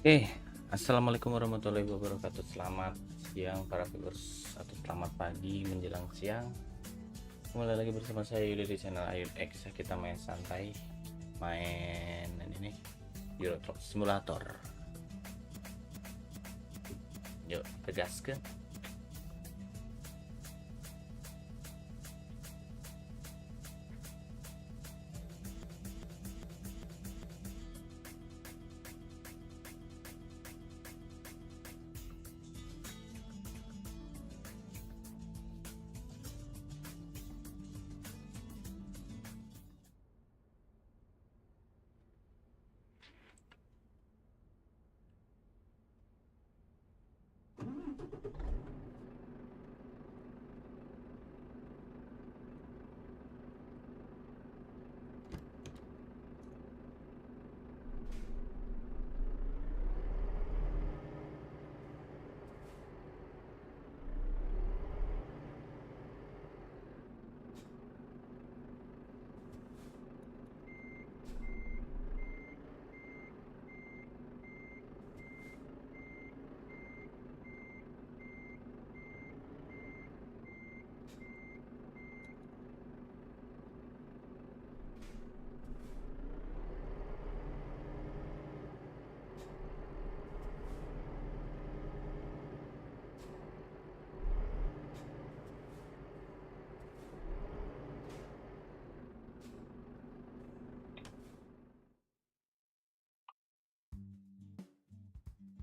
Oke, assalamualaikum warahmatullahi wabarakatuh. Selamat siang para viewers atau selamat pagi menjelang siang. Kembali lagi bersama saya Yudi di channel ayudx. Kita main santai, main ini Euro Truck Simulator. Yuk, tegaskan.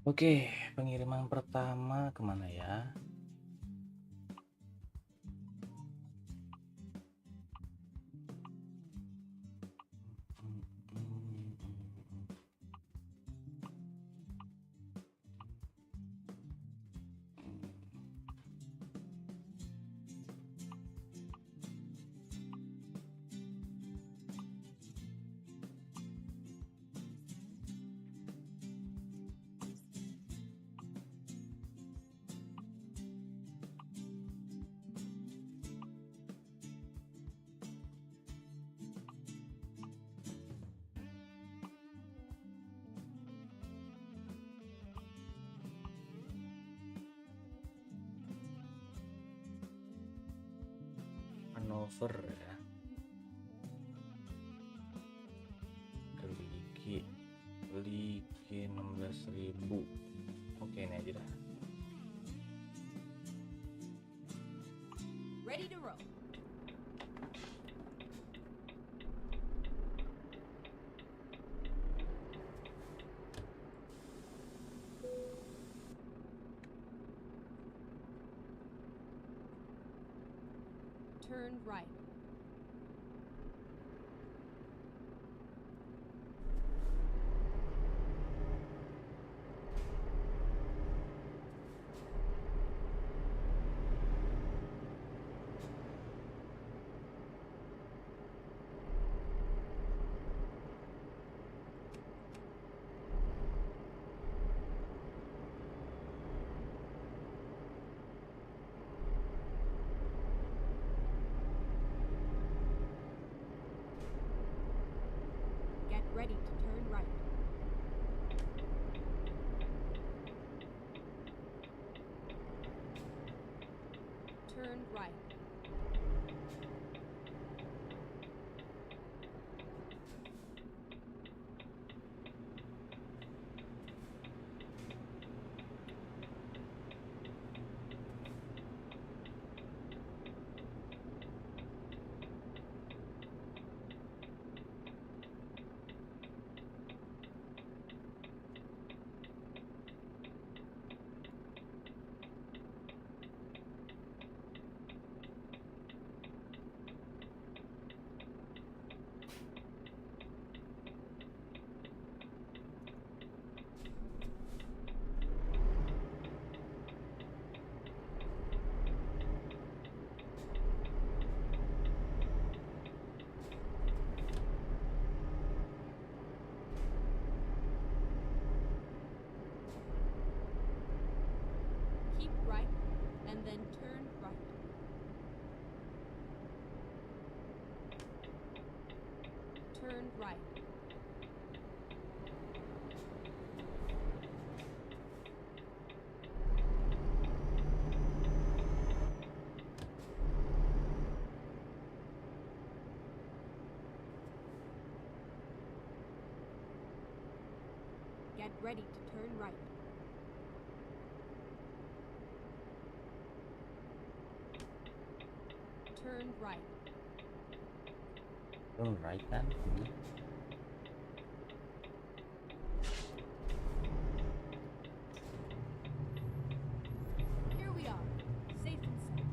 Oke, pengiriman pertama kemana ya? Hanover ya. Beli 16.000. Oke, ini aja dah. Ready to roll. Turn right. Get ready to turn right. Turn right. Keep right and then turn right. Turn right. Get ready to turn right. Turn right. Right kan? Here we are, safe and sound.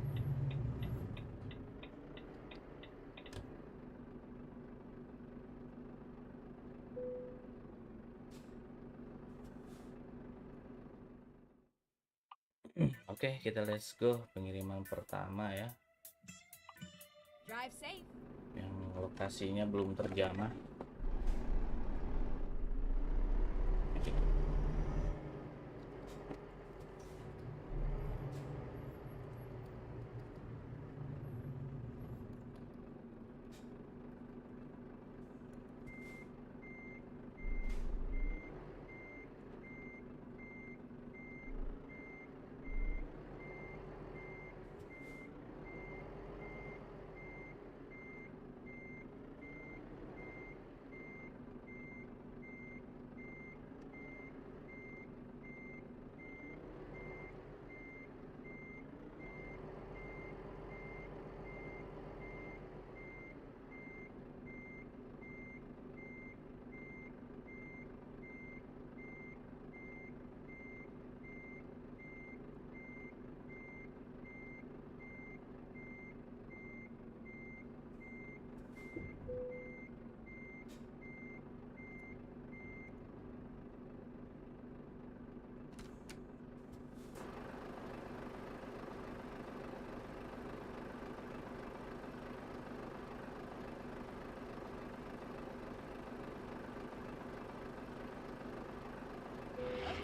Oke, kita let's go pengiriman pertama ya. Drive safe. Yang lokasinya belum terjamah. Okay, let's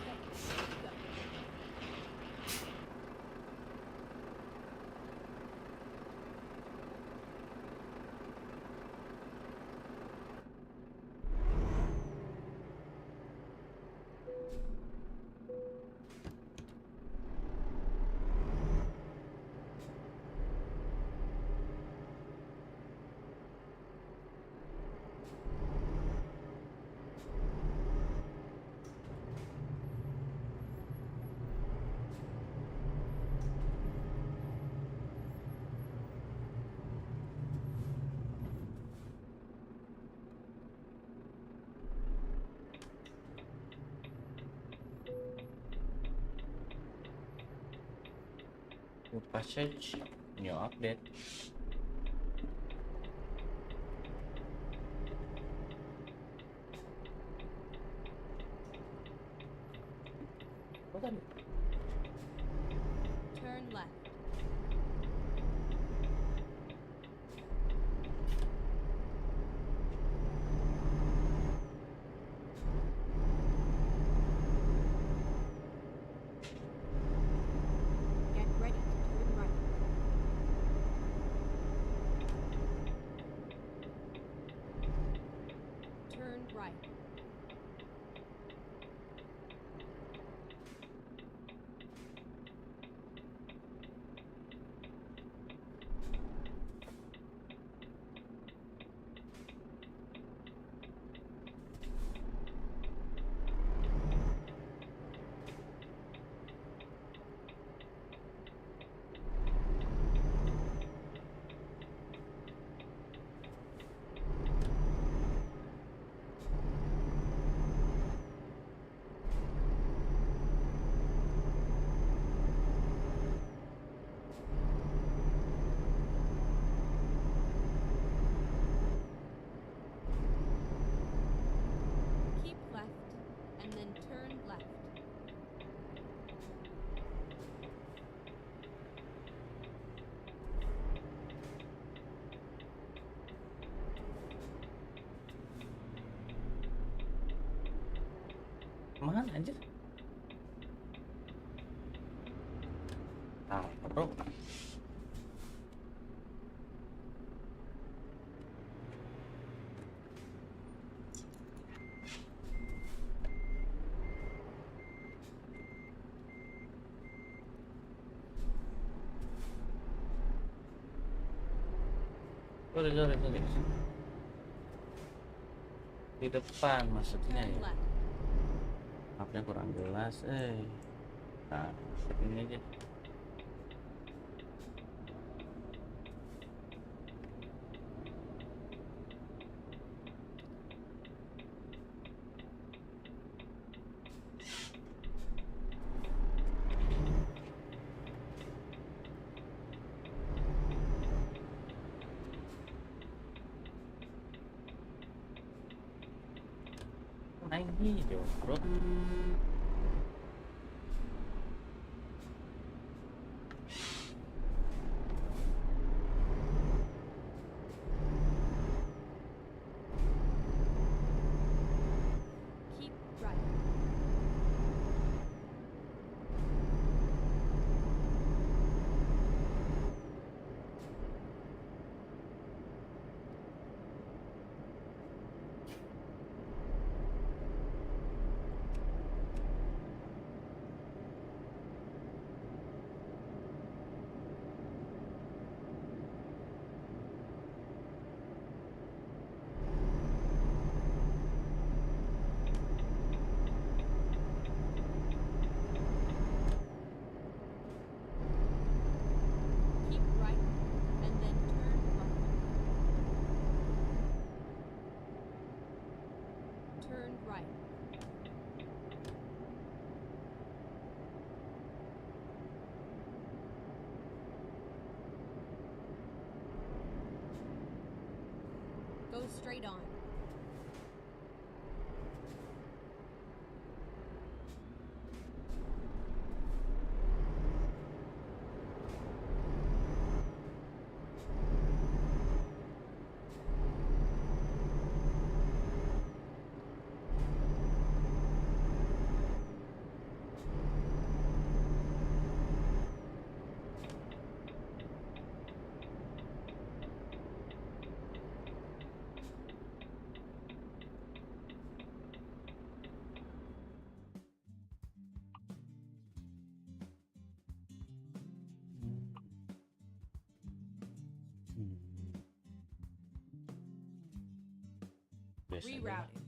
go. New passage, new update. Turn left. Get ready to turn right. Turn right. Keep left and then turn left. Mana anjir? Ah, bro. Sorry. Di depan maksudnya Turn ya. left. Maafnya kurang jelas. Nah, ini aja. Nah ini bro. Keep right. Keep right and then turn right. Turn right. Go straight on. Biasa aja lah. Rerouting.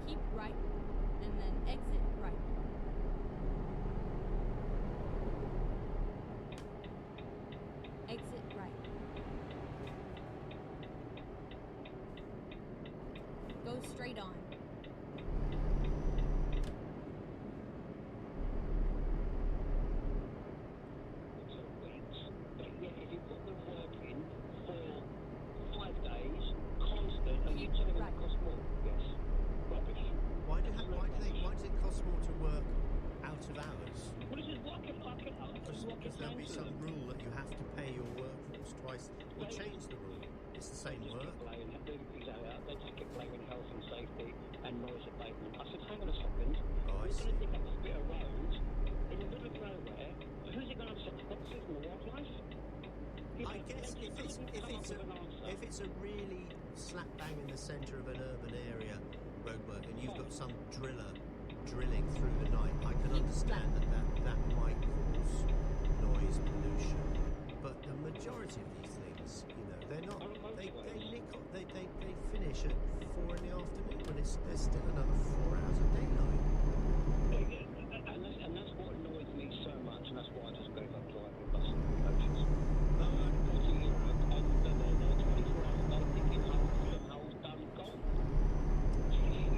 Keep right, and then exit right. Exit right. Go straight on. Why does it cost more to work out of hours? Because there'll be some rule that you have to pay your workforce twice. We'll change the rule. It's the same work. They take it blaming health and safety and noise abatement. I said, hang on a second. Oh, I see. We're going to dig up this bit of road in the middle of nowhere. Who's it going to upset? The foxes and the wildlife? I guess if it's a really slap bang in the centre of an urban area roadwork and you've got some driller drilling through the night, I can understand that might cause noise pollution. But the majority of these things, they're not. They finish at 4 in the afternoon when there's still another 4 hours of daylight. And that's what annoys me so much, and that's why I just gave up driving buses and coaches. Go to Europe and they're 24 hours a day thinking holes done, gone.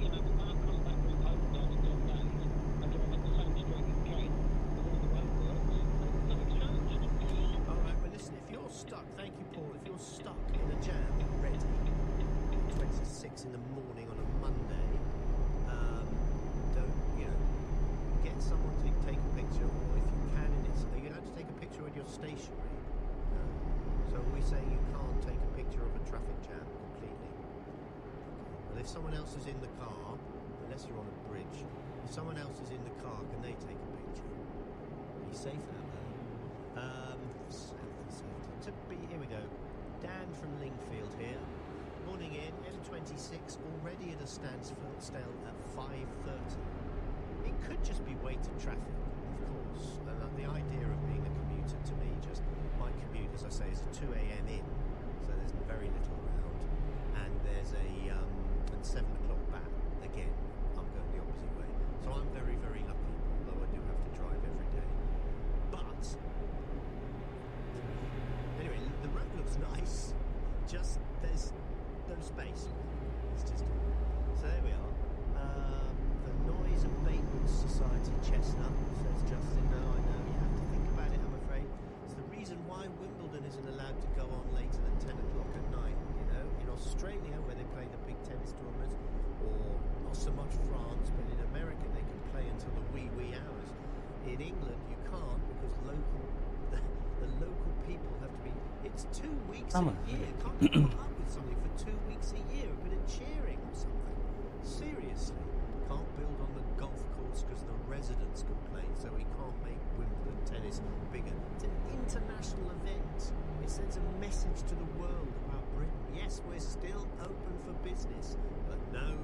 When I come back from Poland after 10 days and drive up the same street again with all the roadworks, nothing's changed. Alright, well listen, if you're stuck, thank you Paul, if you're stuck in a jam already, 26 in the morning on a Monday, don't, get someone to take a picture, or if you can, are you allowed to take a picture when you're stationary? No. So are we saying you can't take a picture of a traffic jam completely? Well, if someone else is in the car, unless you're on a bridge, if someone else is in the car, can they take a picture? Be safe out there. Safety. Here we go. Dan from Lingfield here. Morning in, M26 already at a standstill at 5:30. It could just be weighted traffic, of course. And the idea of being a commuter to me, just my commute, as I say, is a 2 a.m. in, so there's very little around. And there's and 7 o'clock back. Again, I'm going the opposite way. So I'm very, very lucky, although I do have to drive every day. But anyway, the road looks nice. Just there's no space. It's just so there we are. The Noise Abatement Society Chestnut, says Justin. No, I know. You have to think about it, I'm afraid. It's the reason why Wimbledon isn't allowed to go on later than 10 o'clock at night. In Australia, where they play the big tennis tournaments, or not so much France, but in America they can play until the wee hours. In England, you can't because the local people have to be. It's 2 weeks a year. Can't you come up with something for 2 weeks a year? A bit of cheering or something. Seriously, can't build on the golf course because the residents complain, so we can't make Wimbledon tennis bigger. It's an international event. It sends a message to the world about Britain. Yes, we're still open for business, but no,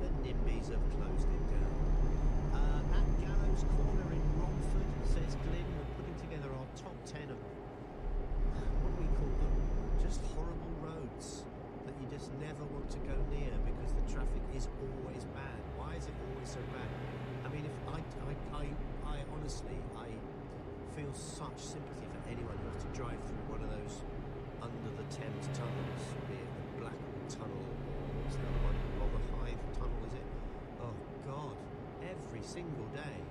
the NIMBYs have closed it down. is always bad. Why is it always so bad? I mean, if I honestly, I feel such sympathy for anyone who has to drive through one of those under the Thames tunnels, be it the Blackwall Tunnel or what's the other one, Rotherhithe Tunnel, is it? Oh God, every single day.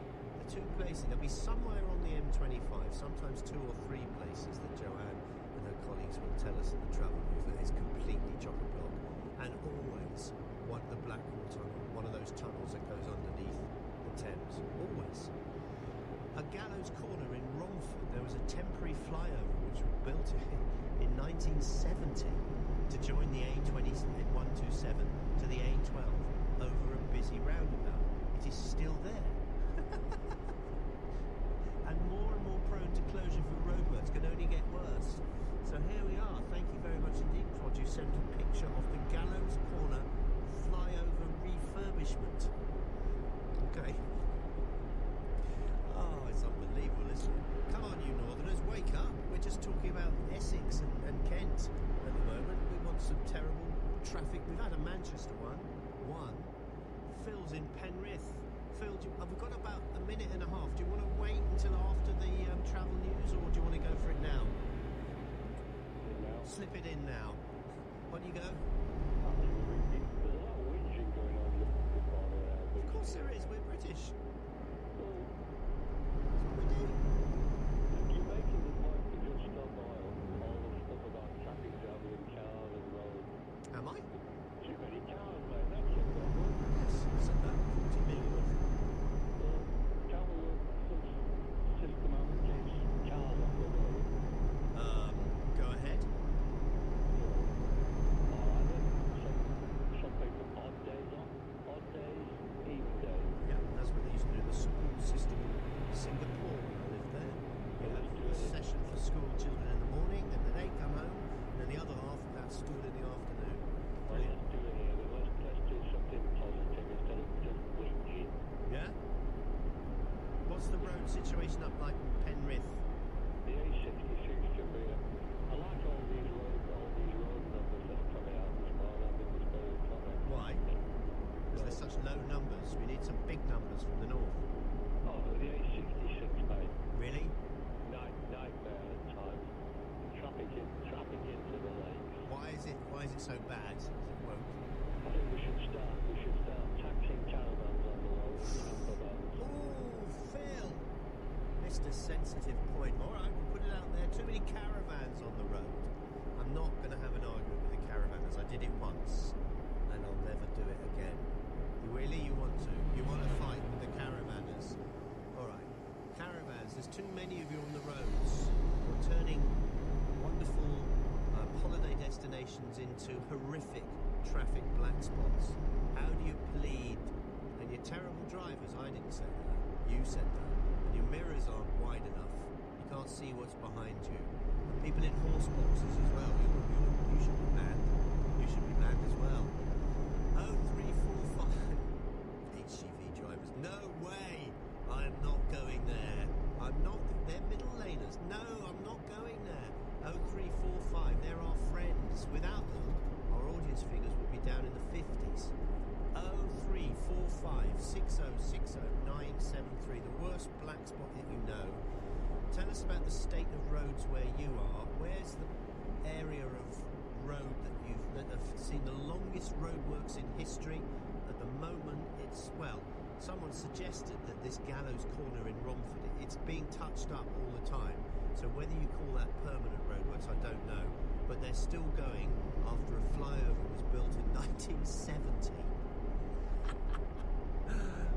The two places, there'll be somewhere on the M25, sometimes 2 or 3 places that Joanne and her colleagues will tell us in the travel news that is completely chock-a-block, and always the Blackwall Tunnel, one of those tunnels that goes underneath the Thames, always. A Gallows Corner in Romford, there was a temporary flyover which was built in 1970 to join the A127 to the A12 over a busy roundabout. It is still there. And more prone to closure for roadworks, can only get worse. So here we are. Thank you very much indeed, Prod. You sent a picture of the Gallows Corner flyover refurbishment. Okay. Oh, it's unbelievable, isn't it? Come on, you Northerners, wake up. We're just talking about Essex and Kent at the moment. We want some terrible traffic. We've had a Manchester one. Phil's in Penrith. Phil, have we got about a minute and a half? Do you want to wait until after the travel news, or do you want to go for it now? Slip it in now. On you go. There's a lot of whinging going on in the corner there. Of course there is. We're British. That's what we do. You're making the point to just stop all the stuff about traffic jam and cars and roads. Am I? Too many cars, mate. That's your problem. Yes, I said that. 40 million of them. Travel work system allocates cars off the road. Go ahead. Some people odd days off, odd days, even days. Yeah, that's what they used to do in the school system in Singapore when I lived there. You have a session for school children in the morning, and then they come home, and then the other half of that school in the afternoon. Well, let's do it here. Let's do something positive instead of just whinging. Yeah? What's the road situation up like in Penrith? The A66 should be I like all these road numbers that are coming out this morning. I think it's very funny. Why? Because there's such low numbers. We need some big numbers from the north. Oh, the A66, mate. Really? Nightmare at times. Traffic into the lake. Why is it so bad? Is it woke? I think we should start taxing caravans on the road and camper vans. Oh, Phil! Mr. Sensitive point. All right, we'll put it out there. Too many caravans on the road. I'm not going to have an argument with the caravanners. I did it once, and I'll never do it again. You want to? You want to fight with the caravanners? All right. Caravans, there's too many of you on the roads. You're turning wonderful holiday destinations into horrific traffic black spots. How do you plead? And you're terrible drivers. I didn't say that. You said that. And your mirrors aren't wide enough. You can't see what's behind you. And people in horse boxes as well. You should be banned. You should be banned as well. 0345 HGV drivers. No way. I am not going there. I'm not. They're middle laners. No, I'm not going there. 0345. They're our friends. Without them, our audience figures would be down in the 50s. 0345 6060 973. The worst black spot that you know. Tell us about the state of roads where you are. Where's the area of road that have seen the longest roadworks in history? At the moment, someone suggested that this Gallows Corner in Romford, it's being touched up all the time. So whether you call that permanent roadworks, I don't know. But they're still going after a flyover was built in 1970.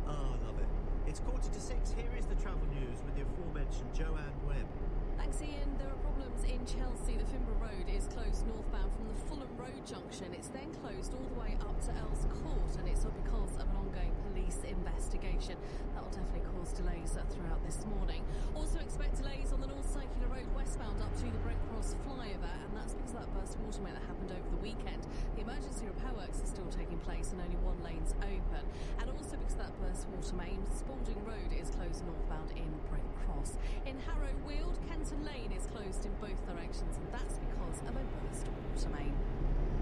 Oh, I love it. It's 5:45. Here is the travel news with the aforementioned Joanne Webb. Thanks, Ian. There are problems in Chelsea. The Finborough Road is closed northbound from the Fulham Road junction. It's then closed all the way up to Earls Court, and it's because of an ongoing police investigation. That will definitely cause delays throughout this morning. Also expect delays on the North Circular Road westbound up to the Brent Cross flyover, and that's because of that burst water main that happened over the weekend. The emergency repair works are still taking place and only one lane's open. And also because of that burst water main, Spalding Road is closed northbound in Brent Cross. In Harrow Weald, Kenton Lane is closed in both directions, and that's because of a burst water main.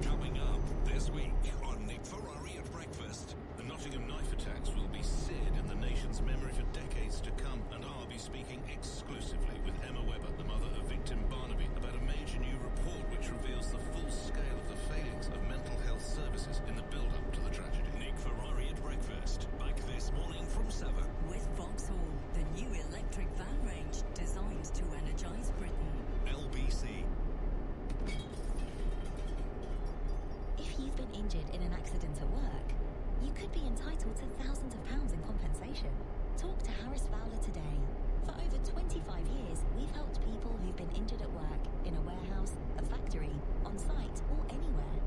Coming up this week on Nick Ferrari at Breakfast, the Nottingham knife attacks will be seared in the nation's memory for decades to come, and I'll be speaking exclusively with Emma Webber, the mother of victim Barnaby, about a major new report which reveals the full scale of the failings of mental health services in the build-up to the tragedy. Nick Ferrari at Breakfast, back this morning from 7. With Vauxhall, the new electric van range designed to energise Britain. LBC. If you've been injured in an accident at work, you could be entitled to thousands of pounds in compensation. Talk to Harris Fowler today. For over 25 years, we've helped people who've been injured at work, in a warehouse, a factory, on site, or anywhere.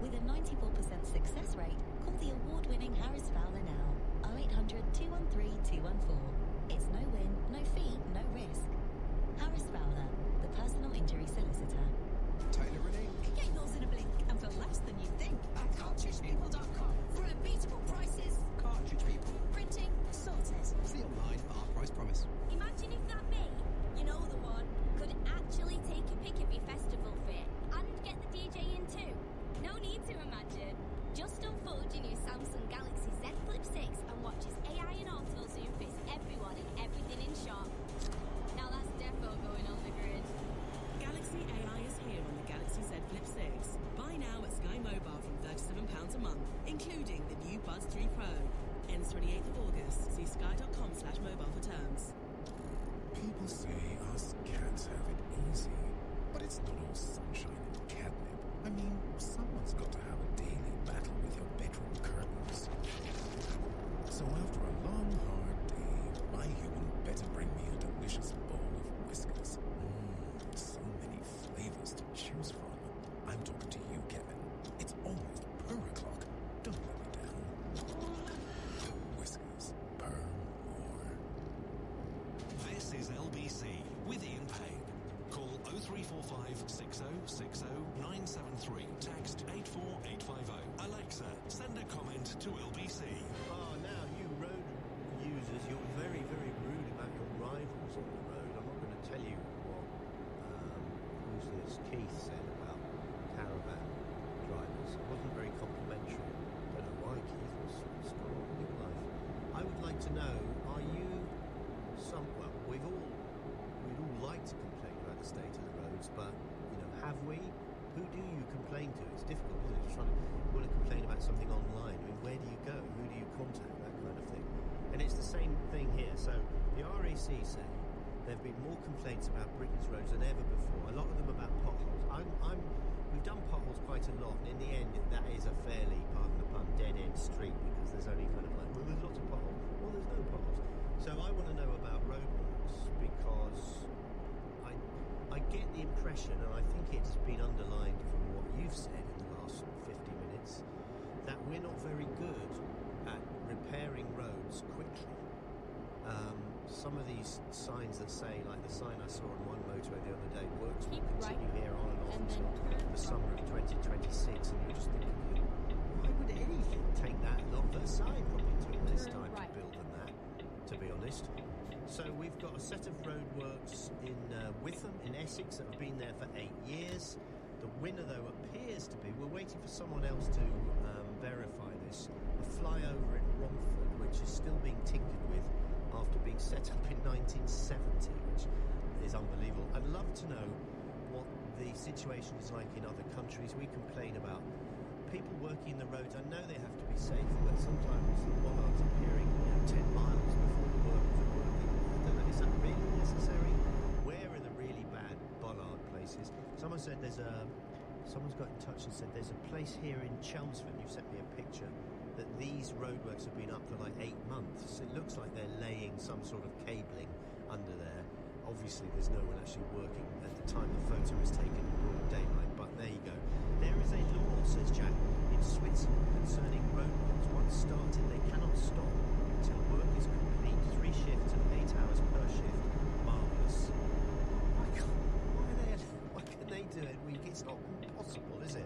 With a 94% success rate, call the award-winning Harris Fowler now. 0800 213 214. It's no win, no fee, no risk. Harris Fowler, the personal injury solicitor. Taylor and Ink. Get yours in a blink and for less than you think at cartridgepeople.com for unbeatable prices. Cartridge People. Printing sorted. See online for our price promise. Imagine if that me, you know the one, could actually take a pic of your festival fit and get the DJ in too. No need to imagine. Just unfold your new Samsung Galaxy Z Flip 6 and watch as AI and auto zoom fits everyone and everything in shot. Now that's defo going on the grid. Galaxy AI is here on the Galaxy Z Flip 6. Buy now at Sky Mobile from £37 a month, including the new Buds 3 Pro. Ends 28th of August. See sky.com/mobile for terms. People say us cats have it easy, but it's not all sunshine and catnip. I mean, someone's got to have a daily battle with your bedroom curtains. So after a long, hard day, my human better bring me a delicious bowl of whiskers. So many flavors to choose from. I'm talking to you, Kevin. It's almost purr o'clock. Don't let me down. Whiskers, purr more. This is LBC with Ian Payne. Call 0345 6060 973. Text 84850. Alexa, send a comment to LBC. Now you road users, you're very, very rude about your rivals on the road. I'm not going to tell you what, who's this, Keith said about caravan drivers. It wasn't very complimentary. Don't know why, Keith. What's going on in your life? I would like to know, are you well, we'd all like to complain about the state of the roads, but, have we? Who do you complain to? It's difficult, isn't it? You want to complain about something online. I mean, where do you go? Who do you contact? That kind of thing. And it's the same thing here. So the RAC say there have been more complaints about Britain's roads than ever before. A lot of them about potholes. We've done potholes quite a lot, and in the end, that is a fairly, pardon the pun, dead-end street, because there's only kind of like, well, there's lots of potholes. Well, there's no potholes. So I want to know about roadworks, because I get the impression, and I think it's been underlined from what you've said in the last 50 minutes, that we're not very good at repairing roads quickly. Some of these signs that say, like the sign I saw on one motorway the other day, works will continue here on and off until the summer of 2026, and you're just thinking, why would anything take that long? The sign probably took less time to build than that, to be honest. So we've got a set of roadworks in Witham, in Essex, that have been there for 8 years. The winner, though, appears to be, we're waiting for someone else to verify this, a flyover in Romford, which is still being tinkered with after being set up in 1970, which is unbelievable. I'd love to know what the situation is like in other countries. We complain about people working in the roads. I know they have to be safe, but sometimes the bollards are appearing 10 miles before the workers are working. I don't know, is that really necessary? Where are the really bad bollard places? Someone said someone's got in touch and said there's a place here in Chelmsford, you sent me a picture, that these roadworks have been up for like 8 months. It looks like they're laying some sort of cabling under there. Obviously there's no one actually working at the time the photo was taken in broad daylight, but there you go. There is a law, says Jack, in Switzerland concerning roadworks. Once started, they cannot stop until work is complete. 3 shifts of 8 hours per shift. Marvellous. Why can they do it? It's not possible, is it?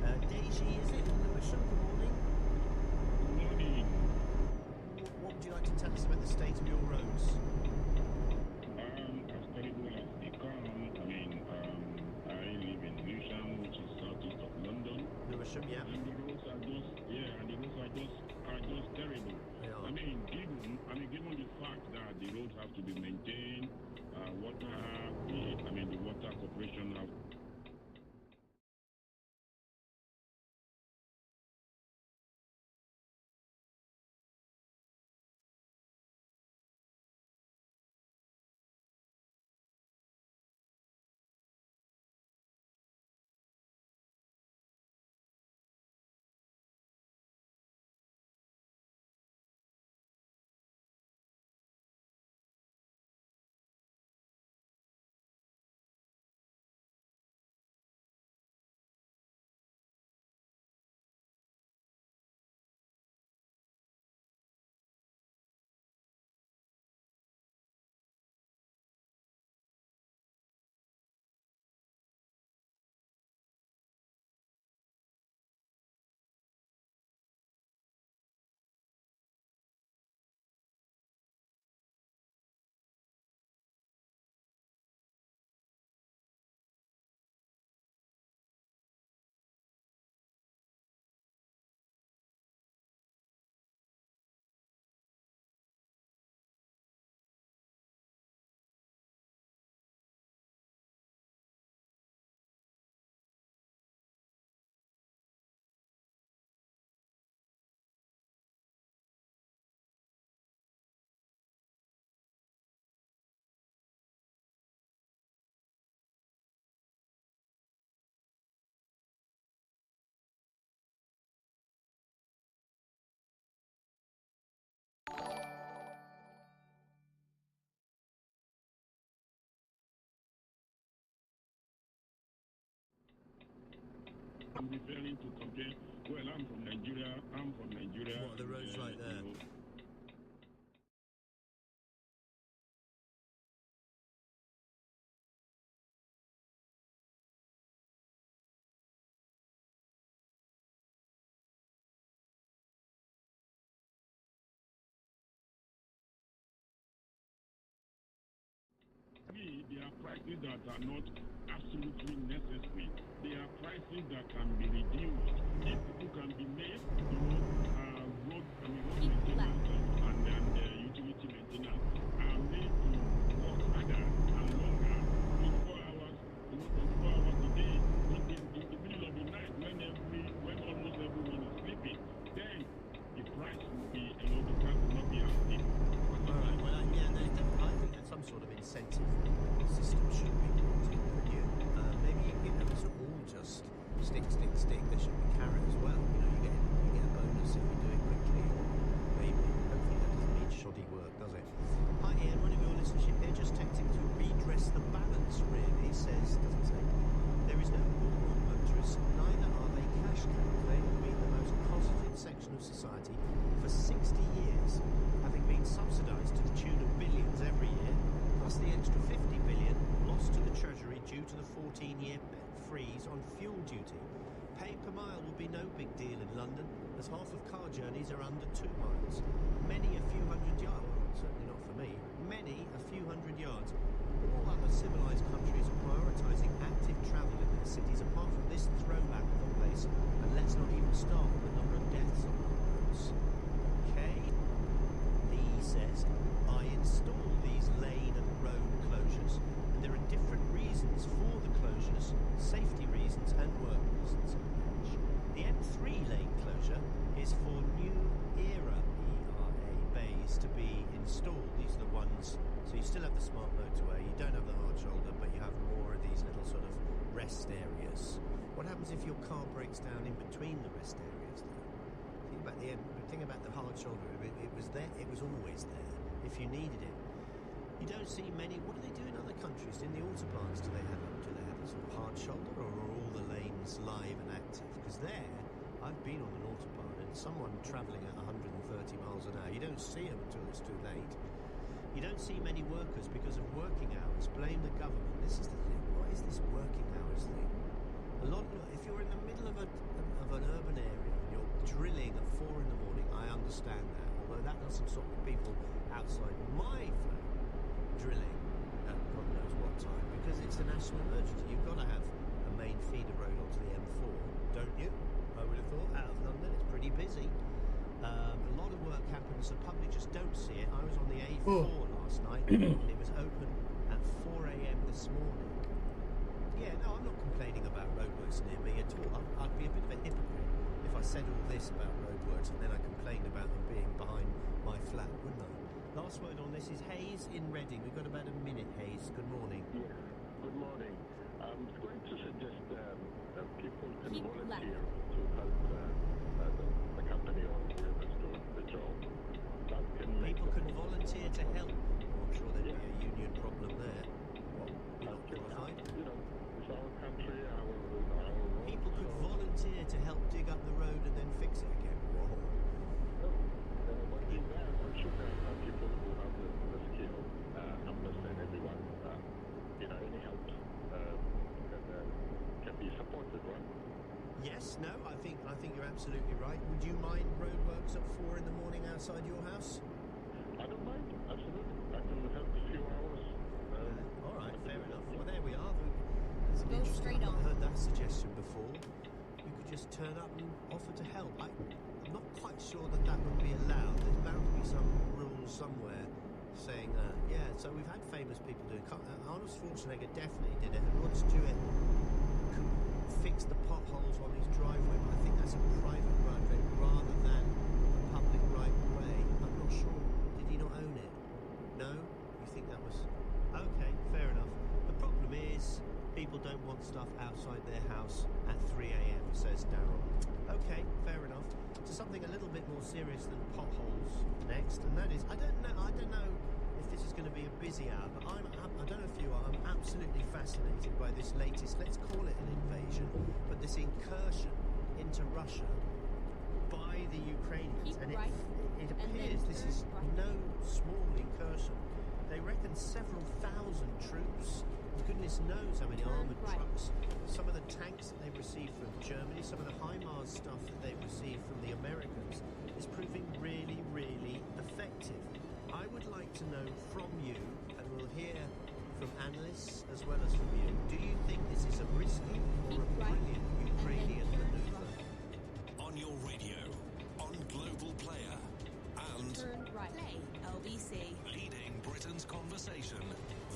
Deji, is it? Lewisham, good morning. What would you like to tell us about the state of your roads? As terrible as they come, I live in Lewisham, which is southeast of London. Lewisham, yeah. And the roads are just, and the roads are just terrible. They are. Given the fact that the roads have to be maintained, the water corporation have. I'm referring to compare. Well, I'm from Nigeria. What are the roads like there? There are prices that are not absolutely necessary. There are prices that can be reduced. If people can be made, road maintenance and utility maintenance are made to work harder and longer, 24 hours, 24 hours a day, in the middle of the night when almost everyone is sleeping. Then the price will be, the price will not be as steep. Alright, well, I think that some sort of incentive system should be brought in, couldn't you? Maybe you can give them sort of all just stick. There should be carrot as well. You get a bonus if you do it quickly, or maybe. Hopefully that doesn't mean shoddy work, does it? Hi Ian, one of your listenership here, just texting to redress the balance, really, doesn't say. There is no war on motorists, neither are they cash cows. They have been the most closeted section of society for 60 years, having been subsidised to the tune of billions every year, plus the extra 50 billion lost to the Treasury due to the 14-year freeze on fuel duty. Pay per mile will be no big deal in London, as half of car journeys are under 2 miles. Many a few hundred yards, well, certainly not for me, many a few hundred yards. All other civilised countries are prioritising active travel in their cities, apart from this throwback of a place, and let's not even start with the number of deaths on our roads. Okay? Lee says, I install these lane and road closures, and there are different reasons for the closures, safety reasons and work reasons. The M3 lane closure is for new ERA bays to be installed. These are the ones, so you still have the smart motorway, you don't have the hard shoulder, but you have more of these little sort of rest areas. What happens if your car breaks down in between the rest areas though? Think about the hard shoulder. It was there, it was always there if you needed it. You don't see many. What do they do in other countries? In the autobahns, do they have a sort of hard shoulder, or are all the lanes live and active? Because there, I've been on an autobahn and someone travelling at 130 miles an hour, you don't see them until it's too late. You don't see many workers because of working hours. Blame the government. This is the thing. What is this working hours thing? If you're in the middle of an urban area and you're drilling at 4 in the morning, I understand that. Although that doesn't stop people outside my flat drilling at God knows what time, because it's a national emergency. You've got to have a main feeder road onto the M4, don't you? I would have thought. Out of London, it's pretty busy. A lot of work happens, the public just don't see it. I was on the A4 last night, and it was open at 4 a.m. this morning. Yeah, no, I'm not complaining about roadworks near me at all. I'd be a bit of a hypocrite if I said all this about roadworks and then I complained about them being behind my flat, wouldn't I? Last word on this is Hayes in Reading. We've got about a minute, Hayes. Good morning. Yeah, good morning. I'm going to suggest that people can volunteer to help the company or whoever's doing the job. That can make People the can process volunteer much to more help. I'm sure there'd be a union problem there. What? You're not qualified? You know, it's our country, our road. People could volunteer to help dig up the road and then fix it again. Whoa. But in that, we should have people who have the skill. Understand everyone. Any help can be supported, right? Yes, no, I think you're absolutely right. Would you mind roadworks at 4 in the morning outside your house? I don't mind, absolutely. I can help a few hours. All right, fair enough. Well, there we are. That's an interesting. I've not heard that suggestion before. You could just turn up and offer to help. I'm not quite sure that would be allowed. There's bound to be some rules somewhere saying that. Yeah, so we've had famous people do it. Arnold Schwarzenegger definitely did it, and Rod Stewart could fix the potholes on his driveway, but I think that's a private driveway rather than a public right of way. I'm not sure. Did he not own it? No? You think that was... Okay, fair enough. The problem is people don't want stuff outside their house at 3 a.m, says Darryl. Okay, fair enough. To something a little bit more serious than potholes next, and that is, I don't know if this is going to be a busy hour, but I don't know if you are, I'm absolutely fascinated by this latest, let's call it an invasion, but this incursion into Russia by the Ukrainians. And it appears this is no small incursion. They reckon several thousand troops, goodness knows how many armoured trucks, some of the tanks that they've received from Germany, some of the HIMARS stuff that they've received from the Americans is proving really, really effective. I would like to know from you, and we'll hear from analysts as well as from you, do you think this is a risky or a brilliant Ukrainian manoeuvre? On your radio, on Global Player, and Play LBC. leading Britain's conversation,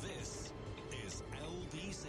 this is LBC.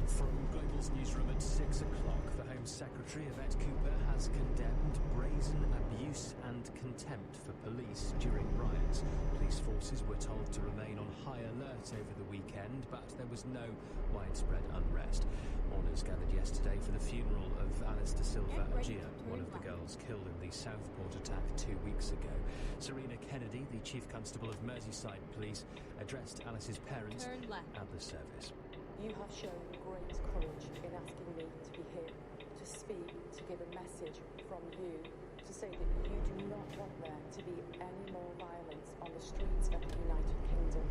From Global's newsroom at 6 o'clock, the Home Secretary, Yvette Cooper, has condemned brazen abuse and contempt for police during riots. Police forces were told to remain on high alert over the weekend, but there was no widespread unrest. Mourners gathered yesterday for the funeral of Alice da Silva Agia, one of the girls killed in the Southport attack 2 weeks ago. Serena Kennedy, the Chief Constable of Merseyside Police, addressed Alice's parents at the service. You have shown great courage in asking me to be here, to speak, to give a message from you, to say that you do not want there to be any more violence on the streets of the United Kingdom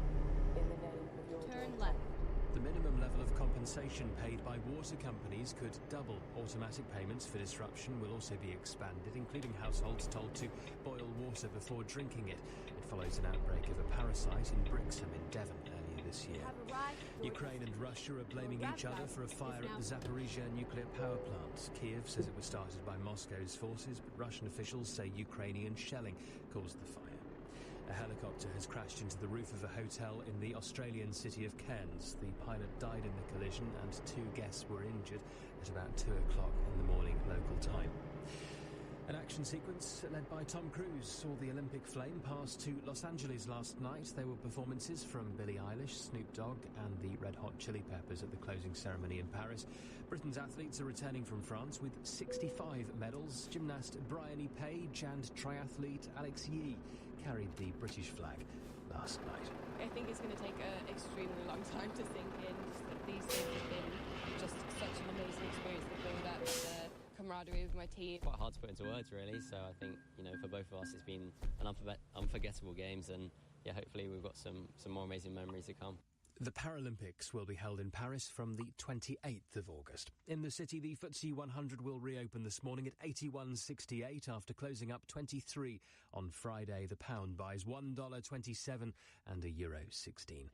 in the name of your daughter. The minimum level of compensation paid by water companies could double. Automatic payments for disruption will also be expanded, including households told to boil water before drinking it. It follows an outbreak of a parasite in Brixham in Devon earlier this year. Ukraine and Russia are blaming each other for a fire at the Zaporizhia nuclear power plant. Kiev says it was started by Moscow's forces, but Russian officials say Ukrainian shelling caused the fire. A helicopter has crashed into the roof of a hotel in the Australian city of Cairns. The pilot died in the collision and 2 guests were injured at about 2 o'clock in the morning local time. An action sequence led by Tom Cruise saw the Olympic flame pass to Los Angeles last night. There were performances from Billie Eilish, Snoop Dogg and the Red Hot Chili Peppers at the closing ceremony in Paris. Britain's athletes are returning from France with 65 medals. Gymnast Bryony Page and triathlete Alex Yee carried the British flag last night. I think it's going to take an extremely long time to sink in. These things have been just such an amazing experience. The build-up, the camaraderie with my team. Quite hard to put into words, really. So I think, for both of us, it's been an unforgettable games, and hopefully we've got some more amazing memories to come. The Paralympics will be held in Paris from the 28th of August. In the city, the FTSE 100 will reopen this morning at 81.68 after closing up 23 on Friday. The pound buys $1.27 and €1.16.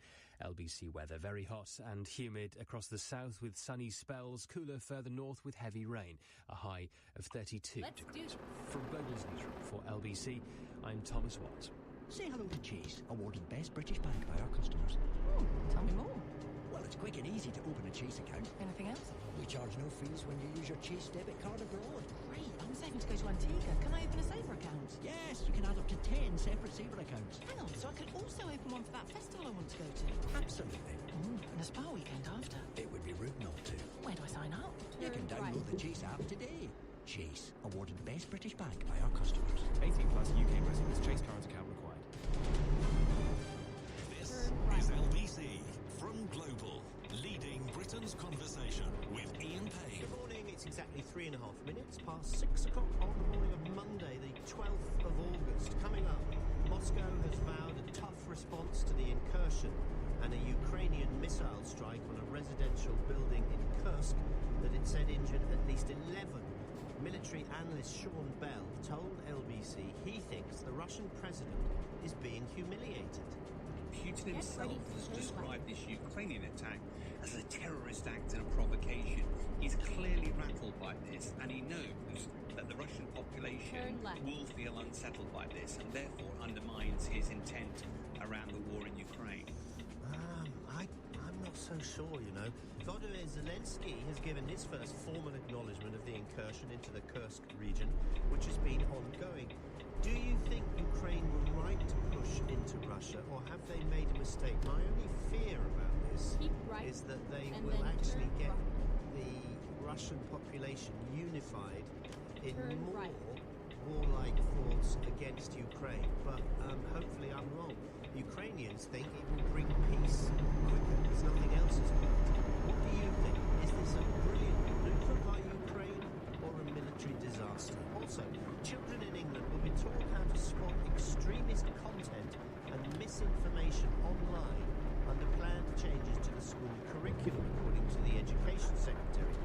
LBC weather, very hot and humid across the south with sunny spells, cooler further north with heavy rain, a high of 32 degrees. From Global's newsroom for LBC, I'm Thomas Watts. Say hello to Chase, awarded Best British Bank by our customers. Tell me more. Well, it's quick and easy to open a Chase account. Anything else? We charge no fees when you use your Chase debit card abroad. Great. I'm saving to go to Antigua. Can I open a Sabre account? Yes, you can add up to 10 separate Sabre accounts. Hang on, so I could also open one for that festival I want to go to? Absolutely. And a spa weekend after? It would be rude not to. Where do I sign up? You can download the Chase app today. Chase, awarded Best British Bank by our customers. 18 plus UK residents. Chase current account required. This is LBC from Global, leading Britain's conversation with Ian Payne. Good morning, it's exactly 3.5 minutes past 6 o'clock on the morning of Monday, the 12th of August. Coming up, Moscow has vowed a tough response to the incursion and a Ukrainian missile strike on a residential building in Kursk that it said injured at least 11. Military analyst Sean Bell told LBC he thinks the Russian president is being humiliated. Putin himself has described this Ukrainian attack as a terrorist act and a provocation. He's clearly rattled by this, and he knows that the Russian population will feel unsettled by this, and therefore undermines his intent around the war in Ukraine. I'm not so sure, you know. Volodymyr Zelensky has given his first formal acknowledgement of the incursion into the Kursk region, which has been ongoing. Do you think Ukraine were right to push into Russia, or have they made a mistake? My only fear about this is that they will actually get the Russian population unified in more warlike thoughts against Ukraine. But hopefully I'm wrong. Ukrainians think it will bring peace quicker because nothing else has worked. What do you think? Is this a brilliant maneuver by Ukraine or a military disaster? Also, children in England will be taught how to spot extremist content and misinformation online under planned changes to the school curriculum, according to the Education Secretary.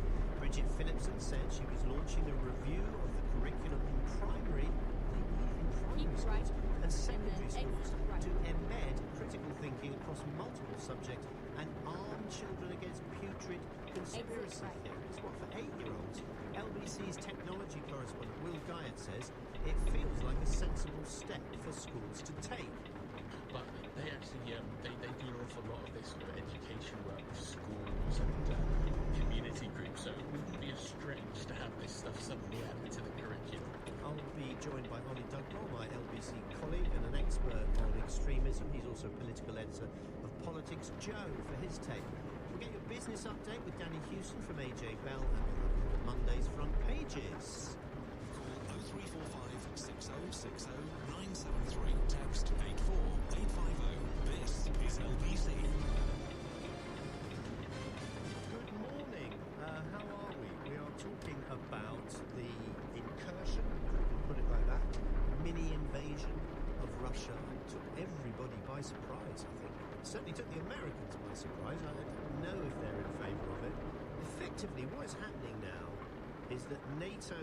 Bridget Phillipson said she was launching a review of the curriculum in primary schools and secondary schools to embed critical thinking across multiple subjects and arm children against putrid conspiracy theories. What, for 8-year-olds? LBC's technology correspondent Will Guyot says it feels like a sensible step for schools to take. But they actually they do an awful lot of this sort of education work with schools and community groups, so it wouldn't be a stretch to have this stuff suddenly added to the curriculum. I'll be joined by Ollie Dugwell, my LBC colleague and an expert on extremism. He's also political editor of Politics Joe for his take. We'll get your business update with Danny Hewson from AJ Bell and we'll look at Monday's front pages. Call 0345 6060 973. Text 84850. This is LBC. Good morning. How are we? We are talking about the incursion, if we can put it like that, mini invasion of Russia. It took everybody by surprise, I think. It certainly took the Americans by surprise. I don't know if they're in favour of it. Effectively, what is happening now is that NATO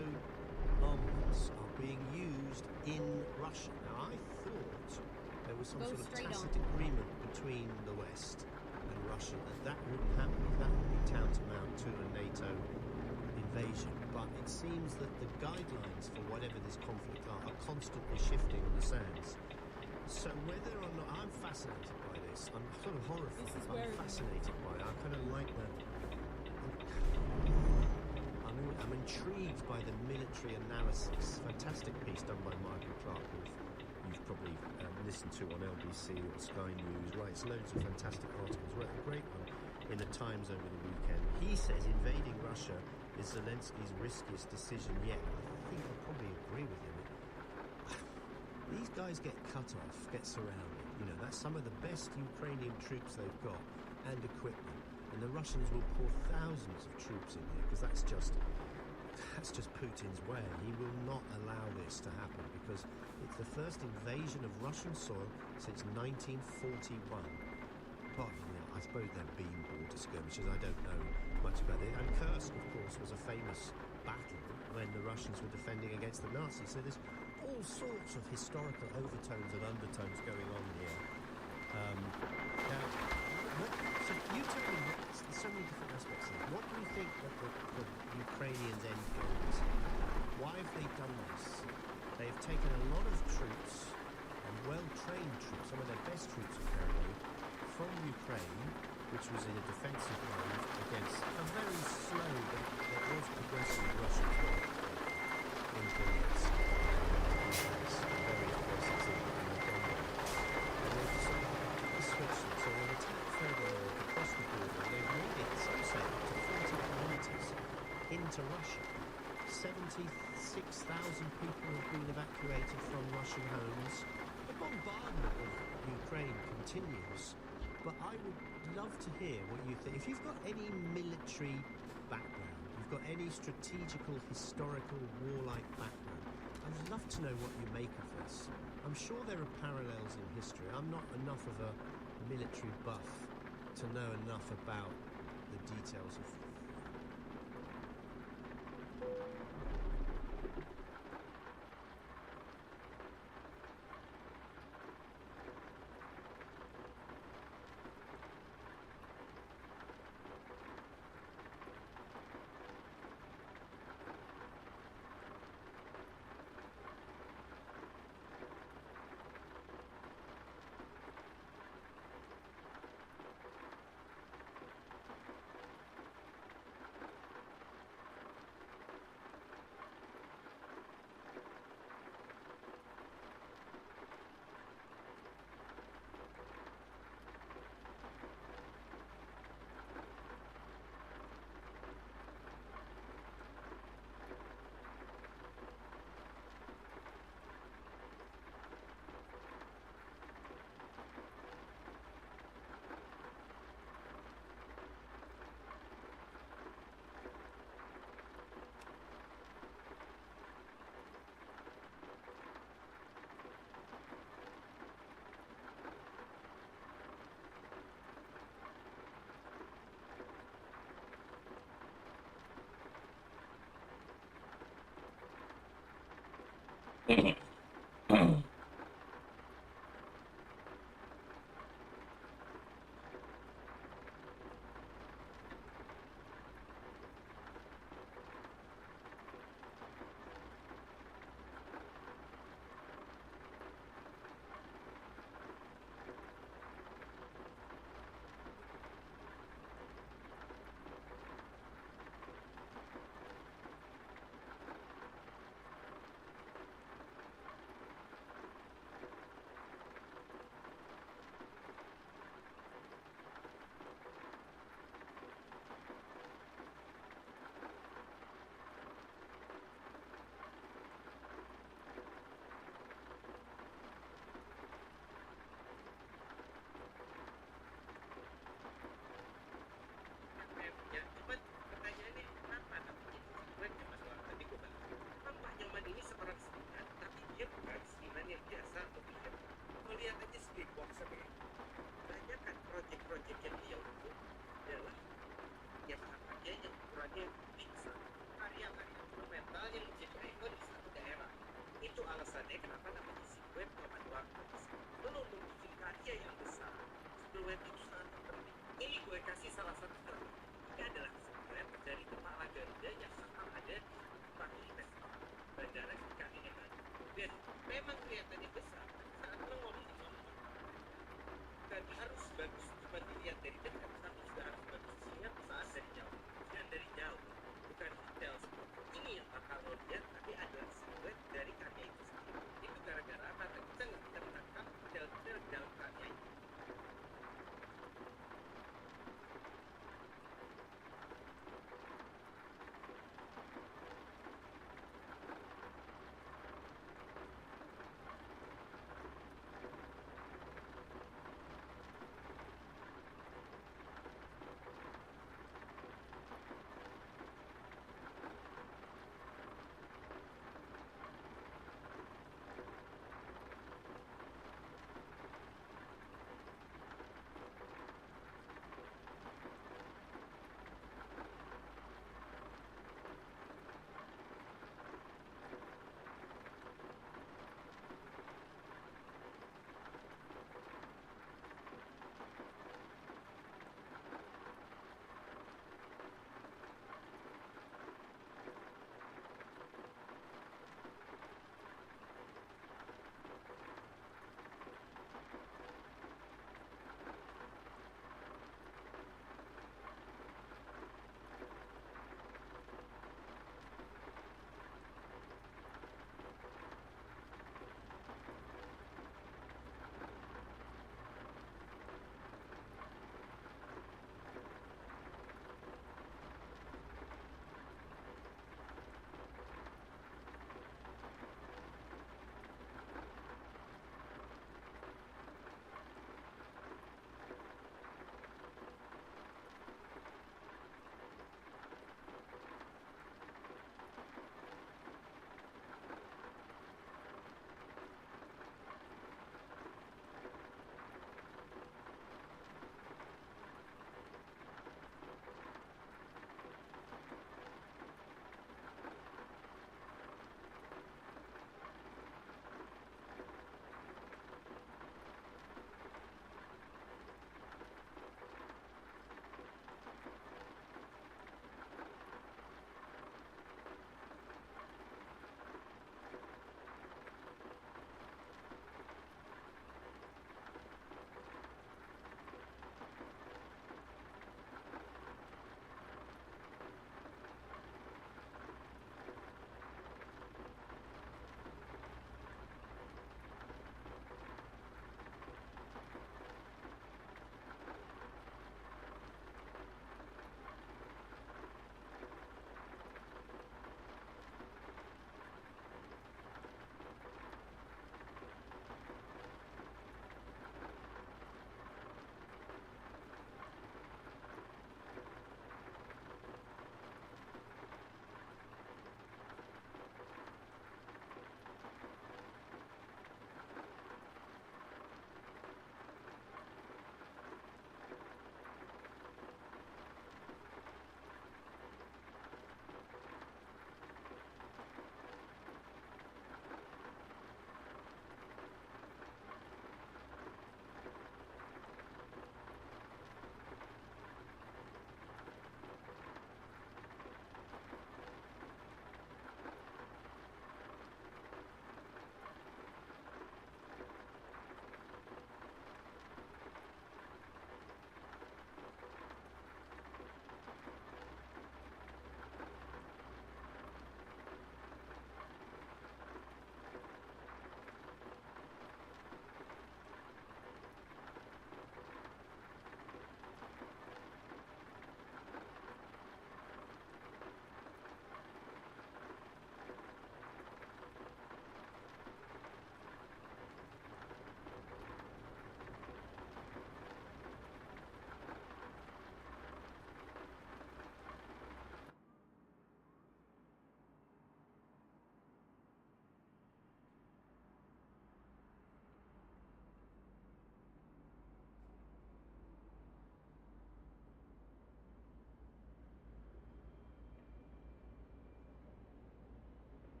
armaments are being used in Russia. Now, I thought there was some sort of tacit agreement between the West and Russia that wouldn't happen. That would be tantamount to a NATO invasion. But it seems that the guidelines for whatever this conflict are constantly shifting on the sands. So whether or not... I'm fascinated by this. I'm sort of horrified. I'm fascinated by it. I kind of like the... I'm intrigued by the military analysis. Fantastic piece done by Michael Clark, who you've probably listened to on LBC or Sky News. Writes loads of fantastic articles. Wrote a great one in the Times over the weekend. He says invading Russia is Zelensky's riskiest decision yet. I think I probably agree with him. These guys get cut off, get surrounded. You know, that's some of the best Ukrainian troops they've got and equipment. And the Russians will pour thousands of troops in here because that's just Putin's way. He will not allow this to happen because it's the first invasion of Russian soil since 1941. Pardon me, I suppose they're being border skirmishes. I don't know much about it. And Kursk, of course, was a famous battle when the Russians were defending against the Nazis. So there's all sorts of historical overtones and undertones going on here. Now, so you tell me, there's so many different aspects here. What do you think that the Ukrainians' end goal is? Why have they done this? They've taken a lot of troops, and well-trained troops, some of their best troops apparently, from Ukraine, which was in a defensive mode against a very slow, but it was progressing Russian force in Donetsk. Very aggressive in the Donbass. And they decided to switch them, so they attacked further north across the border, and they've made it, some say, up to 40 kilometres into Russia. 76,000 people have been evacuated from Russian homes. The bombardment of Ukraine continues, but I would love to hear what you think. If you've got any military background, you've got any strategical, historical, warlike background, I'd love to know what you make of this. I'm sure there are parallels in history. I'm not enough of a military buff to know enough about the details of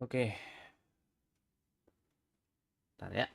Oke. Bentar ya.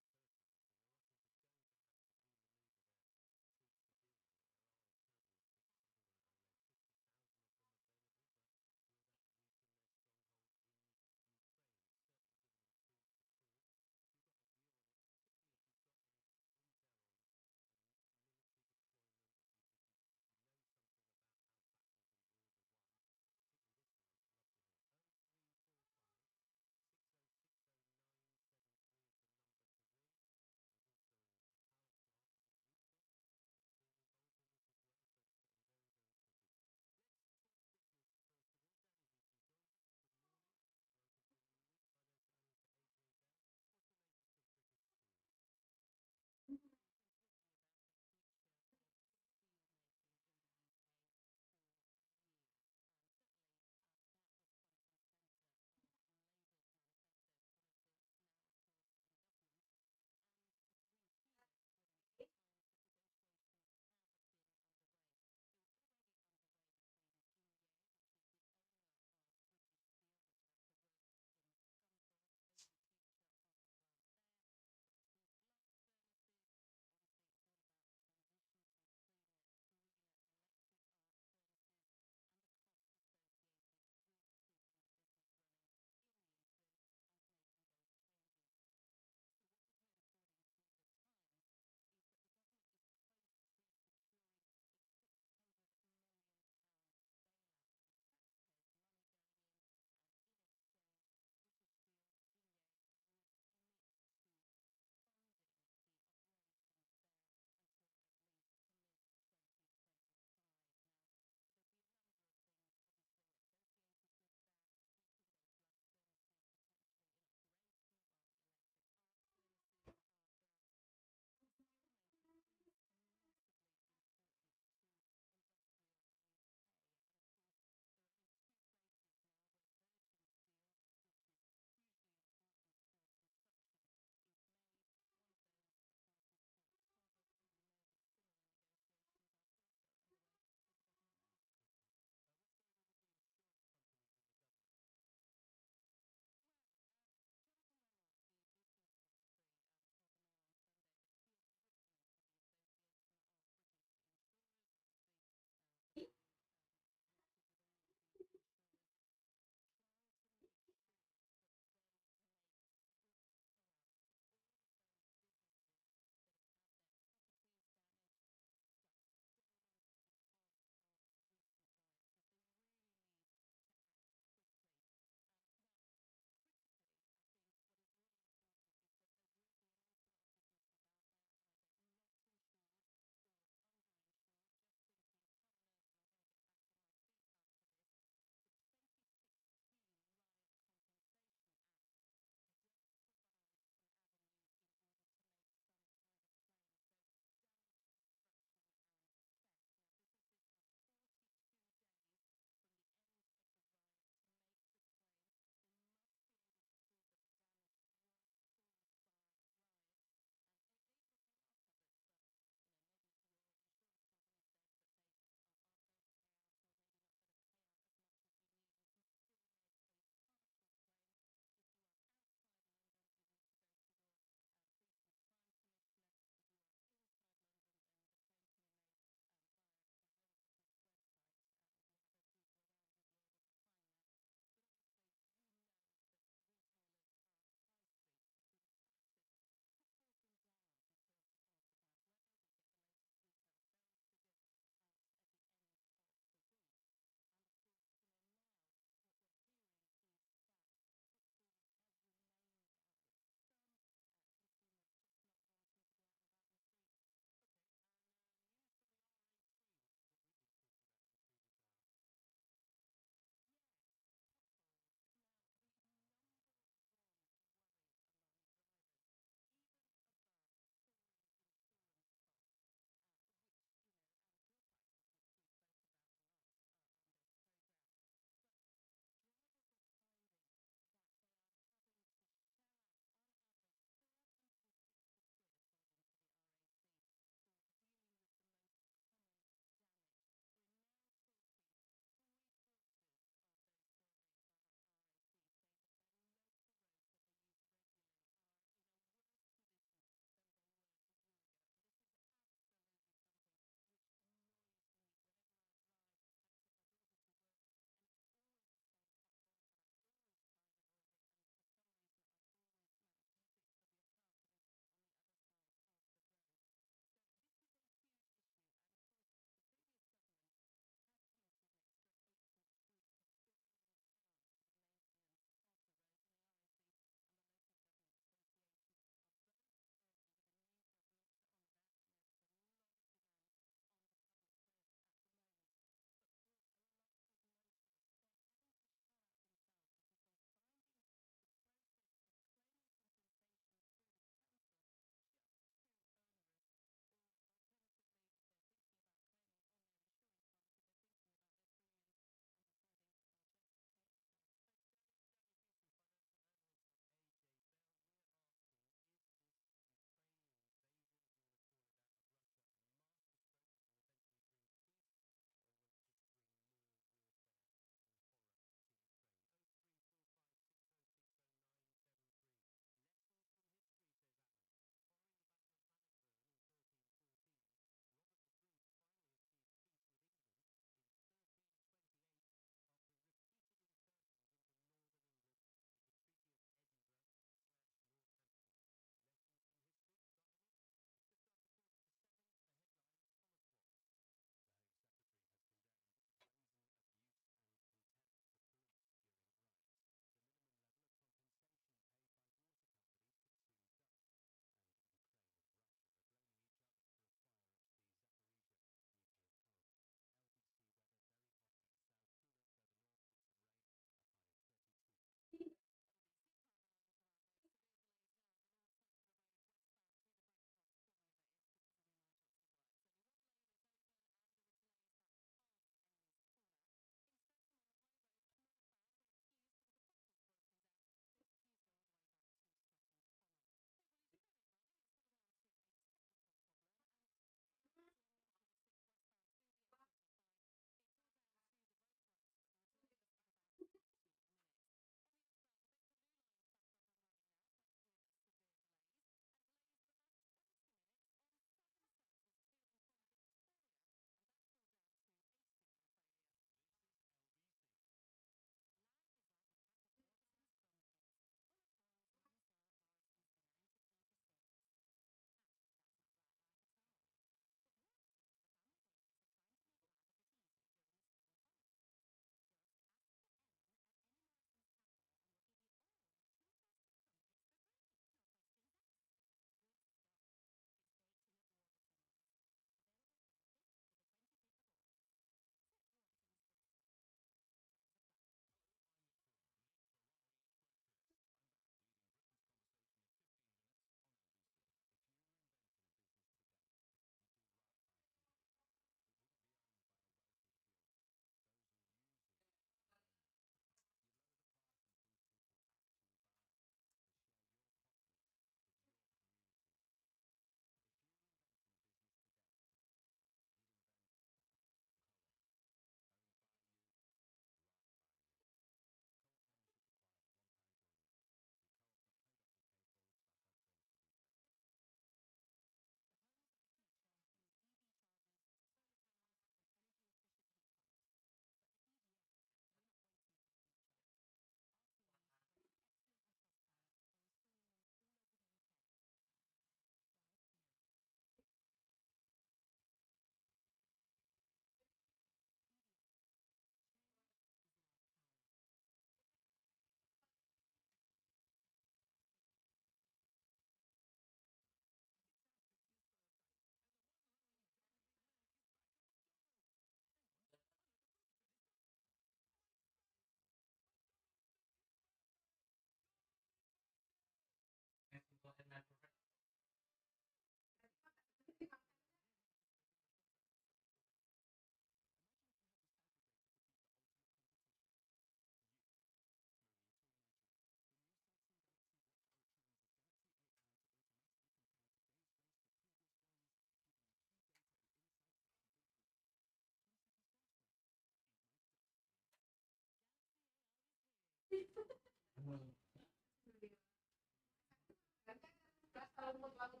rumput lautnya.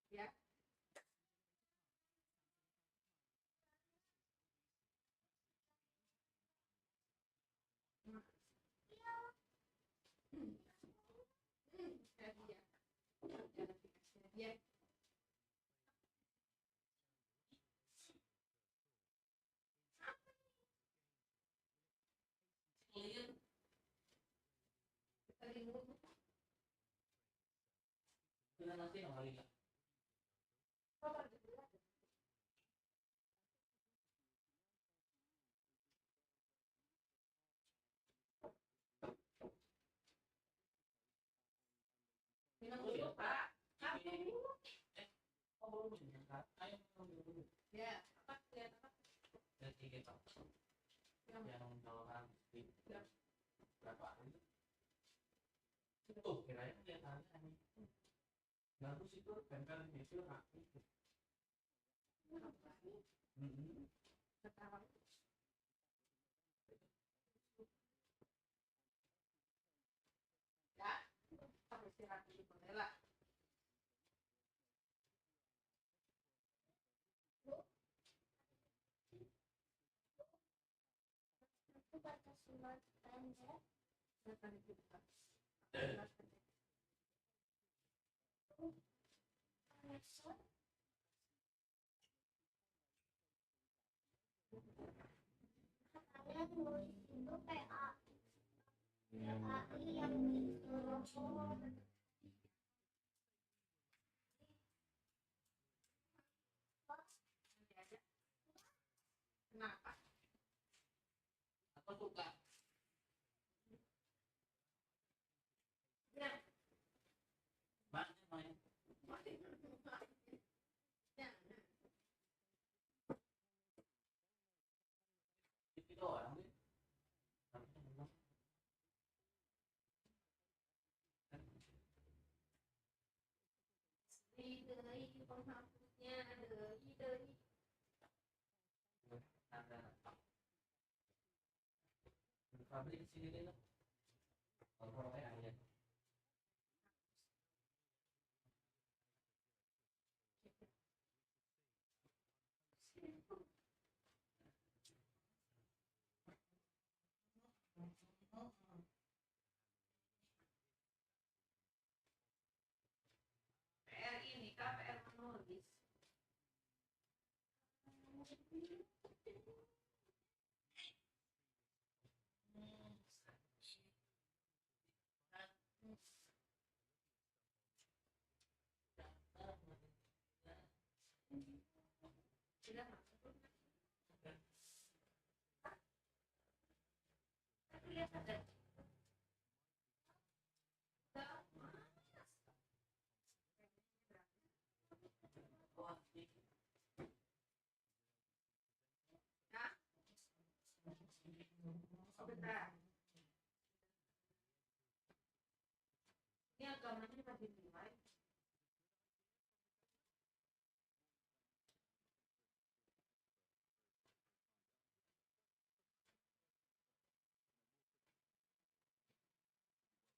Ya. Ya. Clear. Kita nanti kembali ya. Minum dulu, Pak. Oh, belum minum, Kak. Ayo minum dulu. Ya, apa? Lihat apa? Lihat tiket, Pak. Yang tawaran di berapa hari? Tuh, kirain lihat harga nih. Bagus itu, tempel itu rapi. Sekarang. Ya, harus istirahat di jendela. Itu batas surat pendek. Berapa itu, Pak? Katanya nulis itu PA. PAI yang disuruh. Kenapa? Aku suka. Ya. Mana main? Itu doang deh. Dari penghapusnya dari ada di pabrik sini deh lah. Kalau aja. PR ini KPR menulis. Sudah masuk. Lihat ada. Sebentar. Ini agamanya masih nilai.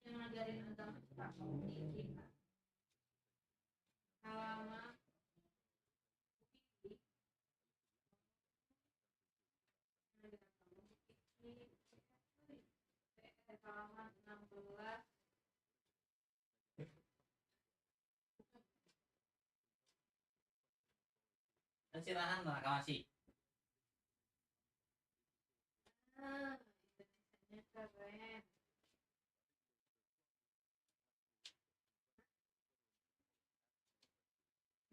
Yang ngajarin agama Pak Mudi halaman halaman 16. Pencerahan reklamasi. Indonesianya keren.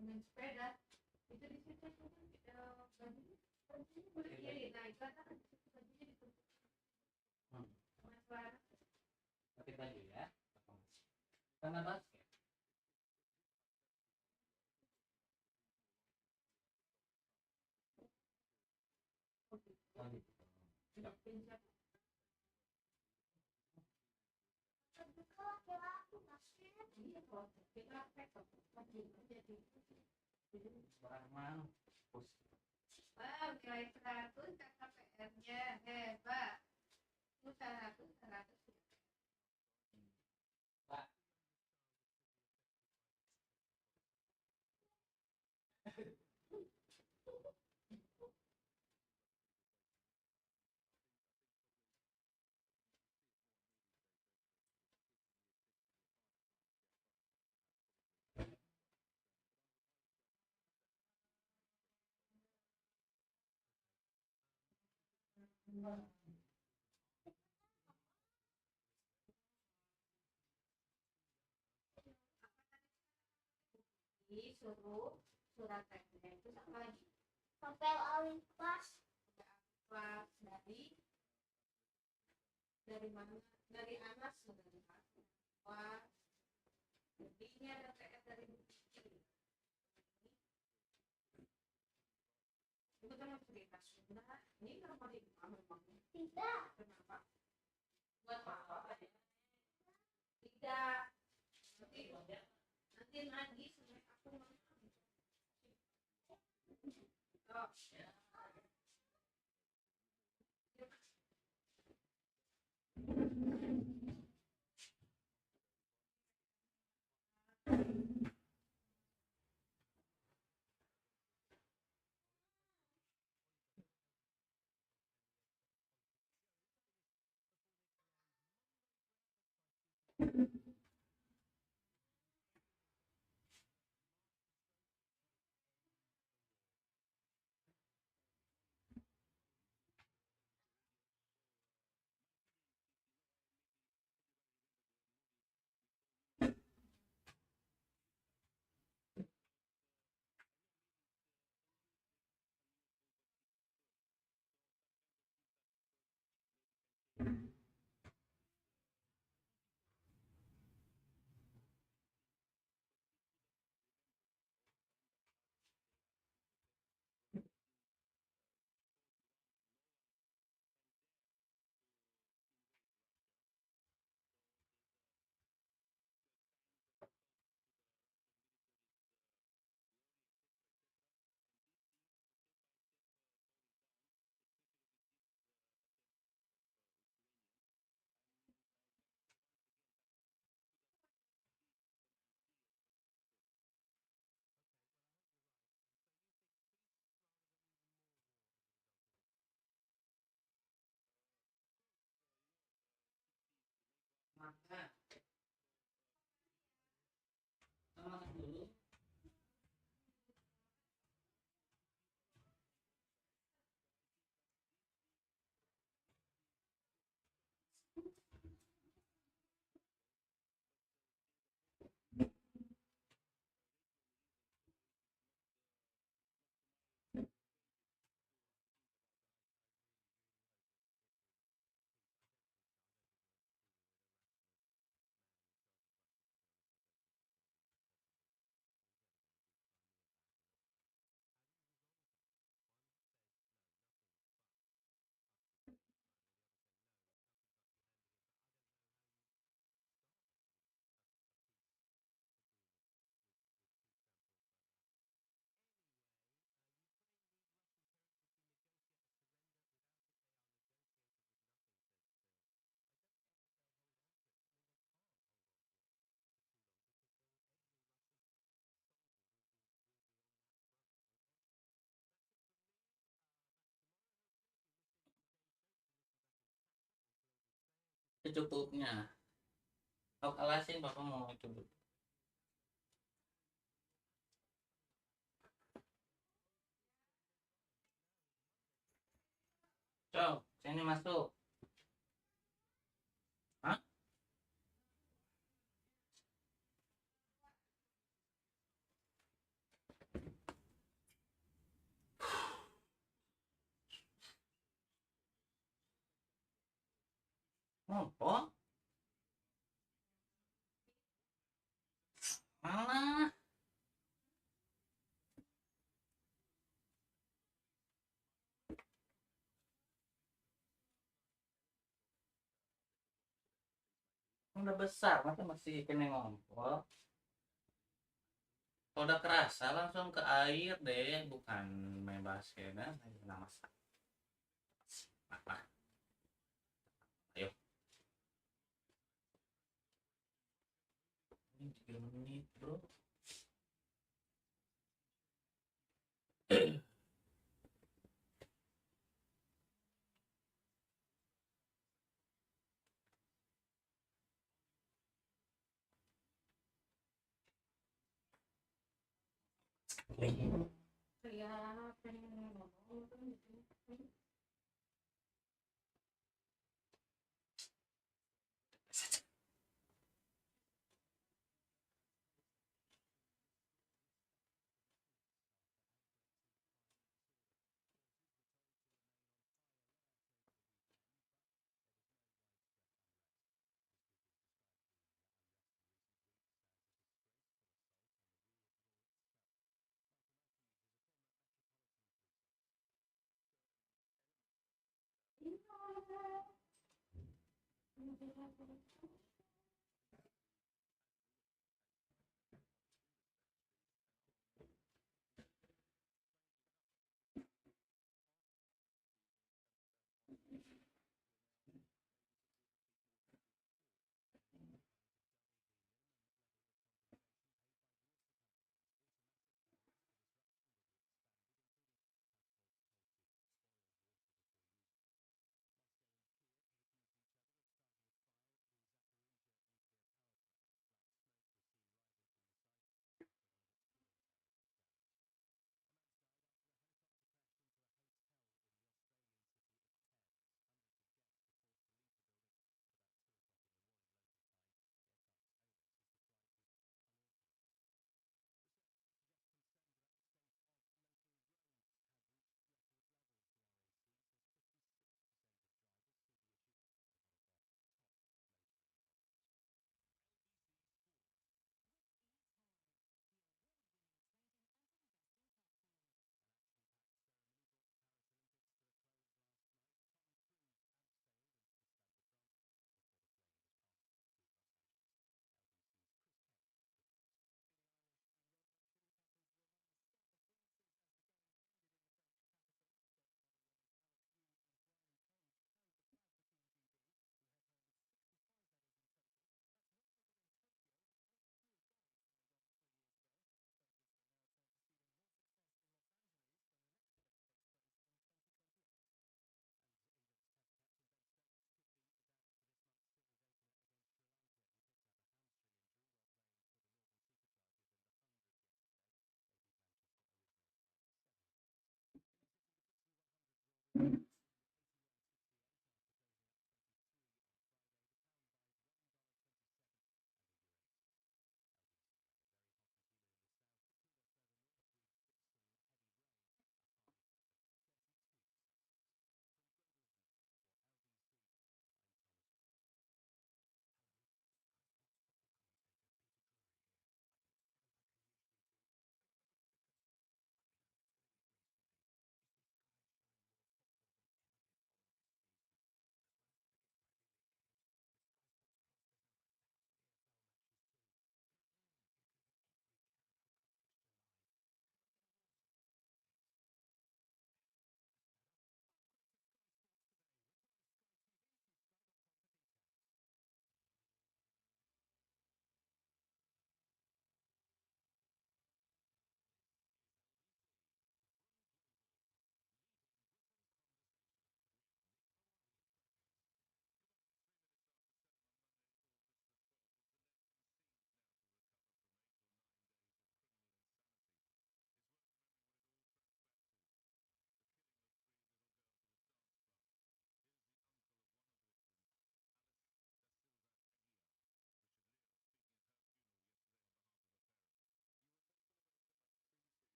Main sepeda itu di situ bajunya boleh kiri, nah itu kan bajunya ditutup sama celana. Pakai baju ya, karena basket. Wow, nilai 100 KKPR-nya hebat. 100. Pak. Disuruh surat rekening itu apa lagi? Papel alih kelas. Kelas dari mana? Dari anak sudah dipakai. Wah, jadi ini ada PR dari itu kan cerita Sunda. Ini kenapa memang? Tidak. Kenapa? Buat apa? Tidak. Nanti lagi sampai aku mau. Oh, ya. Makan. Makan dulu. Secukupnya. Kau alasin papa mau itu. Cok, sini masuk. Hah? Ngopo? Mana? Udah besar, masa masih kena ngompol? Kalau udah kerasa langsung ke air deh, bukan main basket, nah, masak. Apa? Ayo. Ini 3 menit, bro.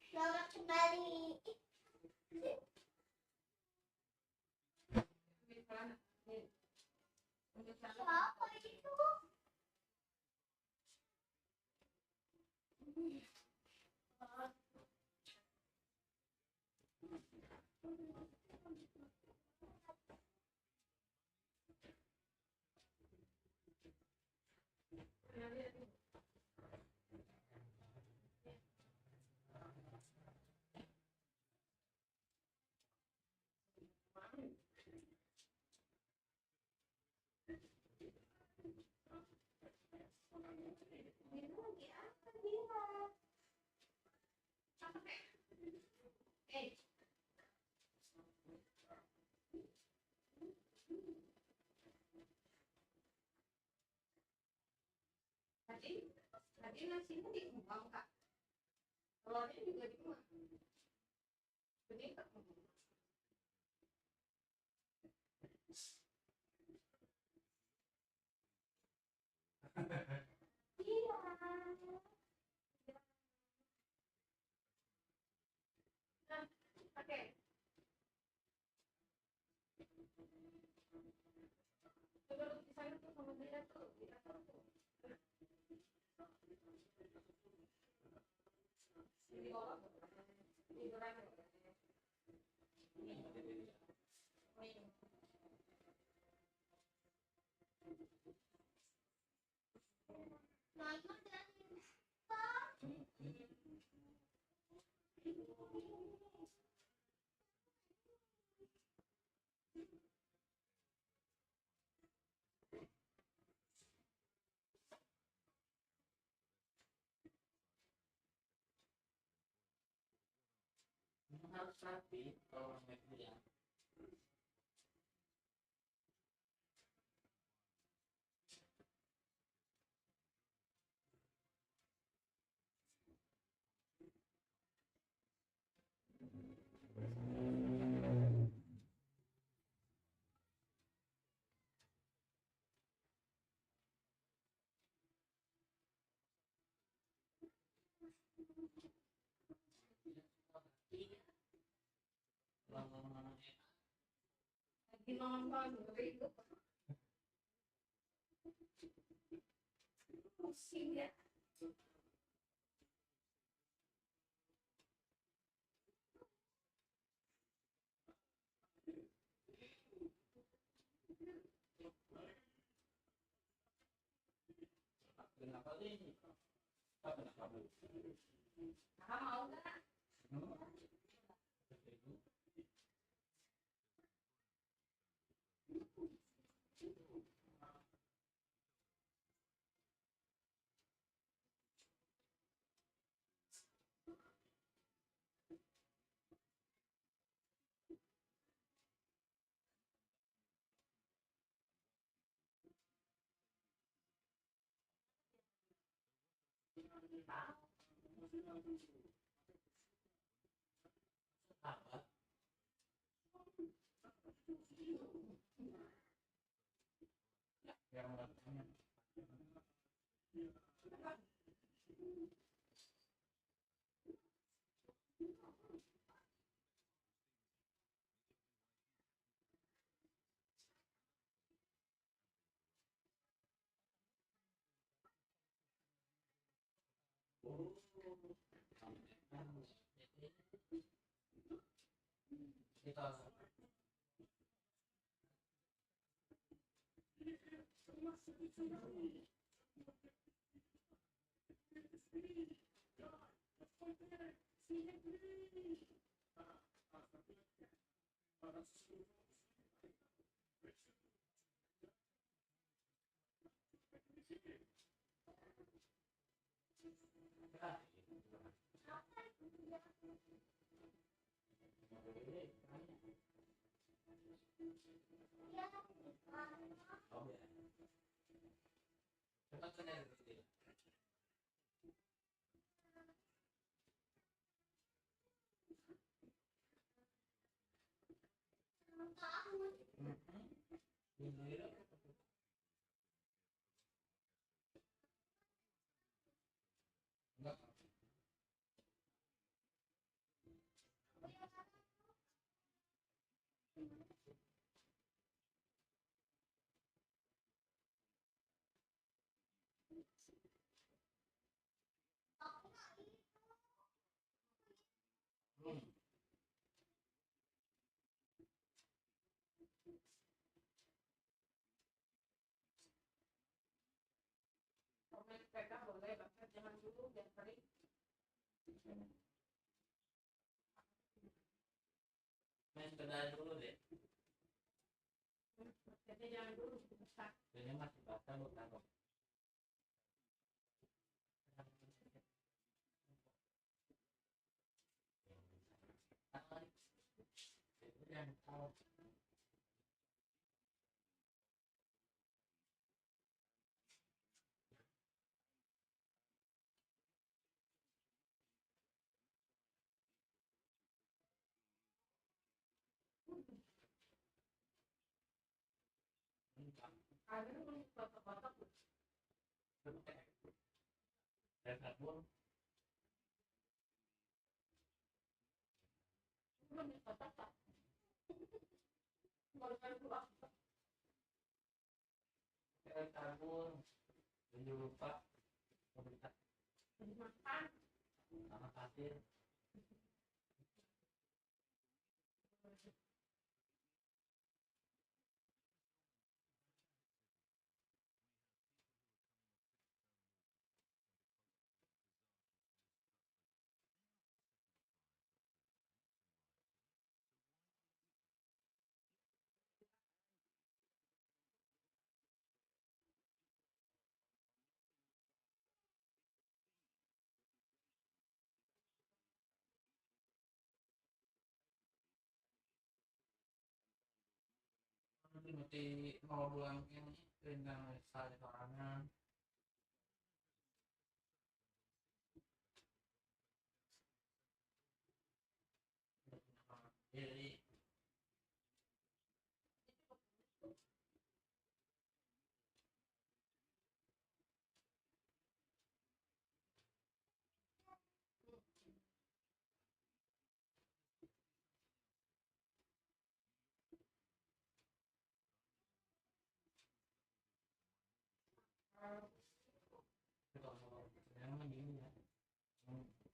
Selamat kembali. Siapa itu? sini dikembang kak. Telurnya juga dikembang. Benih tak? Iya. Nah, oke. Coba lu pisahin tuh sama dia tuh, Ini kolak. Ini goreng. Mama dan harus rapi kalau naik dia. Lagi nonton itu pusing ya. Kenapa ini? Kenapa bu? Mau nggak? Apa? Yang matanya. Kita pegang boleh, bahkan jangan dulu biar kering. Main sepeda dulu deh. Jadi jangan dulu besar. Ini masih basah lu taruh. Jangan tahu. Tabung, jangan lupa makan, sama pasir. Mesti mau buang ini dengan salah sorangan. Jadi yang gini ya. Dan yang kita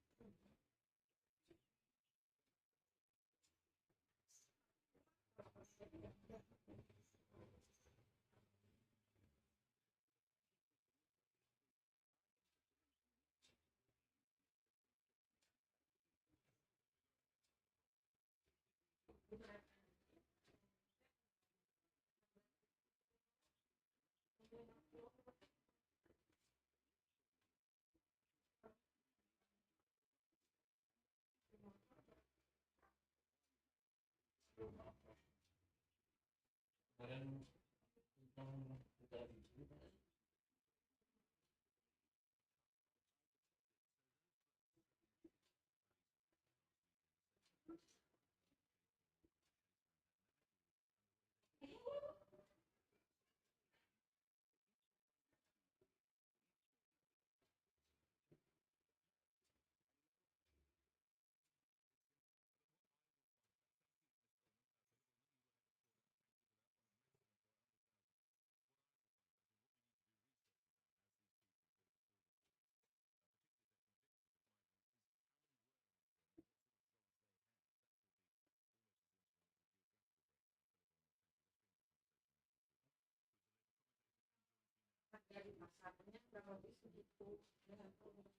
jadi pasarnya berapa bisa gitu dengan ribu kilo.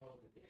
Oh, gitu.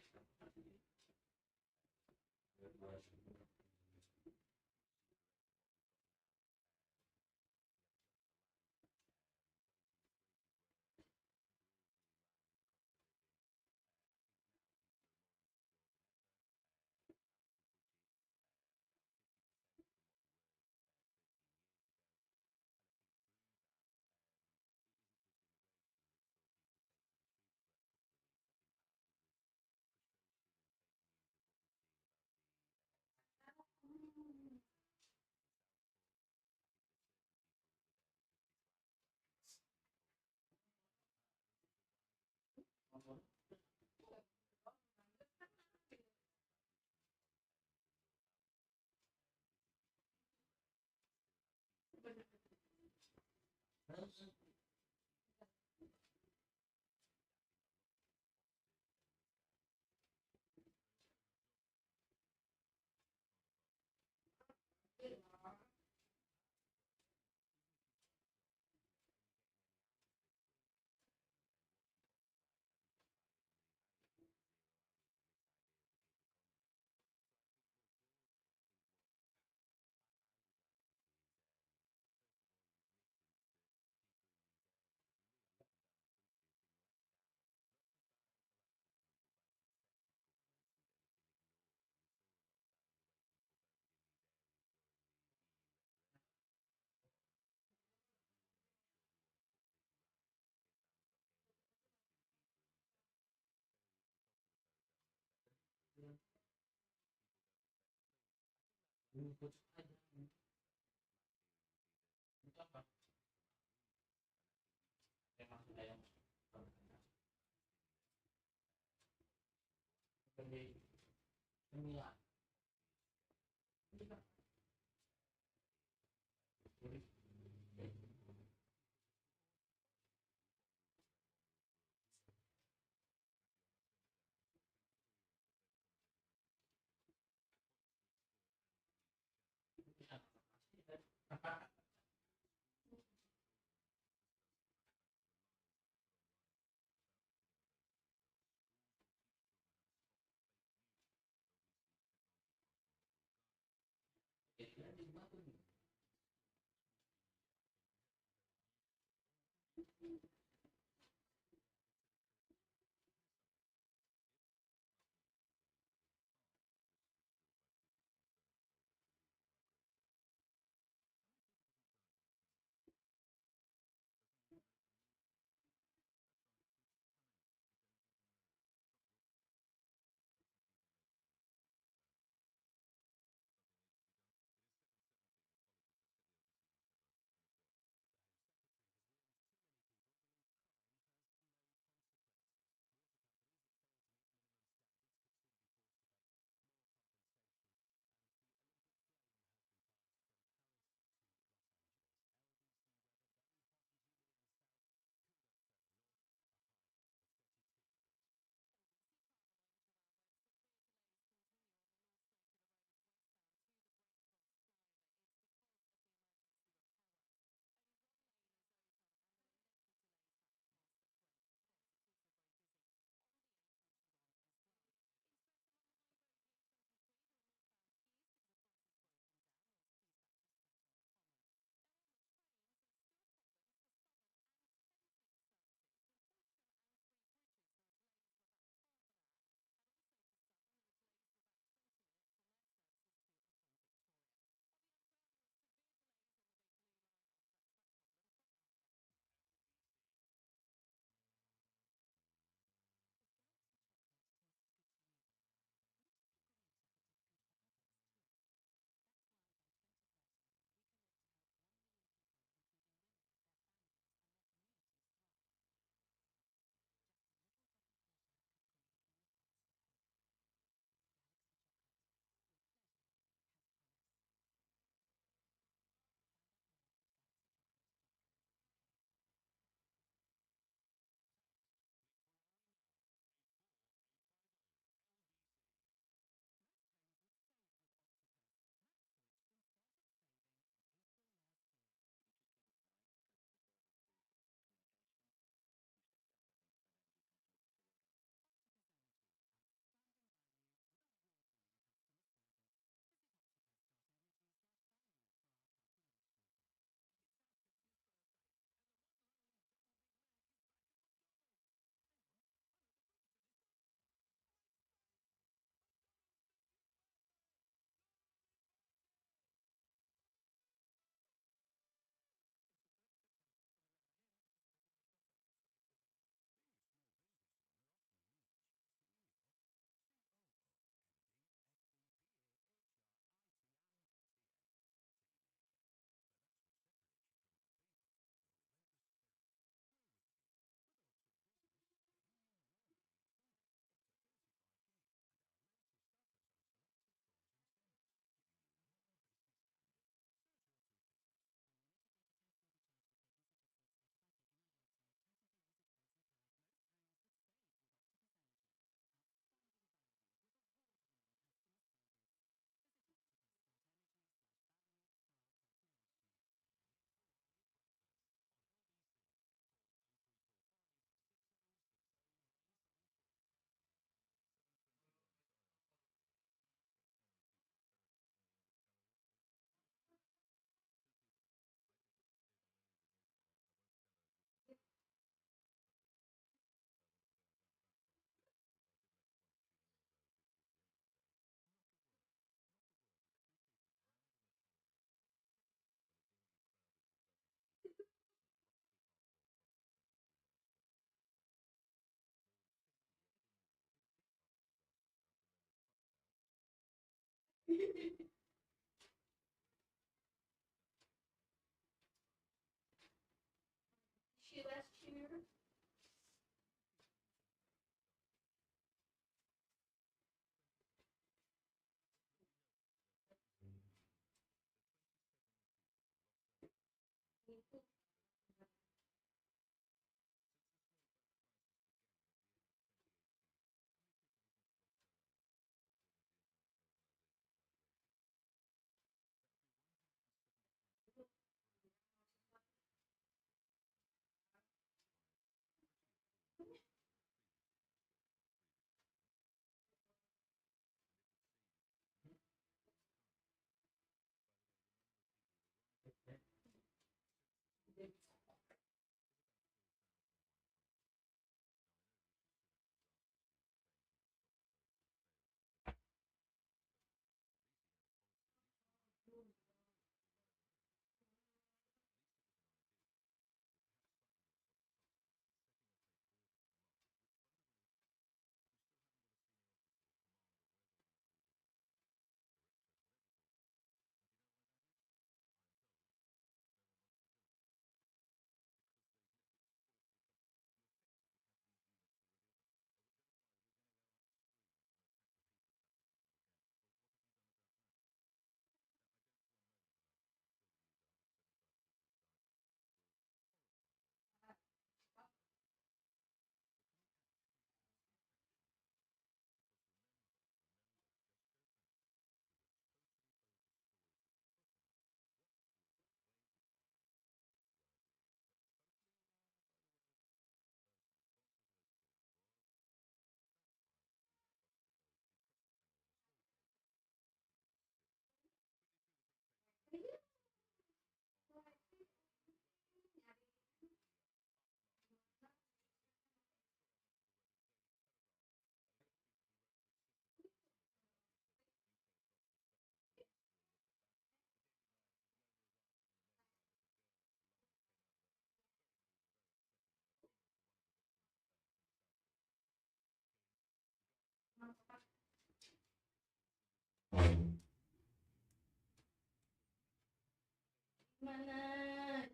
gimana?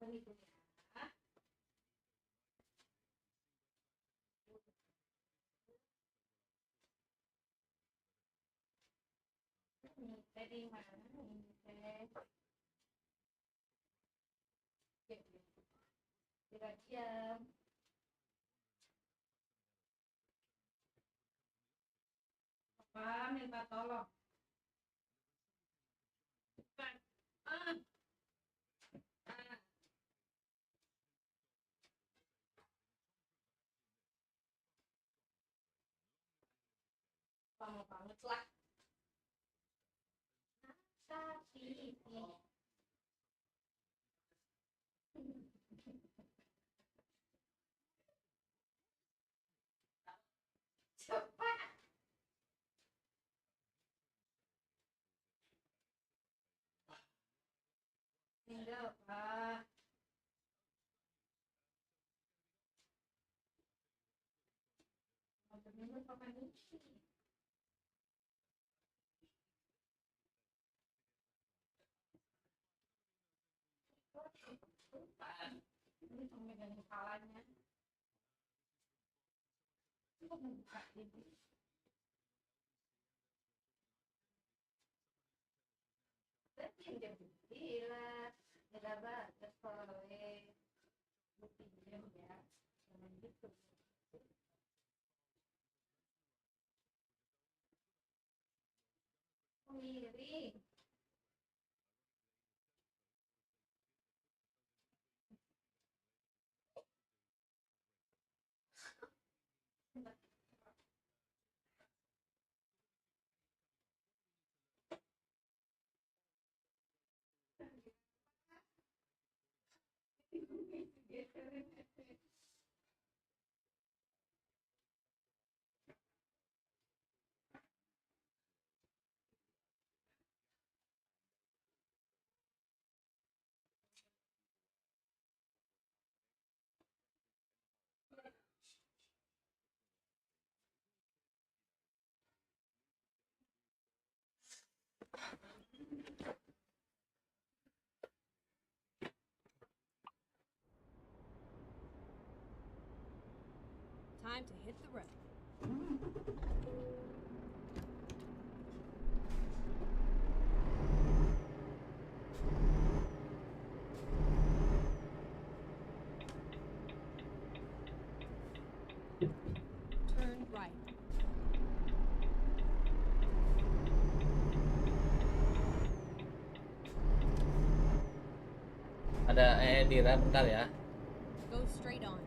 Begitu ya. Ini teh di mana? Ini teh. Tidak diam. Apa minta tolong? Bukan. Ah. Ah. Lama banget lah. Tapi cepat. Tinggal Pak. Minum apa nih? Ini pemegang kepalanya. Untuk membuka ini. Tapi yang dia bilang, tidak baca soalnya. Pinjam ya, jangan gitu. Miring. Time to hit the road. Turn right. Ada Dira bentar ya. Go straight on.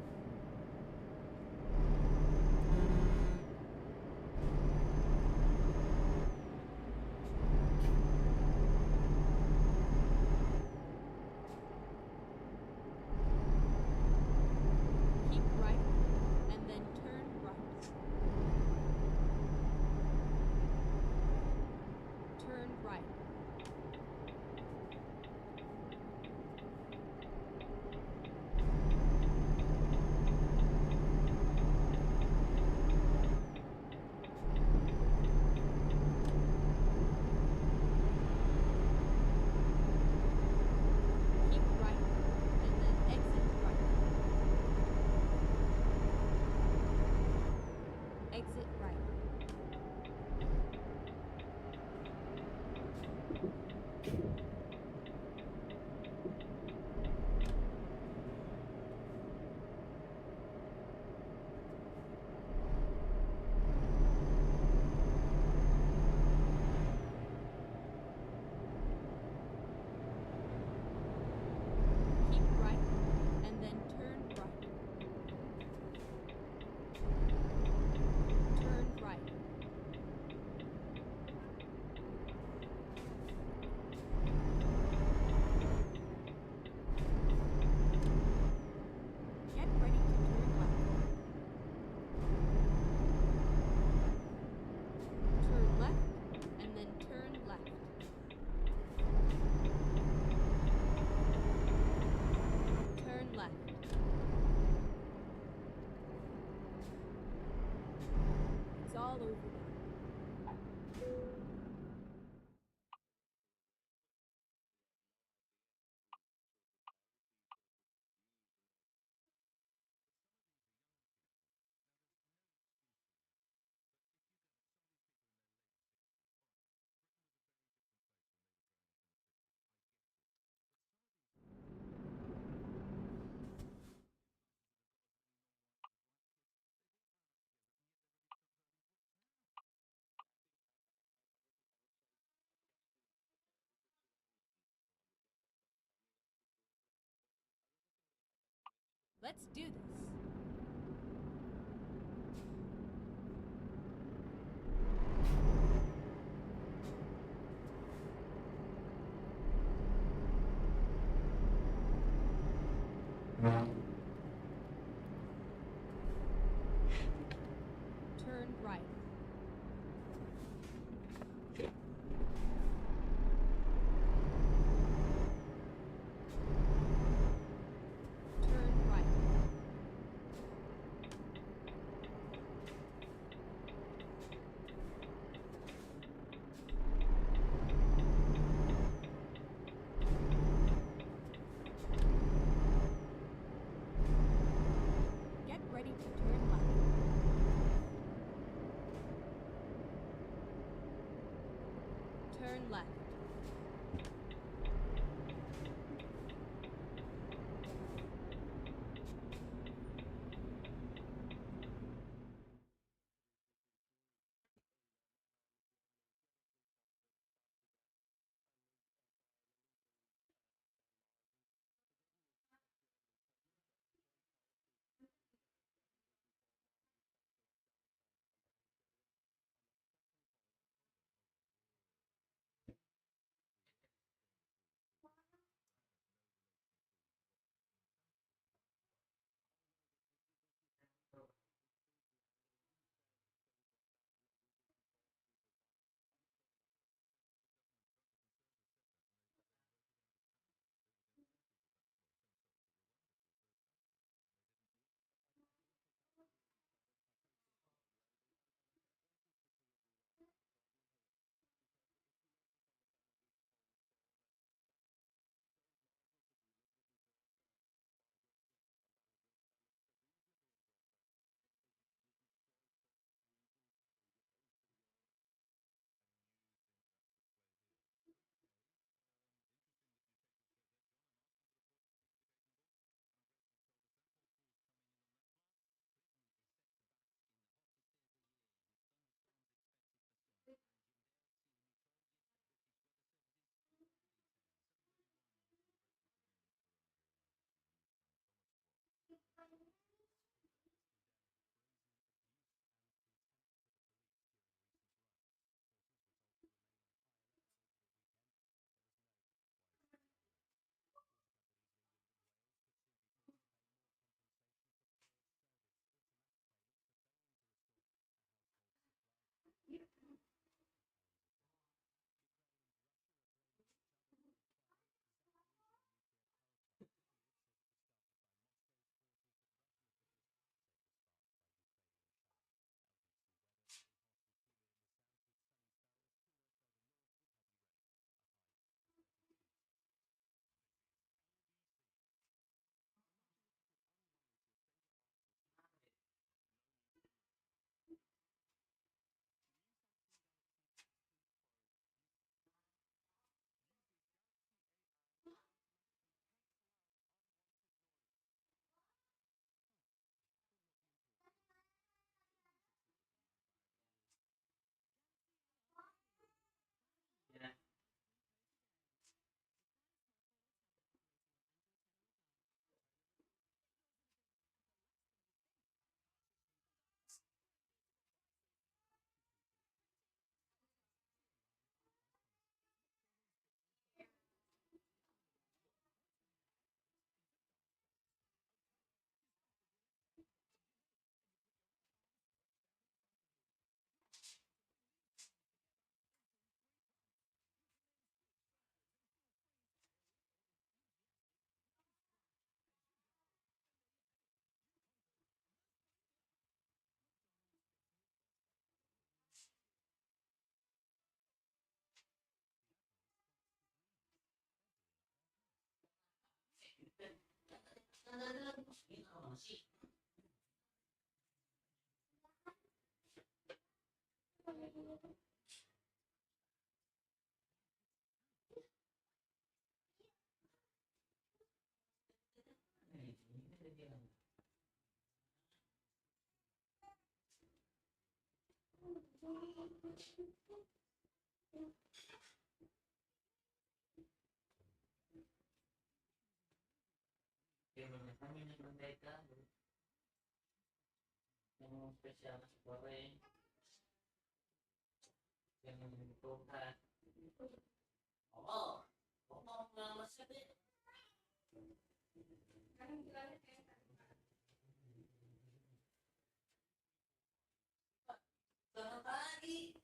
Keep right and then turn right. Turn right. Keep right and then exit right. Exit right. Keep right and then turn right. Turn right. Get ready to turn left. Turn left and then turn left. Turn left. It's all over now. Let's do this. Turn right. Turn right. Get ready to turn left. Turn left. Iya benar. kami dengan mereka yang spesial nasi goreng yang Tuhan oh ngomong masih deh selamat pagi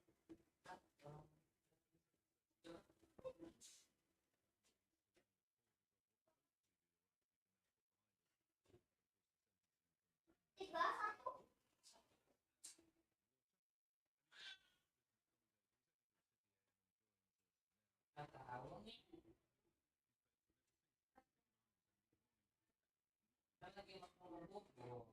nggak tahu nih kan lagi makan bubur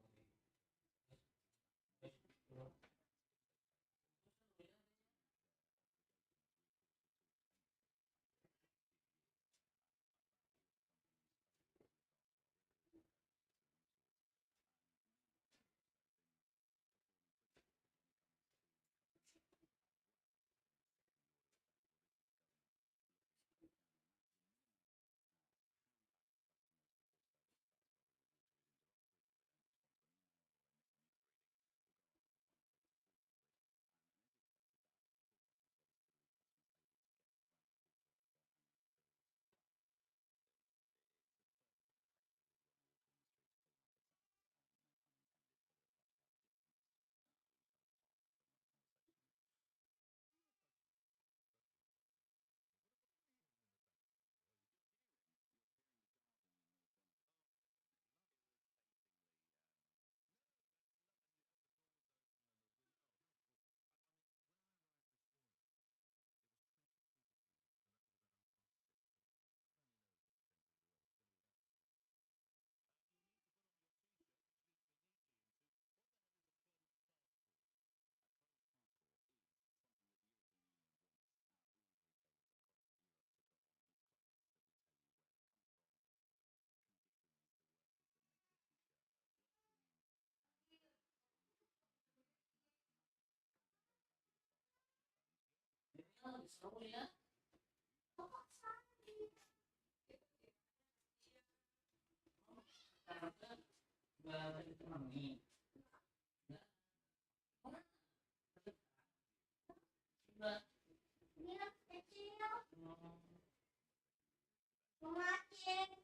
seru ya nggak ditemani nggak Ini anak kecil. Memancing.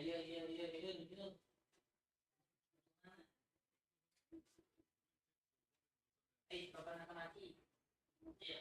iya iya iya iya gitu bapak nak mati iya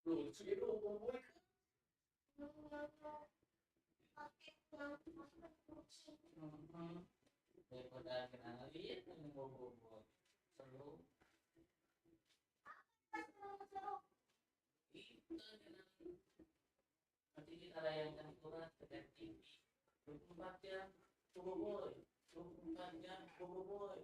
lucu itu boy daripada kenal lihat yang bobo seru itu nanti kita layangkan surat ke TV 24 jam bobo boy 24 jam bobo boy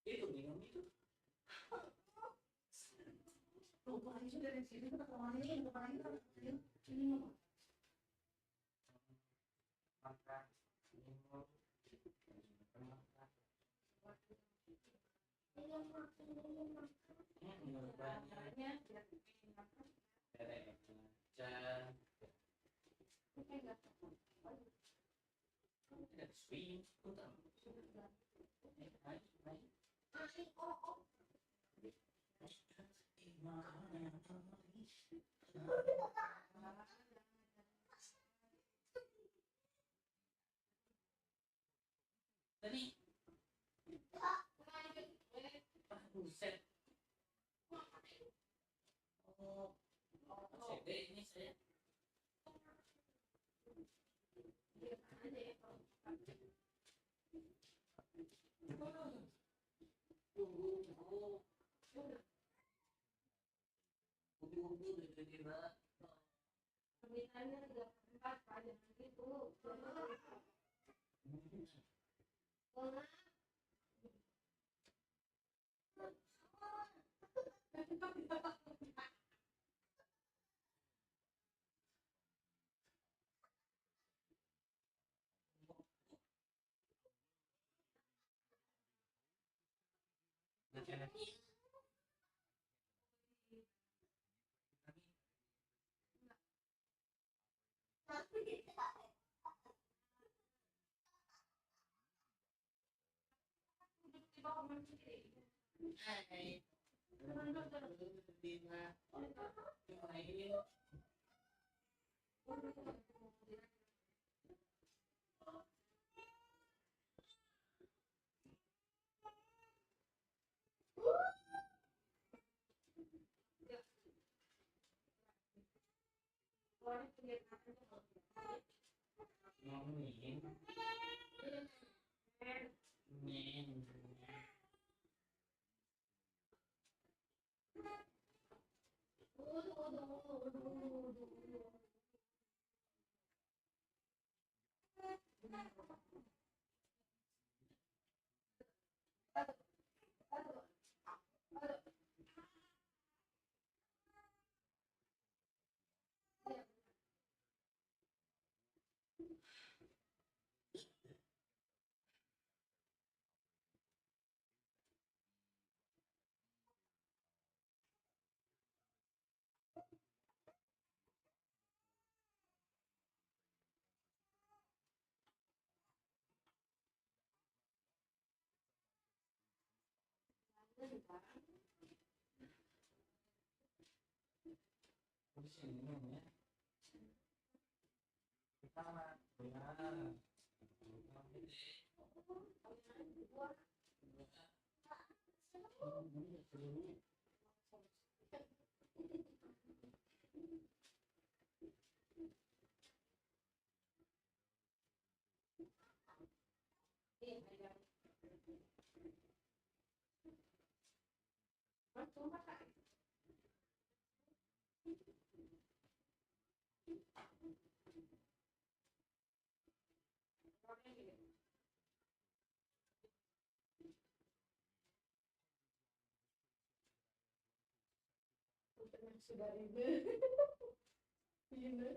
Itu minum itu. Lupa aja dari sini ke kamarnya, lupa aja. Minum. Makan, minum. Minum banyak. Ada swing, utang. Tadi buset. Oh, CD ini saya. Permintaannya 34 pada itu. Di sini ya. Kita benar. Sudah ini. Ini.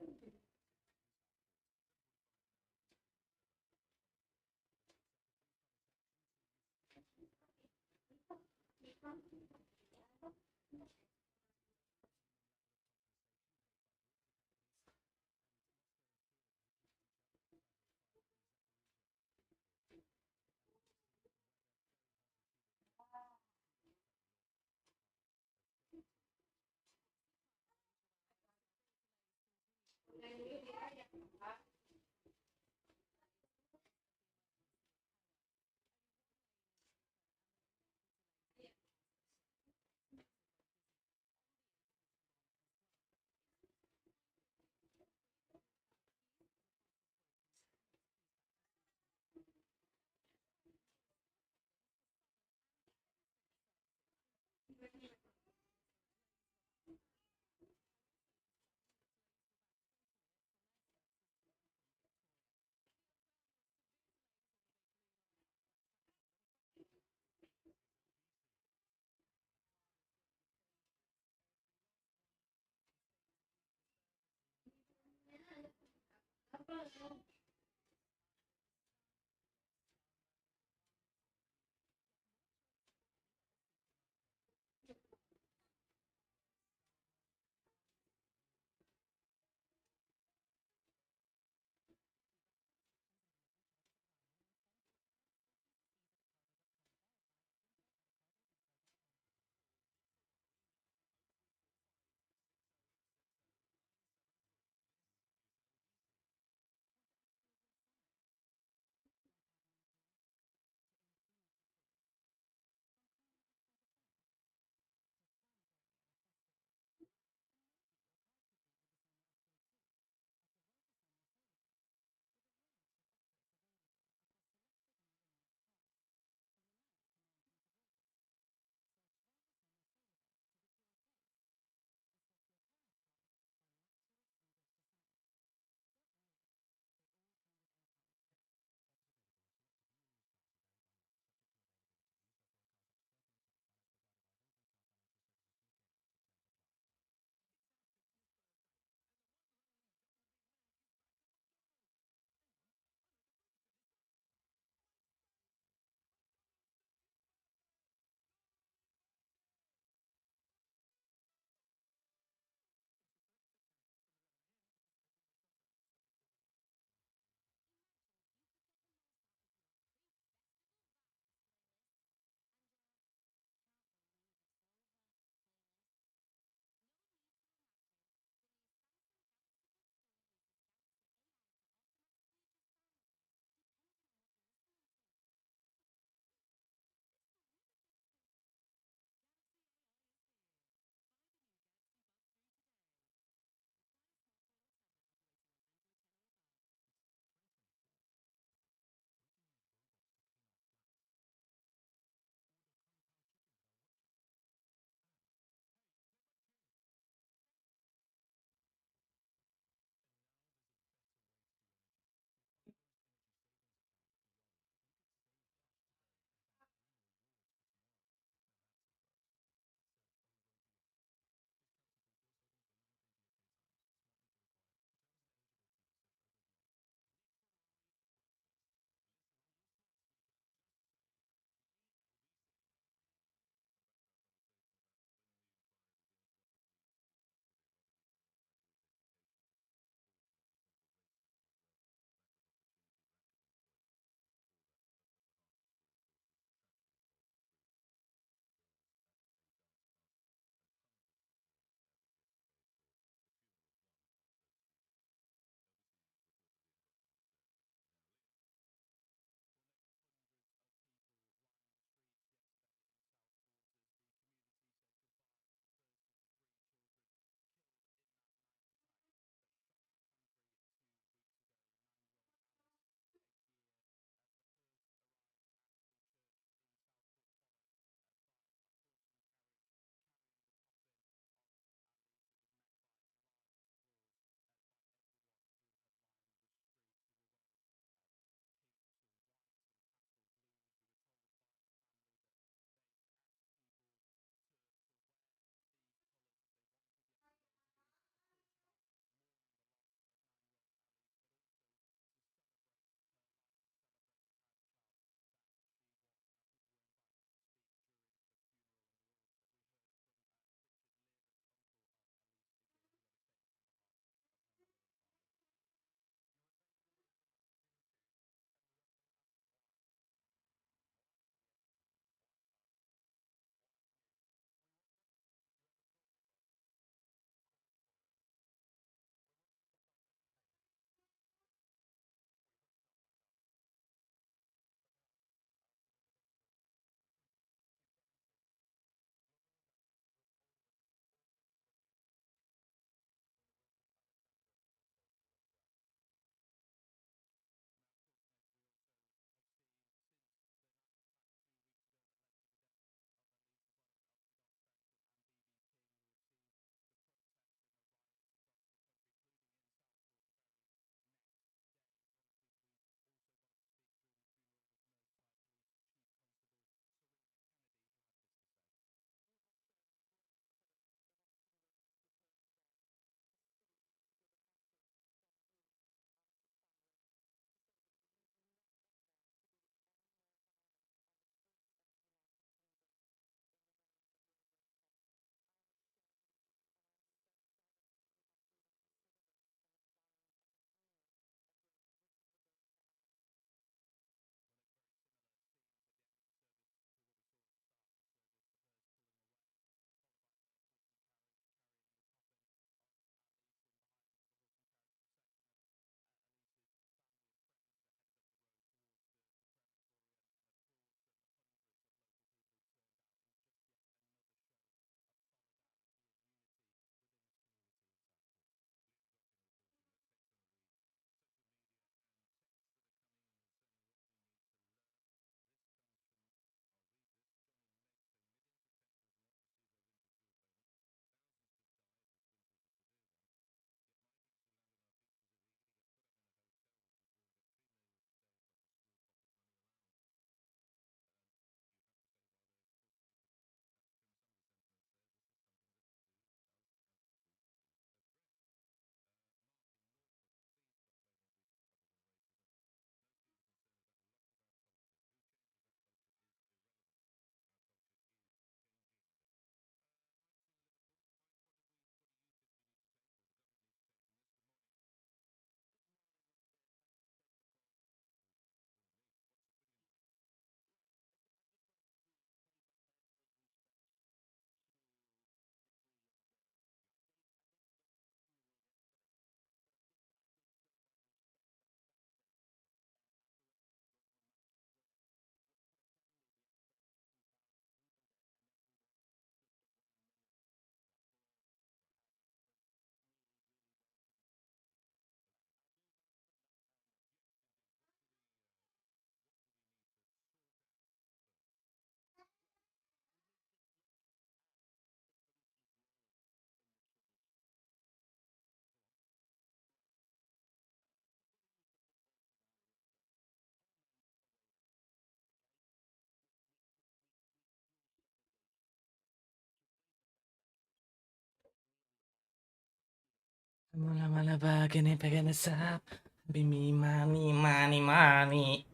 Mala bagane pagana sap. Bimi money.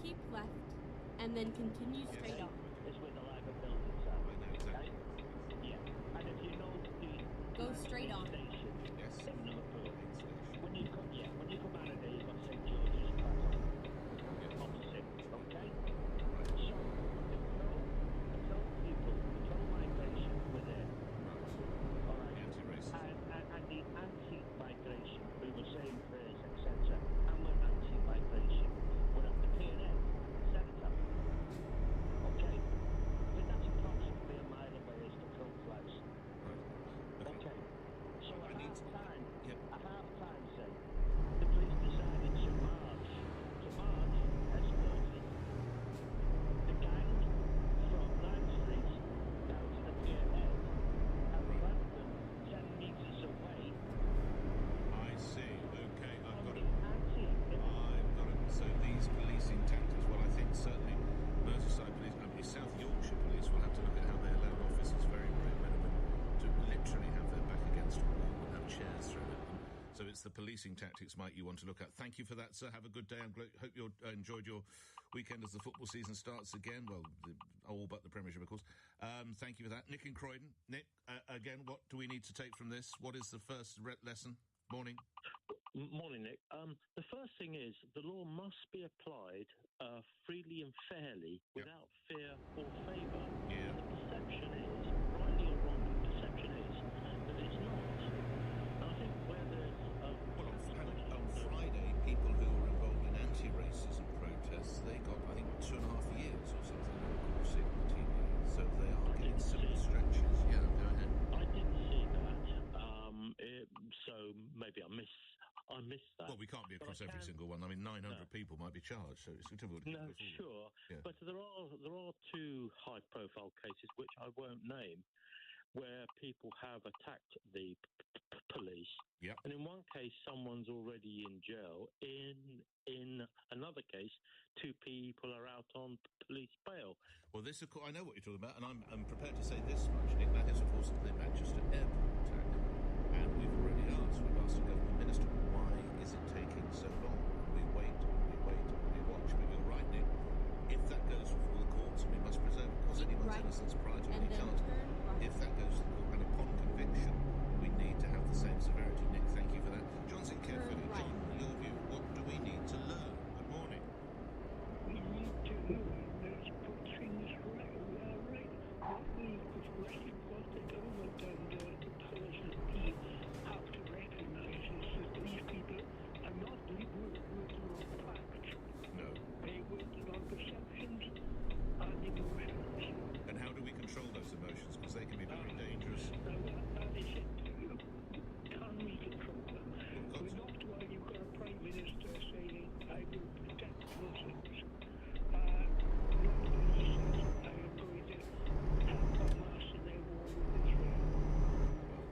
Keep left and then continue straight on. It's where the Labour buildings are. Okay? Yeah. And if you know the Go straight on. station in Liverpool, when you come out of there, you've got St George's Castle opposite. Okay? So patrol people, patrol migration were there. All right. And the anti-migration, we were saying prayers, etc. And we're anti-migration. We're at the PNN centre. Okay? But that's approximately a mile away as the crow flies. Okay. So at half time, say, the police decided to march escorted the gang from 9th Street down to the pier head and left them 10 metres away. I see. Okay, I've got it. So these policing tactics, well, I think certainly Merseyside police, South Yorkshire police will have to look at how they allowed officers, very brave men and women, to literally have their back against a wall and have chairs thrown at them. So it's the policing tactics, Mike, you want to look at. Thank you for that, sir. Have a good day. I hope you enjoyed your weekend as the football season starts again. Well, all but the Premiership, of course. Thank you for that. Nick in Croydon. Nick, again, what do we need to take from this? What is the first lesson? Morning. Morning, Nick. The first thing is the law must be applied freely and fairly without fear or favour. Yeah. The perception is, rightly or wrongly, the perception is that it's not. And I think where there's... on Friday, people who were involved in anti-racism protests, they got, I think, 2.5 years or something on coursing the TV. So they are getting civil stretches. Yeah, go ahead. I didn't see that. So maybe I missed that. Well, we can't be across every single one. I mean, 900 people might be charged, so it's difficult to No, sure. Yeah. But there are two high-profile cases, which I won't name, where people have attacked the police. Yep. And in one case, someone's already in jail. In another case, two people are out on police bail. Well, this, of course, I know what you're talking about, and I'm prepared to say this much, Nick. That is, of course, the Manchester airport attack. And we've already asked the government minister, why is it taking so long? We wait, we watch. But you're right, Nick. If that goes before the courts, and we must preserve, of course, anyone's innocence prior to any charge. If that goes to the court, and upon conviction, we need to have the same severity. Nick, thank you for that. John, sit carefully. John, your view, what do we need to learn? Good morning. We need to learn to put things right. What we what the government and the powers that be have to recognise is that these people are not working on facts. No. They're working on perceptions and emotions. And how do we control those emotions? Because they can be very dangerous. That is it. Can we control them? We're not where you've got a Prime Minister saying, I will protect Muslims.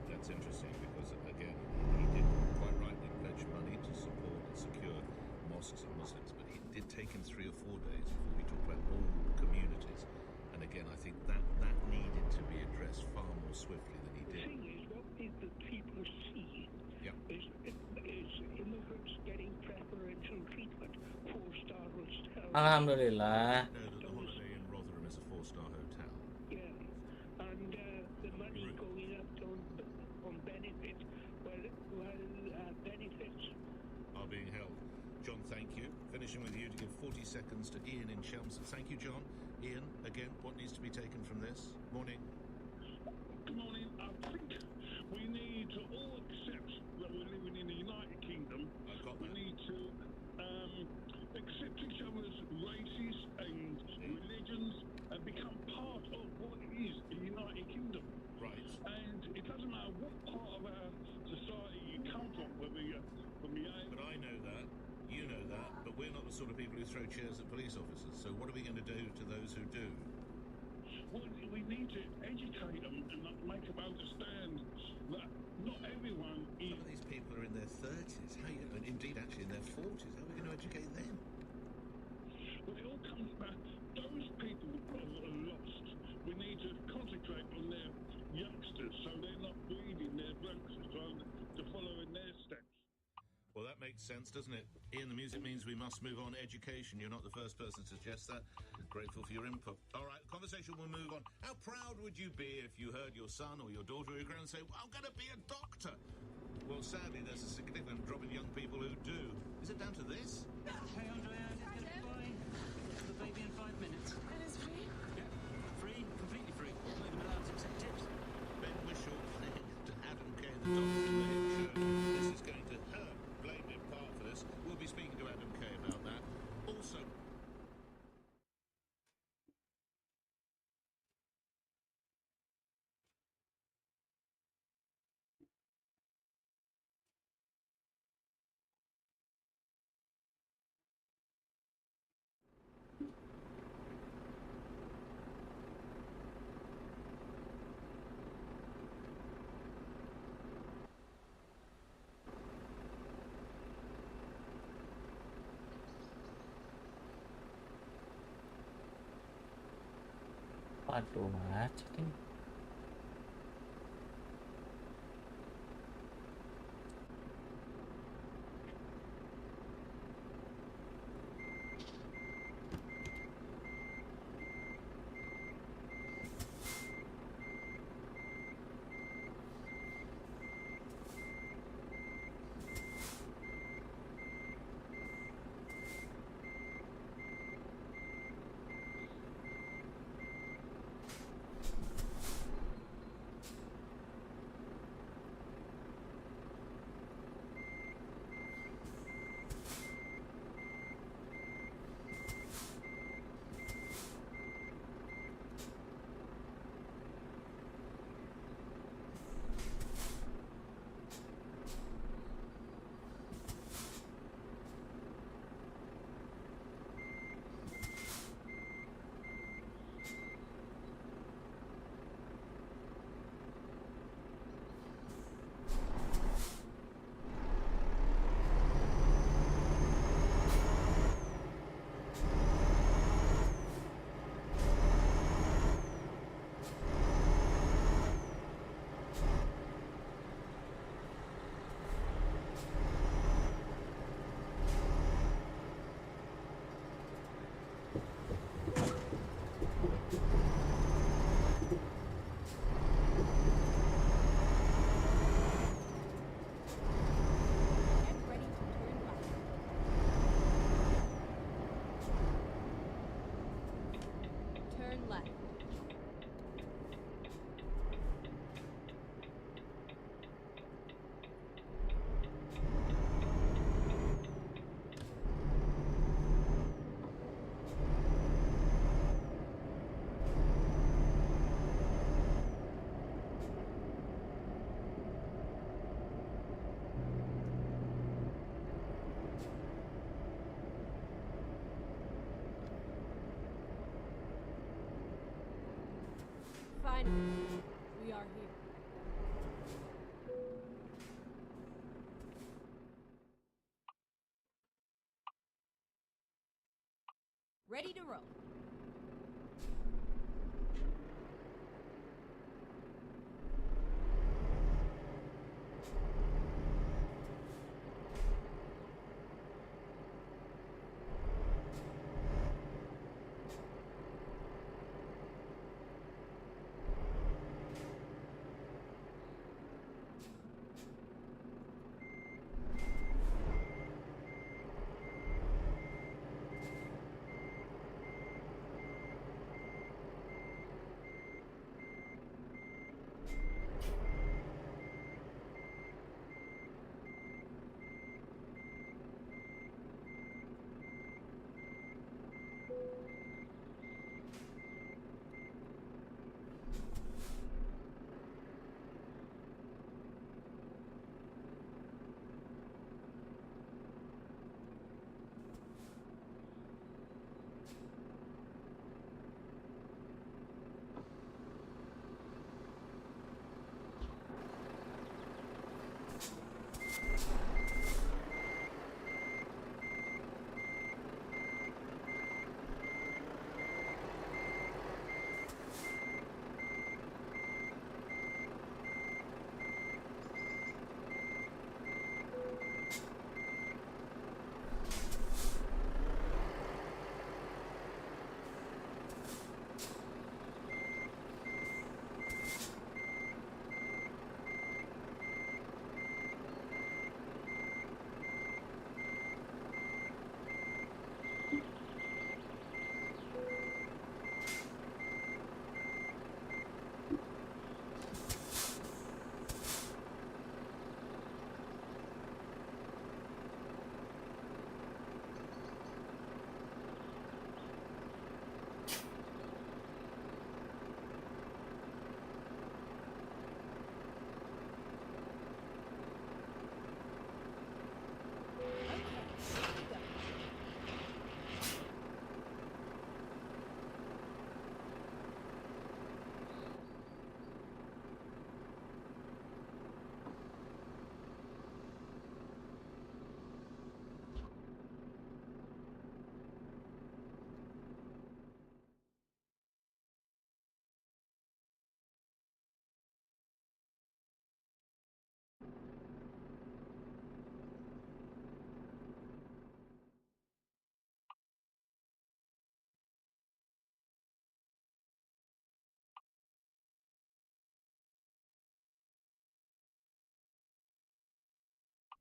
That's interesting because, again, he did quite rightly pledge money to support and secure mosques and Muslims, but it did take him 3 or 4 days before we talked about all communities. And again, I think that needed to be addressed far more swiftly than he did. The thing is, what the people see is immigrants getting preferential treatment, 4-star hotels. Alhamdulillah. No, the holiday in Rotherham is a 4-star hotel. Yeah, and the money going up on benefits, benefits are being held. John, thank you. Finishing with you to give 40 seconds to Ian in Chelmsford. Thank you, John. Ian, again, what needs to be taken from this? Morning. Good morning. I think we need to all accept that we're living in the United Kingdom. We need to accept each other's races and religions and become part of what is the United Kingdom. Right. And it doesn't matter what part of our society you come from, whether you're from the who throw chairs at police officers. So what are we going to do to those who do? Well, we need to educate them and make them understand that not everyone is... Some of these people are in their 30s, and indeed actually in their 40s. How are we going to educate them? Well, it all comes back. Those people are lost. We need to concentrate on their youngsters so they're not breeding their youngsters to follow in their steps. Well, that makes sense, doesn't it? Ian, the music means we must move on. Education, you're not the first person to suggest that. Grateful for your input. All right, the conversation will move on. How proud would you be if you heard your son or your daughter or your grand say, well, I'm going to be a doctor? Well, sadly, there's a significant drop in young people who do. Is it down to this? Hey, Andrea, just get a boy. The baby in 5 minutes. And it's free? Yeah, free, completely free. Not even allowed to accept tips. Ben Whishaw playing to Adam Kay, the doctor from the hit show. This is going to hurt. Blame in part for this. We'll be speaking to Adam Kay about that. Also... Waduh, macet ini. Finally, we are here. Ready to roll.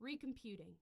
Recomputing.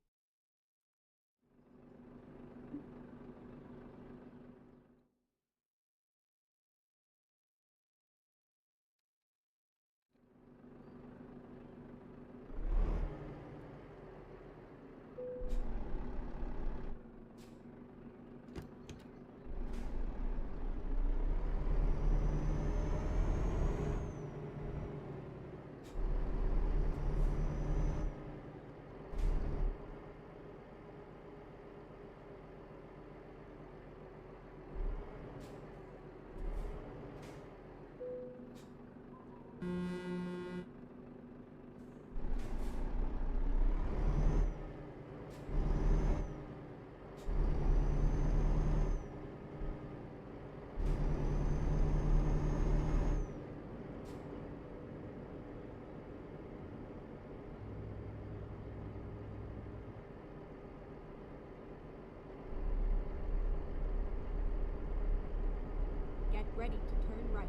Get ready to turn right.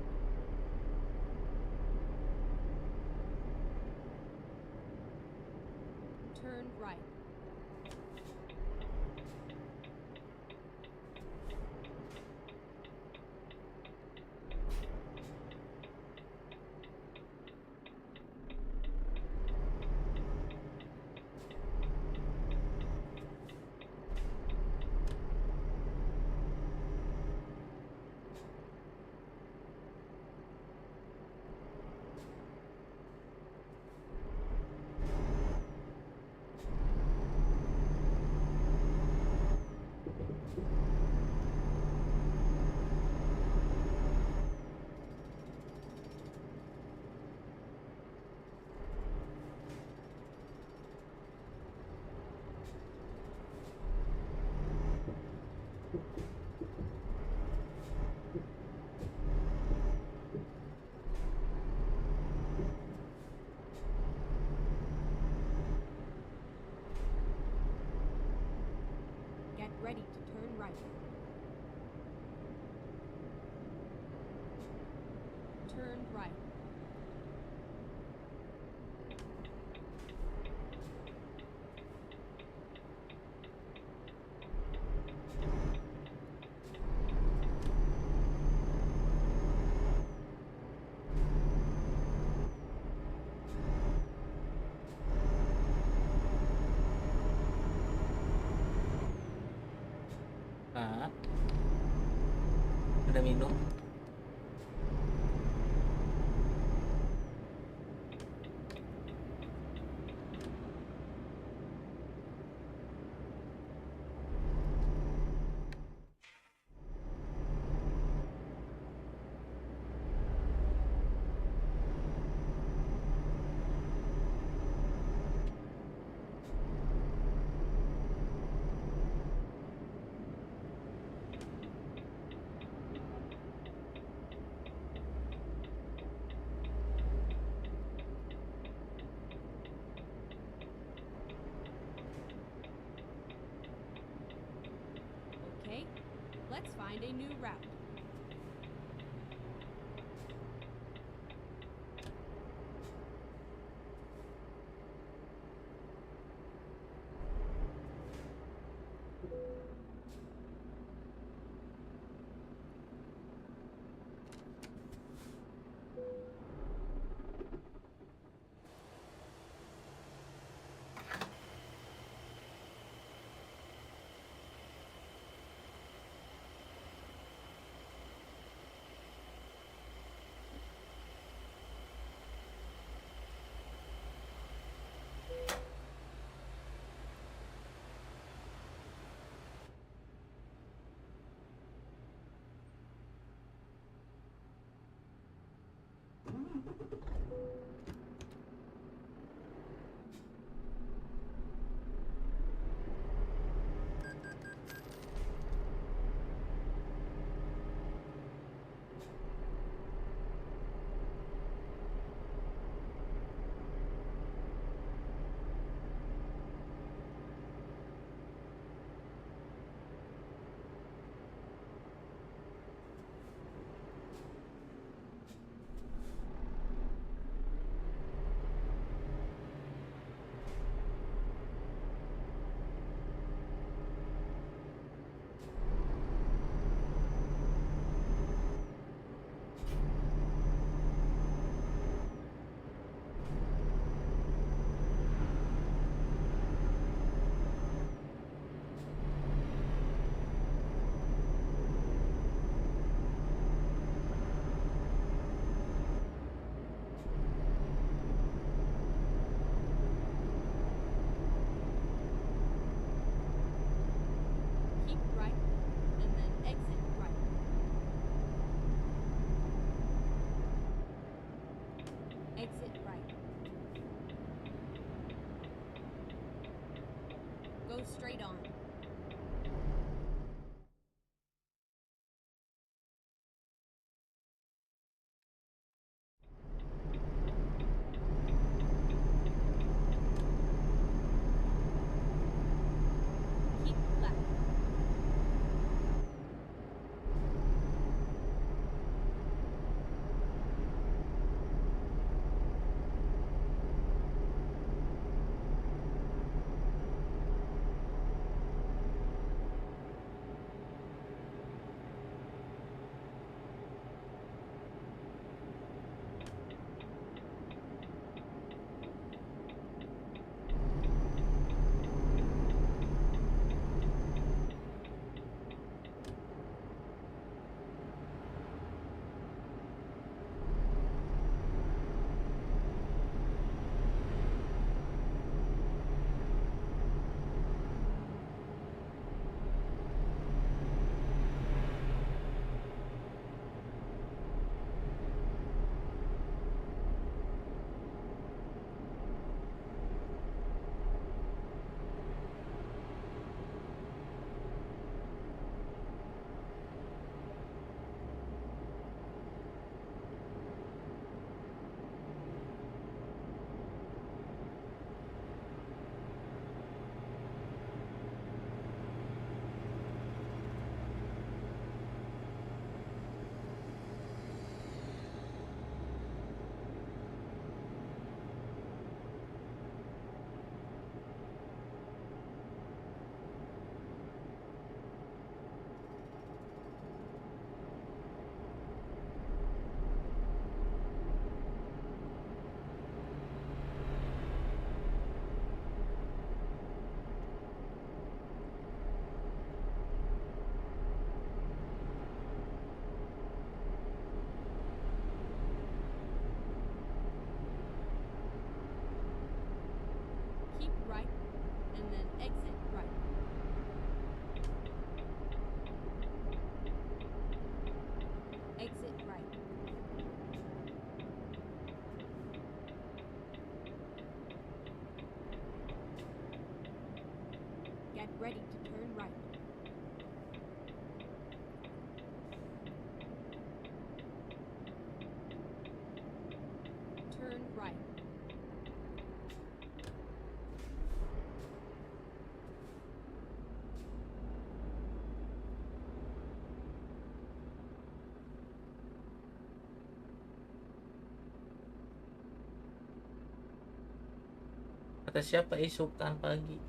Turn right. Get ready to turn right. Turn right. Pak, udah minum? Okay, let's find a new route. straight on. Keep left. Keep right, and then exit right. Exit right. Get ready to turn right. Turn right. Kata siapa isukan pagi?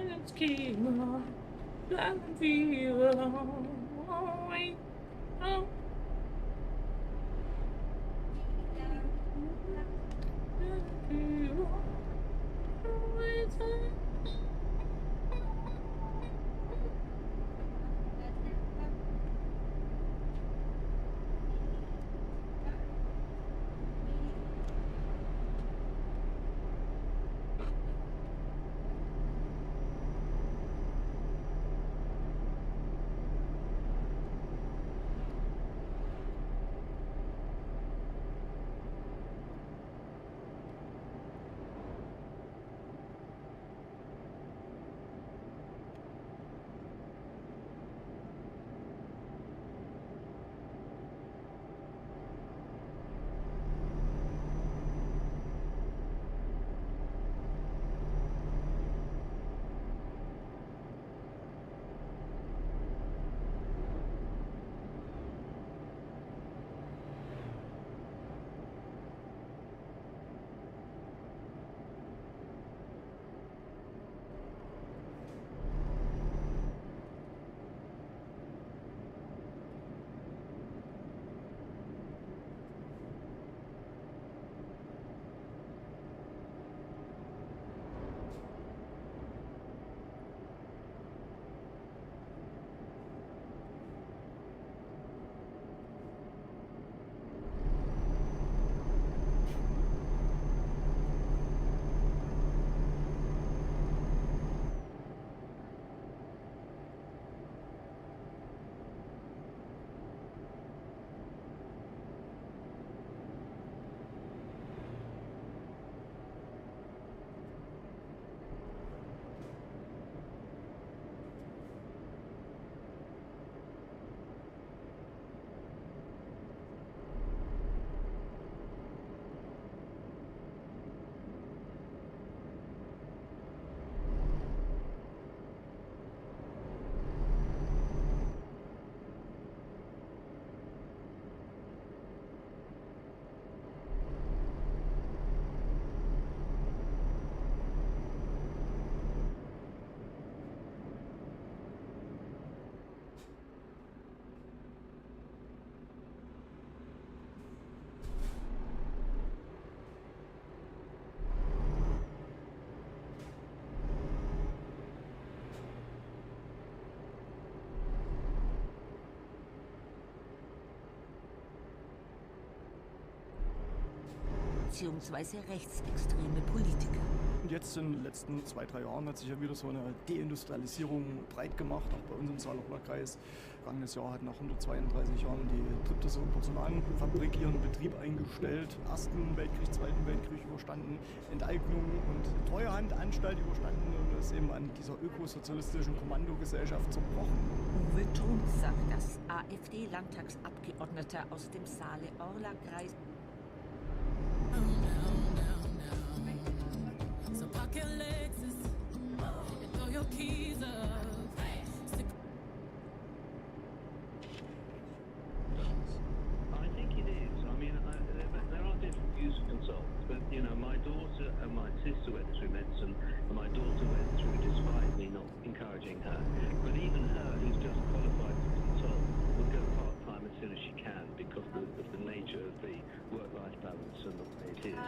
let's keep on flying fever. Oh, wait, oh. Beziehungsweise rechtsextreme Politiker. Und jetzt in den letzten 2-3 Jahren hat sich ja wieder so eine Deindustrialisierung breit gemacht, auch bei uns im Saarlocher Kreis. Vergangenes Jahr hat nach 132 Jahren die Triptychs Porzellanfabrik ihren Betrieb eingestellt, Ersten Weltkrieg, Zweiten Weltkrieg überstanden, Enteignung und Treuhandanstalt überstanden und ist eben an dieser ökosozialistischen Kommandogesellschaft zerbrochen. Uwe Thun sagt das, AfD-Landtagsabgeordneter aus dem Saale-Orla-Kreis. So pack your Lexus and throw your keys up. I think it is. I mean, there are different views of consultants, but you know, my daughter and my sister went through medicine, and my daughter went through despite me not encouraging her. But even her, who's just qualified to consult, would go part-time as soon as she can because of the nature of the work-life balance and the way it is.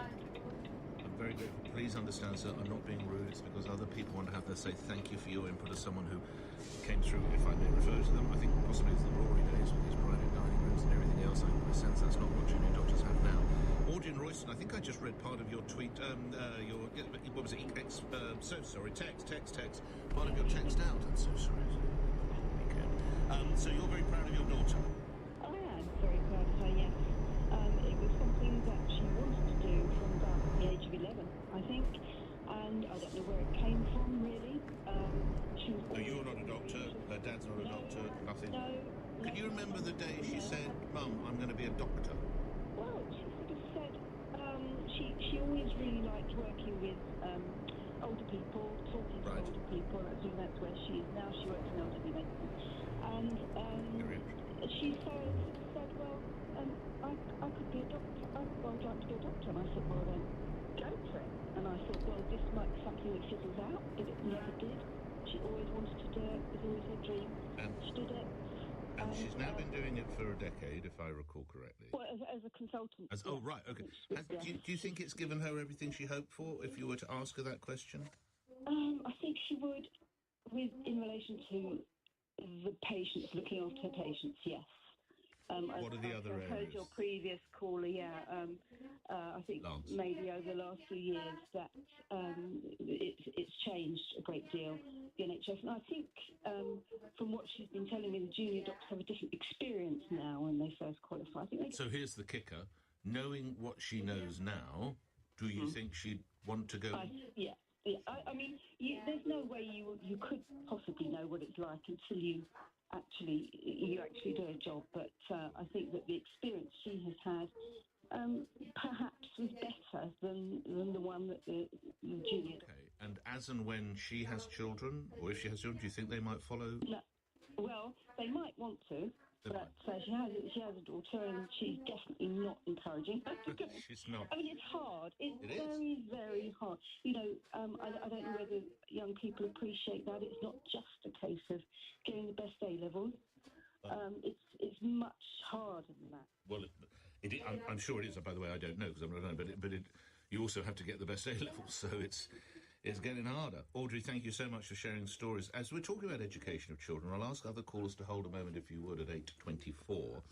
Very good. Please understand, sir, I'm not being rude. It's because other people want to have their say thank you for your input as someone who came through, if I may refer to them. I think possibly it's the glory days with these private dining rooms and everything else. I sense that's not what junior doctors have now. Audrey and Royston, I think I just read part of your tweet, what was it, so sorry, text, part of your text out. I'm so sorry. So you're very proud of your daughter? I am very proud of her, yes. It was something that she wanted to do from about the age of 11, I think, and I don't know where it came from, really. She was. No, you're not a doctor, her dad's not a doctor, nothing? No. Can you remember the day she said, Mum, I'm going to be a doctor? Well, she sort of said she always really liked working with older people, talking to older people, and so that's where she is now. She works in elderly medicine. And she said, well, I could be a doctor. I'd like to be a doctor. And I said, well, then go for it. And I thought, well, this might be something that fizzles out, but it never did. She always wanted to do it. It was always her dream. She did it. And she's now been doing it for a decade, if I recall correctly. Well, as a consultant. Oh, right, okay. Do you think it's given her everything she hoped for, if you were to ask her that question? I think she would, in relation to the patients, looking after her patients, yes. What are the other I heard areas? your previous caller, I think maybe over the last few years that it's changed a great deal, the NHS. And I think from what she's been telling me, the junior doctors have a different experience now when they first qualify. I think So here's the kicker. Knowing what she knows now, do you think she'd want to go... Yeah. I mean, there's no way you could possibly know what it's like until you actually do a job. But I think that the experience she has had perhaps was better than the one that the junior. Okay, and as and when she has children, or if she has children, do you think they might follow? No. Well, they might want to. But she has a daughter, and she's definitely not encouraging. She's not. I mean, it's hard. It's It is. very, very hard. You know, I don't know whether young people appreciate that. It's not just a case of getting the best A levels. It's much harder than that. Well, I'm sure it is. By the way, I don't know because I'm not know. But you also have to get the best A levels, so it's getting harder. Audrey, thank you so much for sharing stories. As we're talking about education of children, I'll ask other callers to hold a moment, if you would, at 8:24,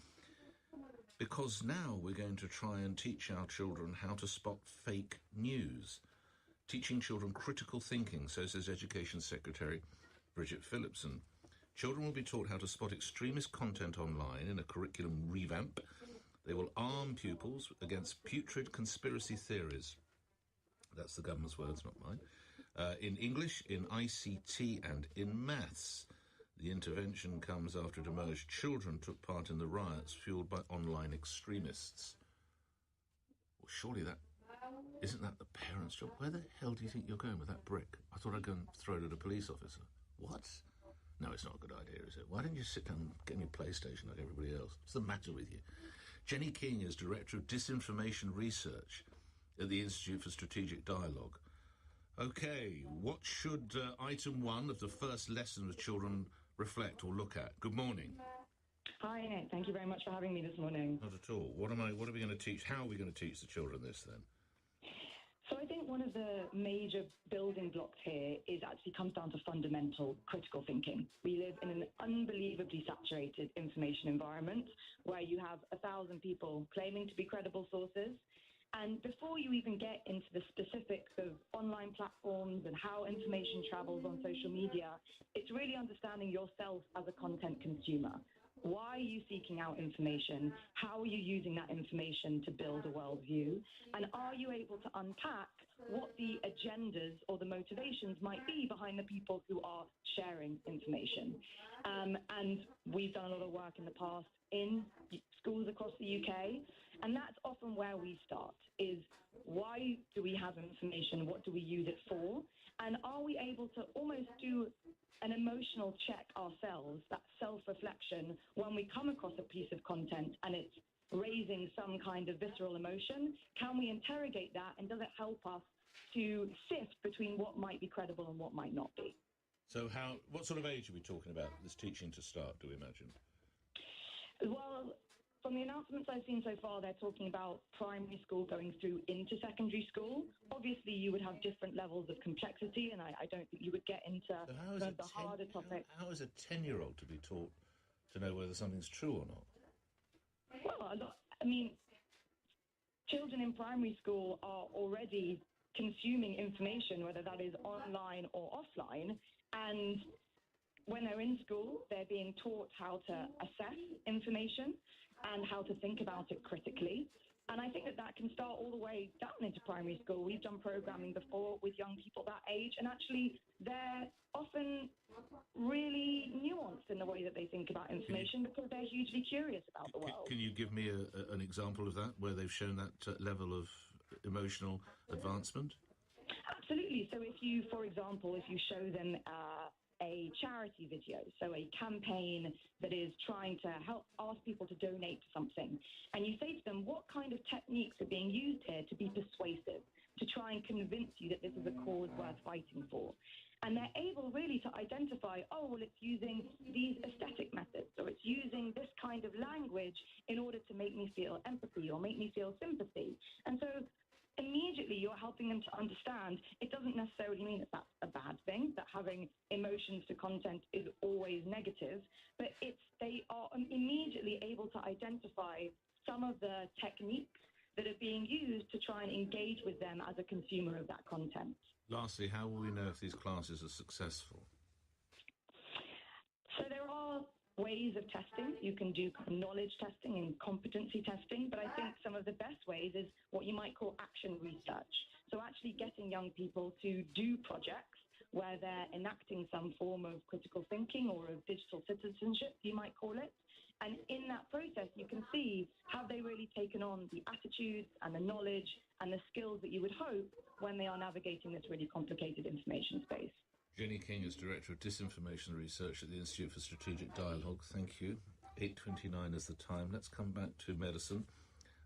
because now we're going to try and teach our children how to spot fake news. Teaching children critical thinking, so says Education Secretary Bridget Phillipson. Children will be taught how to spot extremist content online in a curriculum revamp. They will arm pupils against putrid conspiracy theories. That's the government's words, not mine. In English, in ICT and in maths. The intervention comes after it emerged children took part in the riots fuelled by online extremists. Well, surely isn't that the parents' job? Where the hell do you think you're going with that brick? I thought I'd go and throw it at a police officer. What? No, it's not a good idea, is it? Why don't you sit down and get your PlayStation like everybody else? What's the matter with you? Jenny King is Director of Disinformation Research at the Institute for Strategic Dialogue. OK, what should item 1 of the first lesson with children reflect or look at? Good morning. Hi, Nick. Thank you very much for having me this morning. Not at all. What are we going to teach? How are we going to teach the children this, then? So I think one of the major building blocks here comes down to fundamental critical thinking. We live in an unbelievably saturated information environment where you have 1,000 people claiming to be credible sources. And before you even get into the specifics of online platforms and how information travels on social media, it's really understanding yourself as a content consumer. Why are you seeking out information? How are you using that information to build a worldview? And are you able to unpack what the agendas or the motivations might be behind the people who are sharing information? And we've done a lot of work in the past in schools across the UK, and that's often where we start, is why do we have information? What do we use it for? And are we able to almost do an emotional check ourselves, that self-reflection, when we come across a piece of content and it's raising some kind of visceral emotion? Can we interrogate that, and does it help us to sift between what might be credible and what might not be? So what sort of age are we talking about this teaching to start, do we imagine? Well, from the announcements I've seen so far, they're talking about primary school going through into secondary school. Obviously, you would have different levels of complexity, and I don't think you would get into the harder topics. How is a 10-year-old to be taught to know whether something's true or not? Well, I mean, children in primary school are already consuming information, whether that is online or offline, and when they're in school, they're being taught how to assess information and how to think about it critically. And I think that can start all the way down into primary school. We've done programming before with young people that age, and actually they're often really nuanced in the way that they think about information because they're hugely curious about the world. Can you give me an example of that, where they've shown that level of emotional advancement? Absolutely. So if you, for example, if you show them a charity video, so a campaign that is trying to ask people to donate to something, and you say to them, what kind of techniques are being used here to be persuasive, to try and convince you that this is a cause worth fighting for? And they're able really to identify, oh, well, it's using these aesthetic methods, or it's using this kind of language in order to make me feel empathy or make me feel sympathy. And so immediately you're helping them to understand it doesn't necessarily mean that that's a bad thing, that having emotions to content is always negative, but they are immediately able to identify some of the techniques that are being used to try and engage with them as a consumer of that content. Lastly, how will we know if these classes are successful? So there are ways of testing. You can do knowledge testing and competency testing, but I think some of the best ways is what you might call action research. So actually getting young people to do projects where they're enacting some form of critical thinking or of digital citizenship, you might call it. And in that process, you can see have they really taken on the attitudes and the knowledge and the skills that you would hope when they are navigating this really complicated information space. Jenny King is Director of Disinformation Research at the Institute for Strategic Dialogue. Thank you. 8:29 is the time. Let's come back to medicine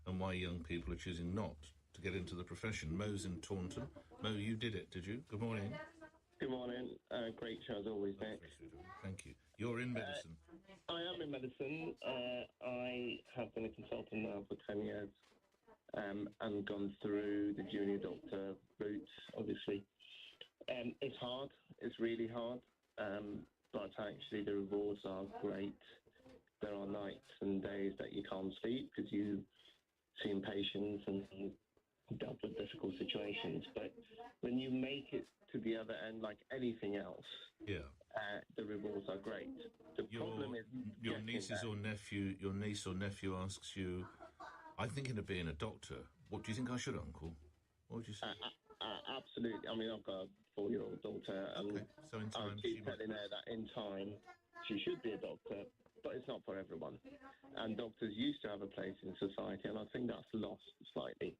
and why young people are choosing not to get into the profession. Mo's in Taunton. Mo, you did it, did you? Good morning. Good morning. Great show as always, Nick. Thank you. You're in medicine. I am in medicine. I have been a consultant now for 10 years and gone through the junior doctor route, obviously. It's hard. It's really hard. But actually the rewards are great. There are nights and days that you can't sleep because you see patients and dealt with difficult situations. But when you make it to the other end, like anything else, the rewards are great. The problem is your niece or nephew asks you, I'm thinking of being a doctor. What do you think I should, Uncle? What would you say? Absolutely. I mean, I've got a 4-year-old daughter, and so in time, I keep telling her that in time she should be a doctor, but it's not for everyone. And doctors used to have a place in society, and I think that's lost slightly.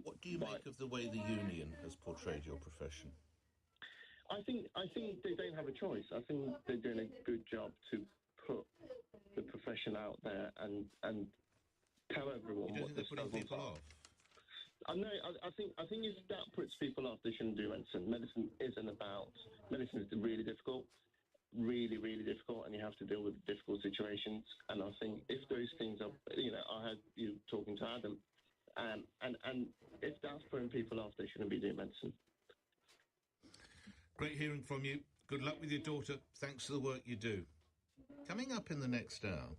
What do you make of the way the union has portrayed your profession? I think they don't have a choice. I think they're doing a good job to put the profession out there and tell everyone what the struggles are. I think if that puts people off, they shouldn't do medicine. Medicine is really difficult, really, really difficult, and you have to deal with difficult situations. And I think if those things are, I heard you talking to Adam, and if that's putting people off, they shouldn't be doing medicine. Great hearing from you. Good luck with your daughter. Thanks for the work you do. Coming up in the next hour,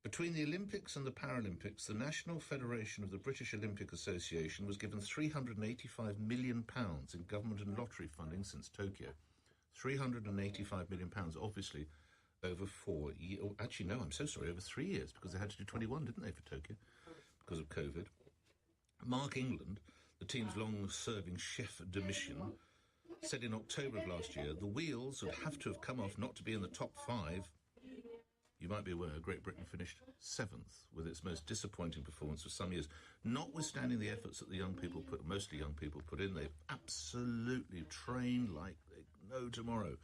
between the Olympics and the Paralympics, the National Federation of the British Olympic Association was given £385 million in government and lottery funding since Tokyo. £385 million, obviously, over 4 years. Oh, actually, no, I'm so sorry, over 3 years, because they had to do 21, didn't they, for Tokyo, because of COVID. Mark England, the team's long-serving chef de mission, said in October of last year, the wheels would have to have come off not to be in the top 5. You might be aware, Great Britain finished 7th with its most disappointing performance for some years. Notwithstanding the efforts that mostly young people put in, they've absolutely trained like no tomorrow.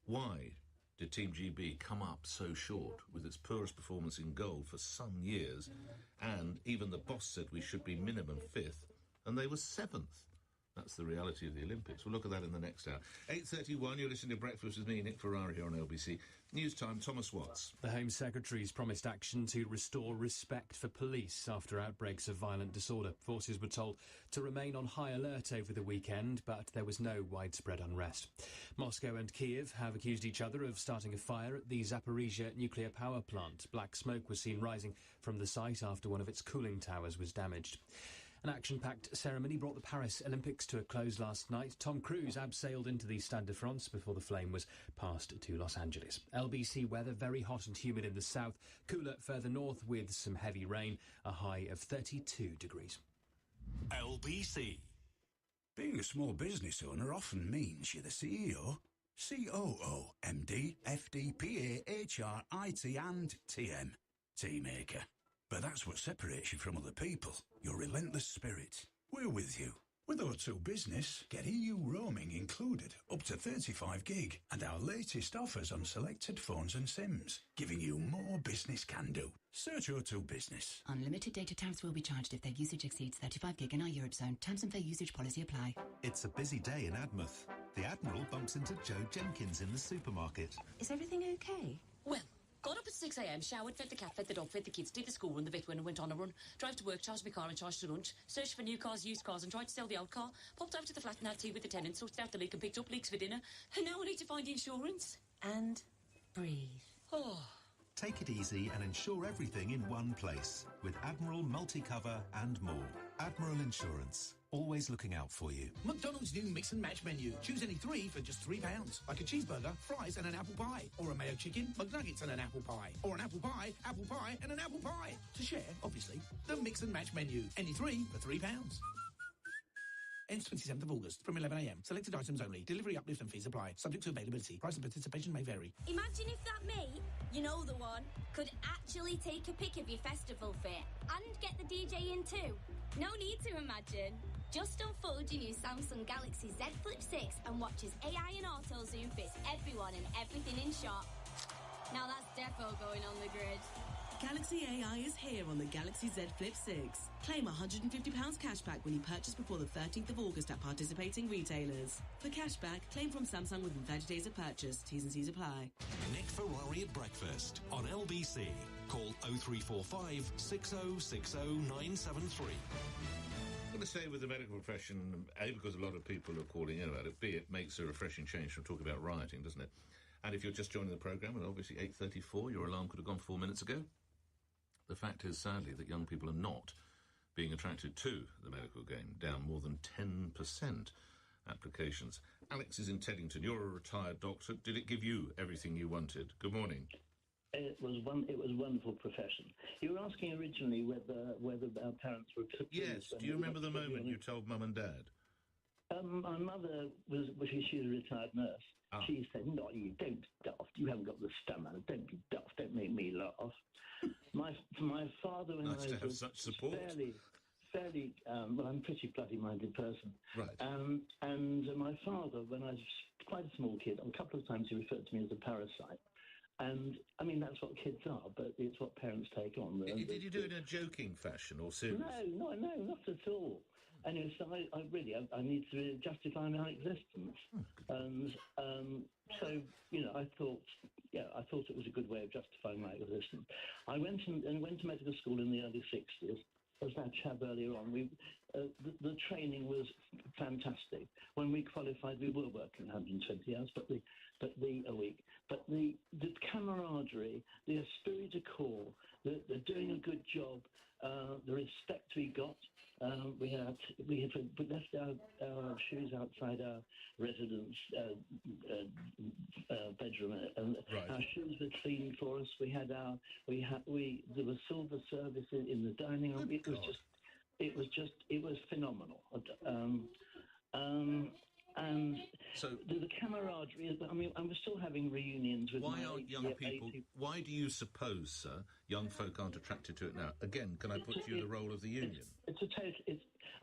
Why did Team GB come up so short with its poorest performance in gold for some years? And even the boss said we should be minimum 5th, and they were 7th. That's the reality of the Olympics. We'll look at that in the next hour. 8:31, you're listening to Breakfast with me, Nick Ferrari, here on LBC. News time, Thomas Watts. The Home Secretary's promised action to restore respect for police after outbreaks of violent disorder. Forces were told to remain on high alert over the weekend, but there was no widespread unrest. Moscow and Kiev have accused each other of starting a fire at the Zaporizhia nuclear power plant. Black smoke was seen rising from the site after one of its cooling towers was damaged. An action-packed ceremony brought the Paris Olympics to a close last night. Tom Cruise abseiled into the Stade de France before the flame was passed to Los Angeles. LBC weather, very hot and humid in the south, cooler further north with some heavy rain, a high of 32 degrees. LBC. Being a small business owner often means you're the CEO, COO, MD, FD, PA, HR, IT and TM. Teammaker. But that's what separates you from other people. Your relentless spirit. We're with you. With O2 Business, get EU roaming included, up to 35 gig, and our latest offers on selected phones and SIMs, giving you more business can do. Search O2 Business. Unlimited data tariffs will be charged if their usage exceeds 35 gig in our Europe zone. Terms and fair usage policy apply. It's a busy day in Admouth. The Admiral bumps into Joe Jenkins in the supermarket. Is everything okay? Well, got up at 6 a.m, showered, fed the cat, fed the dog, fed the kids, did the school run, the vet went and went on a run, drive to work, charged my car and charged to lunch, searched for new cars, used cars and tried to sell the old car, popped over to the flat and had tea with the tenant, sorted out the leak and picked up leaks for dinner, and now I need to find insurance. And breathe. Oh. Take it easy and insure everything in one place with Admiral Multi-Cover and more. Admiral Insurance, always looking out for you. McDonald's new mix and match menu. Choose any three for just £3. Like a cheeseburger, fries and an apple pie. Or a mayo chicken, McNuggets and an apple pie. Or an apple pie and an apple pie. To share, obviously. The mix and match menu. Any three for £3. Ends 27th of August from 11 a.m. Selected items only. Delivery uplift and fees apply. Subject to availability. Price and participation may vary. Imagine if that mate, you know the one, could actually take a pic of your festival fit and get the DJ in too. No need to imagine. Just unfold your new Samsung Galaxy Z Flip 6 and watch as AI and auto zoom fits everyone and everything in shot. Now that's defo going on the grid. Galaxy AI is here on the Galaxy Z Flip 6. Claim £150 cashback when you purchase before the 13th of August at participating retailers. For cashback, claim from Samsung within 30 days of purchase. T's and C's apply. Nick Ferrari at breakfast on LBC. Call 0345 6060 973. I'm going to stay with the medical profession, A, because a lot of people are calling in about it, B, it makes a refreshing change from talking about rioting, doesn't it? And if you're just joining the programme, and obviously 8:34, your alarm could have gone 4 minutes ago. The fact is, sadly, that young people are not being attracted to the medical game, down more than 10% applications. Alex is in Teddington. You're a retired doctor. Did it give you everything you wanted? Good morning. It was a wonderful profession. You were asking originally whether our parents were... Yes. Do you remember the moment you told Mum and Dad? My mother she was a retired nurse. She said, "No, you don't be daft. You haven't got the stamina. Don't be daft. Don't make me laugh." My father and nice I to have such support. Fairly, well, I'm a pretty bloody-minded person. Right. And my father, when I was quite a small kid, a couple of times he referred to me as a parasite. And, I mean, that's what kids are, but it's what parents take on. Did you do it in a joking fashion or serious? No, not at all. Anyway, so I need to justify my existence. And so, I thought it was a good way of justifying my existence. I went to medical school in the early 60s. As that chap earlier on, the training was fantastic. When we qualified, we were working 120 hours, a week. But the camaraderie, the esprit de corps, the doing a good job, the respect we got. We left our shoes outside our residence bedroom, and our shoes were cleaned for us. There was silver service in the dining room. It was phenomenal. And so the camaraderie. I mean, I'm still having reunions with. Why aren't young people? Why do you suppose, sir, young folk aren't attracted to it now? Again, can I put to you the role of the union?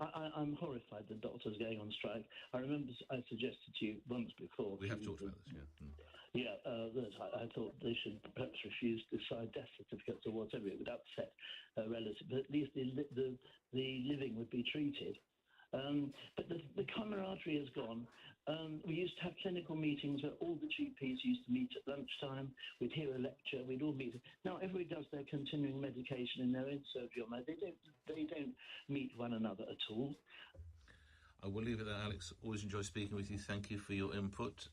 I'm horrified that doctors are going on strike. I remember I suggested to you once before. We have talked about this, yeah. Yeah, that I thought they should perhaps refuse to sign death certificates or whatever. It would upset a relative, but at least the living would be treated. But the camaraderie has gone. We used to have clinical meetings where all the GPs used to meet at lunchtime. We'd hear a lecture. We'd all meet. Now everybody does their continuing medication in their own surgery. They don't meet one another at all. I will leave it there, Alex. Always enjoy speaking with you. Thank you for your input.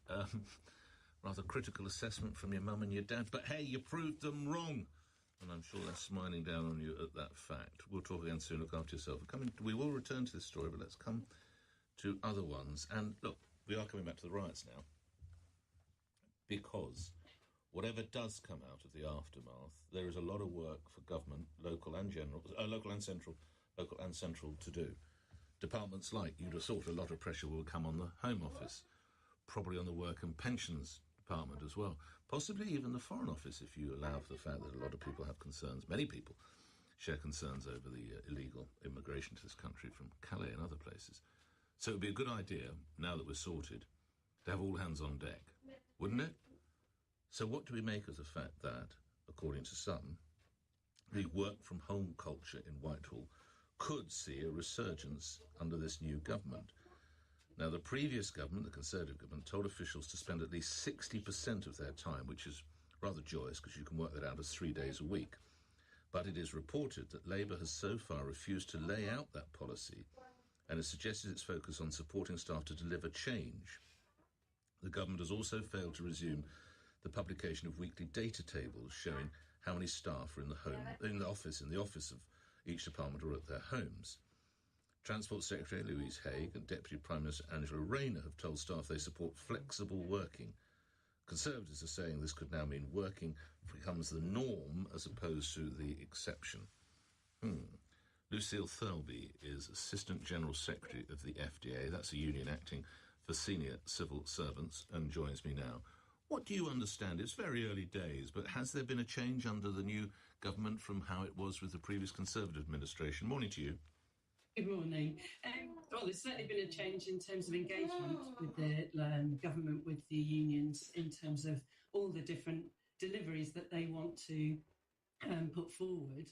Rather critical assessment from your mum and your dad. But hey, you proved them wrong. And I'm sure they're smiling down on you at that fact. We'll talk again soon. Look after yourself. We will return to this story, but let's come to other ones. And look, we are coming back to the riots now. Because whatever does come out of the aftermath, there is a lot of work for government, local and central to do. Departments like, you'd have thought a lot of pressure will come on the Home Office, probably on the Work and Pensions Department as well, possibly even the Foreign Office, if you allow for the fact that a lot of people have concerns. Many people share concerns over the illegal immigration to this country from Calais and other places. So it would be a good idea, now that we're sorted, to have all hands on deck, wouldn't it? So what do we make of the fact that, according to some, the work-from-home culture in Whitehall could see a resurgence under this new government? Now, the previous government, the Conservative government, told officials to spend at least 60% of their time, which is rather joyous because you can work that out as 3 days a week. But it is reported that Labour has so far refused to lay out that policy and has suggested its focus on supporting staff to deliver change. The government has also failed to resume the publication of weekly data tables showing how many staff are in the office of each department or at their homes. Transport Secretary Louise Haigh and Deputy Prime Minister Angela Rayner have told staff they support flexible working. Conservatives are saying this could now mean working becomes the norm as opposed to the exception. Lucille Thirlby is Assistant General Secretary of the FDA. That's a union acting for senior civil servants, and joins me now. What do you understand? It's very early days, but has there been a change under the new government from how it was with the previous Conservative administration? Morning to you. Good morning. Well, there's certainly been a change in terms of engagement with the government, with the unions, in terms of all the different deliveries that they want to put forward.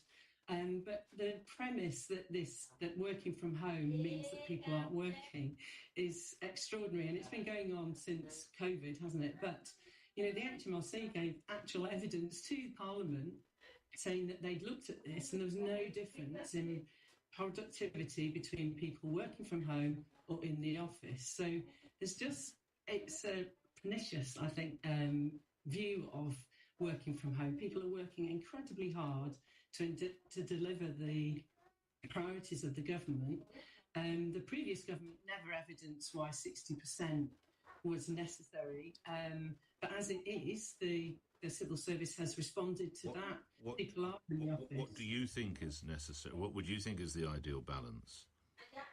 But the premise that working from home means that people aren't working is extraordinary, and it's been going on since COVID, hasn't it? But, you know, the HMRC gave actual evidence to Parliament saying that they'd looked at this and there was no difference in productivity between people working from home or in the office. So it's a pernicious, I think, view of working from home. People are working incredibly hard to deliver the priorities of the government. The previous government never evidenced why 60% was necessary. But as it is, the civil service has responded to that. People are in the office. What do you think is necessary? What would you think is the ideal balance?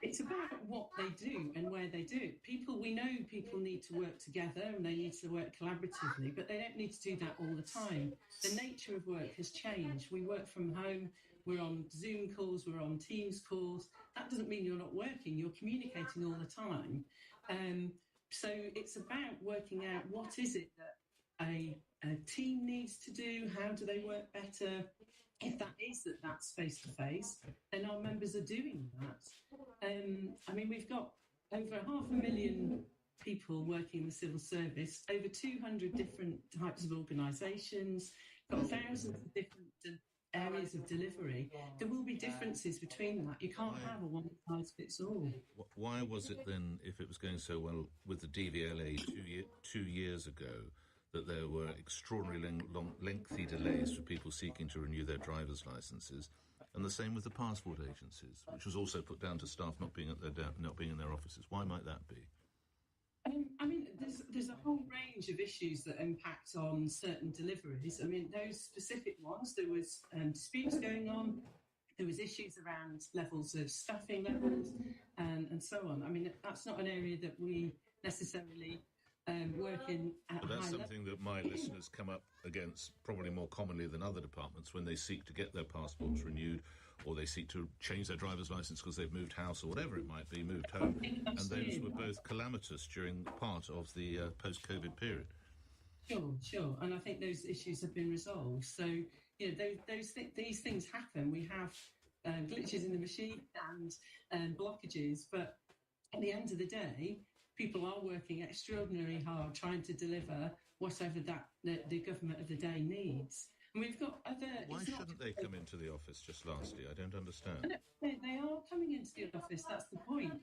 It's about what they do and where they do it. We know people need to work together and they need to work collaboratively, but they don't need to do that all the time. The nature of work has changed. We work from home, we're on Zoom calls, we're on Teams calls. That doesn't mean you're not working, you're communicating all the time. So it's about working out what is it that a team needs to do, how do they work better. If that's face-to-face, then our members are doing that. I mean, we've got over 500,000 people working in the civil service, over 200 different types of organisations, got thousands of different areas of delivery. There will be differences between that. You can't have a one-size-fits-all. Why was it then, if it was going so well with the DVLA 2 years ago, that there were extraordinarily lengthy delays for people seeking to renew their driver's licences, and the same with the passport agencies, which was also put down to staff not being in their offices? Why might that be? I mean, there's a whole range of issues that impact on certain deliveries. I mean, those specific ones, there was disputes going on, there was issues around levels of staffing levels, and so on. I mean, that's not an area that we necessarily working at But that's high something that my listeners come up against probably more commonly than other departments when they seek to get their passports renewed, or they seek to change their driver's licence because they've moved house or whatever it might be, moved home. And those were both calamitous during part of the post-COVID period. Sure. And I think those issues have been resolved. So, you know, these things happen. We have glitches in the machine and blockages, but at the end of the day, people are working extraordinarily hard trying to deliver whatever the government of the day needs. And we've got other... Why shouldn't they come into the office just lastly? I don't understand. They are coming into the office, that's the point.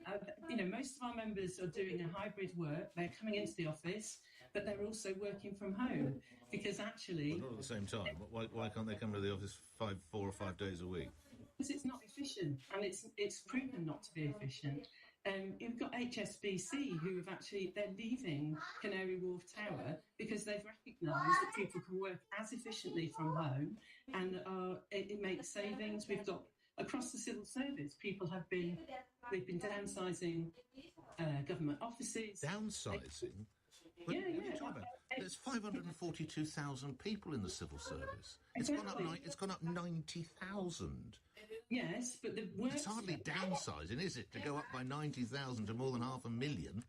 You know, most of our members are doing a hybrid work. They're coming into the office, but they're also working from home because actually... Well, not at the same time. Why can't they come to the office 4 or 5 days a week? Because it's not efficient, and it's proven not to be efficient. You've got HSBC who have they're leaving Canary Wharf Tower because they've recognised that people can work as efficiently from home, and it makes savings. We've got across the civil service, we've been downsizing government offices. Downsizing? What are you talking about? There's 542,000 people in the civil service. It's gone up 90,000. Yes, but the work... It's hardly downsizing, is it, to go up by 90,000 to more than 500,000?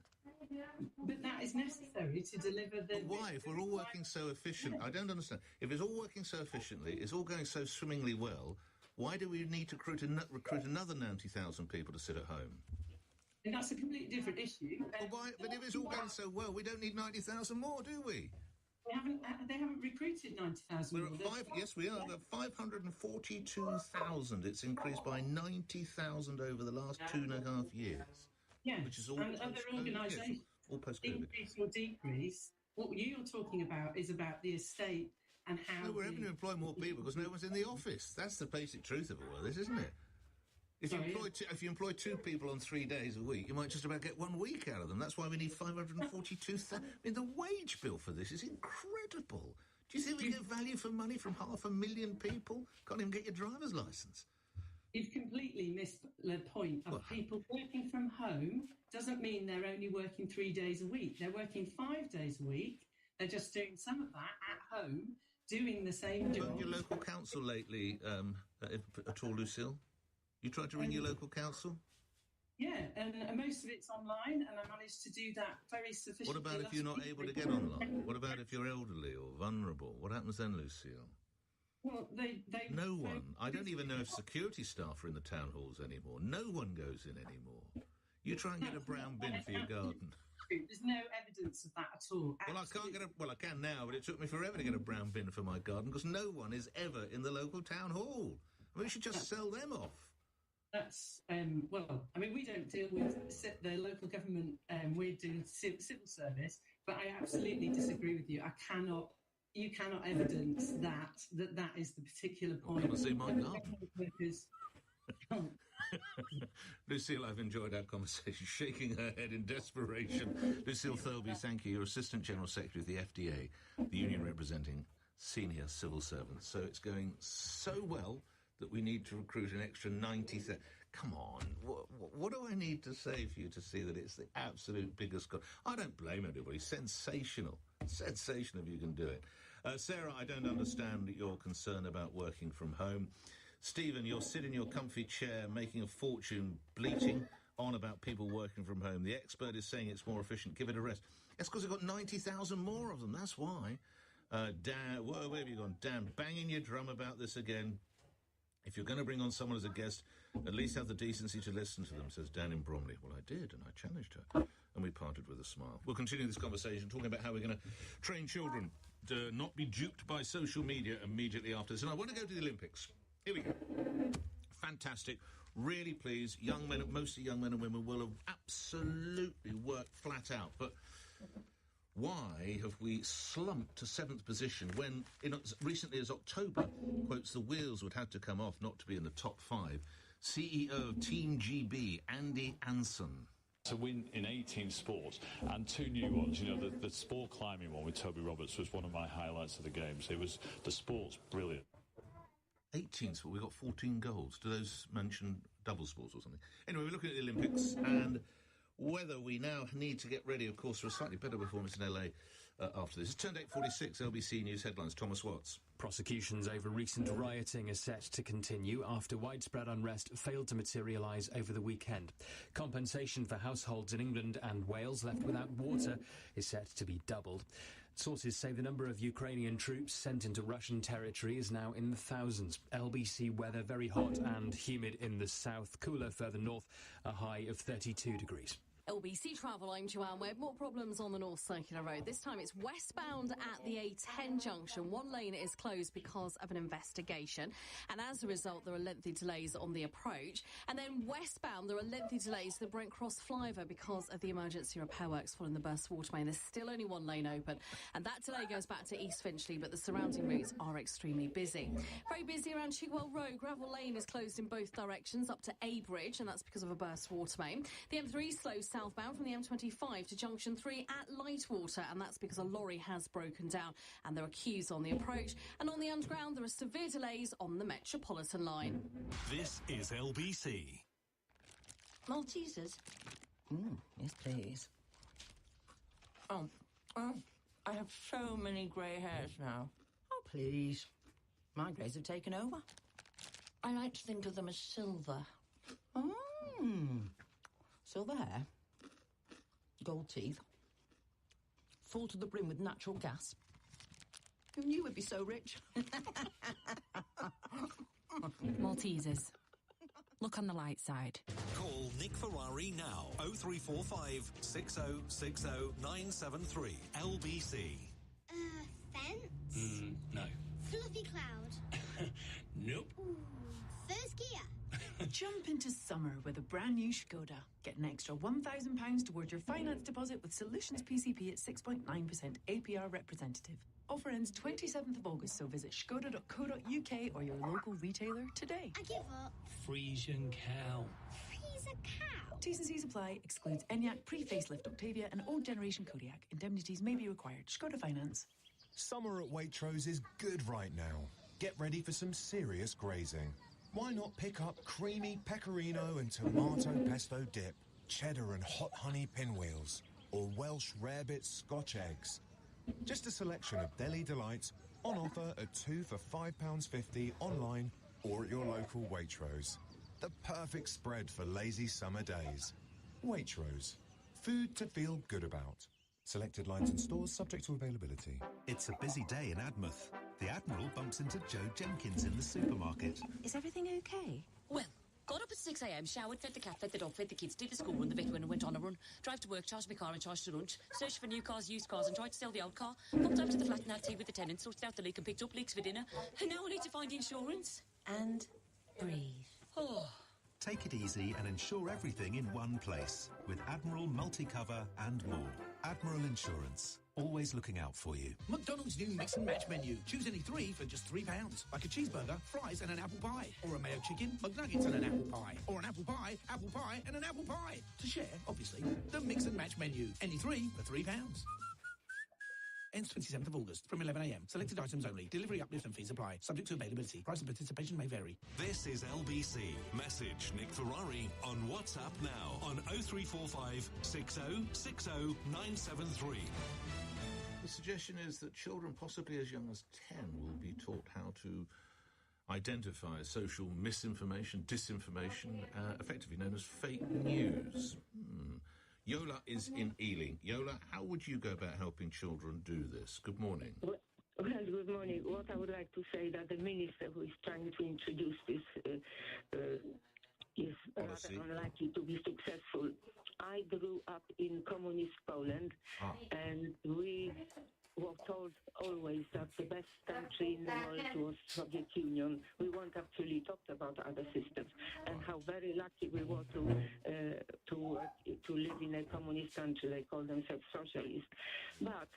But that is necessary to deliver the... But why? If we're all working so efficient... I don't understand. If it's all working so efficiently, it's all going so swimmingly well, why do we need to recruit another 90,000 people to sit at home? And that's a completely different issue. But if it's all going so well, we don't need 90,000 more, do we? They haven't recruited 90,000 We're more. at yes, we are. We're at 542,000. It's increased by 90,000 over the last 2.5 years. Yes, which is all and other organisations all post-COVID. increase or decrease. What you're talking about is about the estate and how... No, we're having to employ more people because no one's in the office. That's the basic truth of all this, isn't it? If you employ 2 people on 3 days a week, you might just about get 1 week out of them. That's why we need 542,000. I mean, the wage bill for this is incredible. Do you think we get value for money from 500,000 people? Can't even get your driver's licence. You've completely missed the point of people working from home doesn't mean they're only working 3 days a week. They're working 5 days a week. They're just doing some of that at home, doing the same job. Phoned your local council lately at all, Lucille? You tried to ring your local council? Yeah, and most of it's online, and I managed to do that very sufficiently. What about if you're not able to get online? What about if you're elderly or vulnerable? What happens then, Lucille? Well, they no one. I don't even know if security staff are in the town halls anymore. No one goes in anymore. You try and get a brown bin for your garden. There's no evidence of that at all. Well, I can't get I can now, but it took me forever to get a brown bin for my garden because no one is ever in the local town hall. I mean, we should just sell them off. That's, well, I mean, we don't deal with the local government, we're doing civil service, but I absolutely disagree with you. You cannot evidence that is the particular point. I want to see my garden. Lucille, I've enjoyed our conversation, shaking her head in desperation. Lucille Thirlby, thank you. You're Assistant General Secretary of the FDA, the union representing senior civil servants. So it's going so well that we need to recruit an extra 90,000. Come on, what do I need to say for you to see that it's the absolute biggest goal? I don't blame everybody. Sensational if you can do it. Sarah, I don't understand your concern about working from home. Stephen, you're sitting in your comfy chair making a fortune, bleating on about people working from home. The expert is saying it's more efficient. Give it a rest. That's because they've got 90,000 more of them. That's why. Dan, where have you gone? Dan, banging your drum about this again. If you're going to bring on someone as a guest, at least have the decency to listen to them, says Dan in Bromley. Well, I did, and I challenged her, and we parted with a smile. We'll continue this conversation, talking about how we're going to train children to not be duped by social media immediately after this. And I want to go to the Olympics. Here we go. Fantastic. Really pleased. Young men, mostly young men and women, will have absolutely worked flat out. But why have we slumped to 7th position when, recently as October, quotes, the wheels would have to come off not to be in the top 5? CEO of Team GB, Andy Anson. To win in 18 sports and 2 new ones, you know, the sport climbing one with Toby Roberts was one of my highlights of the games. It was, the sport's brilliant. 18 sports, we got 14 goals. Do those mention double sports or something? Anyway, we're looking at the Olympics and whether we now need to get ready, of course, for a slightly better performance in LA after this. It's turned 8:46, LBC News headlines. Thomas Watts. Prosecutions over recent rioting are set to continue after widespread unrest failed to materialise over the weekend. Compensation for households in England and Wales left without water is set to be doubled. Sources say the number of Ukrainian troops sent into Russian territory is now in the thousands. LBC weather very hot and humid in the south, cooler further north, a high of 32 degrees. LBC Travel, I'm Joanne Webb. More problems on the North Circular Road. This time it's westbound at the A10 junction. One lane is closed because of an investigation. And as a result, there are lengthy delays on the approach. And then westbound, there are lengthy delays to the Brent Cross flyover because of the emergency repair works following the burst water main. There's still only one lane open. And that delay goes back to East Finchley, but the surrounding routes are extremely busy. Very busy around Chigwell Road. Gravel Lane is closed in both directions up to A Bridge, and that's because of a burst water main. The M3 slows southbound from the M25 to Junction 3 at Lightwater, and that's because a lorry has broken down and there are queues on the approach. And on the underground, there are severe delays on the Metropolitan line. This is LBC. Maltesers? Yes, please. Oh, I have so many grey hairs now. Oh, please. My greys have taken over. I like to think of them as silver. Silver hair, gold teeth, full to the brim with natural gas. Who knew we'd be so rich? Maltesers. Look on the light side. Call Nick Ferrari now. 0345 6060 973 LBC. Fence? No. Fluffy cloud? Nope. Ooh, first gear? Jump into summer with a brand new Skoda. Get an extra £1,000 towards your finance deposit with Solutions PCP at 6.9% APR representative. Offer ends 27th of August, so visit skoda.co.uk or your local retailer today. I give up. Frisian cow. Freeze a cow? T's and C's apply. Excludes ENIAC, pre-facelift Octavia and old generation Kodiaq. Indemnities may be required. Skoda Finance. Summer at Waitrose is good right now. Get ready for some serious grazing. Why not pick up creamy pecorino and tomato pesto dip, cheddar and hot honey pinwheels, or Welsh rarebit Scotch eggs? Just a selection of deli delights on offer at 2 for £5.50 online or at your local Waitrose. The perfect spread for lazy summer days. Waitrose. Food to feel good about. Selected lines and stores subject to availability. It's a busy day in Admouth. The Admiral bumps into Joe Jenkins in the supermarket. Is everything okay? Well, got up at 6 a.m, showered, fed the cat, fed the dog, fed the kids, did the school run, the vet went and went on a run, drive to work, charged my car and charged to lunch, searched for new cars, used cars and tried to sell the old car, popped over to the flat and had tea with the tenant, sorted out the leak and picked up leaks for dinner, and now I need to find insurance. And breathe. Oh. Take it easy and insure everything in one place with Admiral Multi-Cover and more. Admiral Insurance. Always looking out for you. McDonald's new mix and match menu. Choose any three for just £3. Like a cheeseburger, fries and an apple pie. Or a mayo chicken, McNuggets and an apple pie. Or an apple pie and an apple pie. To share, obviously, the mix and match menu. Any three for £3. Ends 27th of August from 11 a.m. Selected items only. Delivery uplift and fees apply. Subject to availability. Price and participation may vary. This is LBC. Message Nick Ferrari on WhatsApp now on 0345 6060 973. The suggestion is that children possibly as young as 10 will be taught how to identify social misinformation, disinformation, effectively known as fake news. Yola is in Ealing. Yola, how would you go about helping children do this? Good morning. Well, good morning. What I would like to say that the minister who is trying to introduce this is policy rather unlikely to be successful. I grew up in communist Poland, and we were told always that the best country in the world was Soviet Union. We weren't actually talked about other systems and how very lucky we were to live in a communist country. They call themselves socialists, but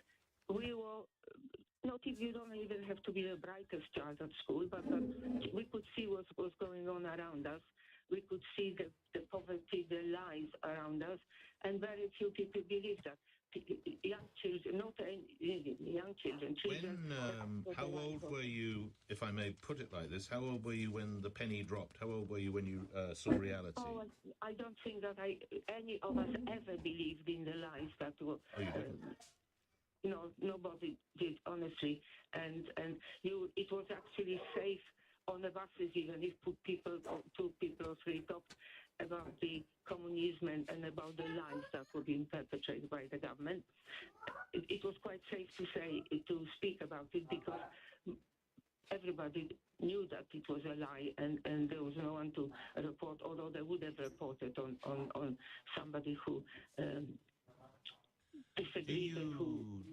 we were. Not if you don't even have to be the brightest child at school, but we could see what was going on around us. We could see the poverty, the lies around us, and very few people believe that. Young children, not young children. How old were you, if I may put it like this, how old were you when the penny dropped? How old were you when you saw reality? Oh, I don't think that any of us ever believed in the lies that were... No, nobody did, honestly. And it was actually safe on the buses, even if two people or three talked about the communism and about the lies that were being perpetrated by the government. It was quite safe to speak about it because everybody knew that it was a lie and there was no one to report, although they would have reported on somebody who...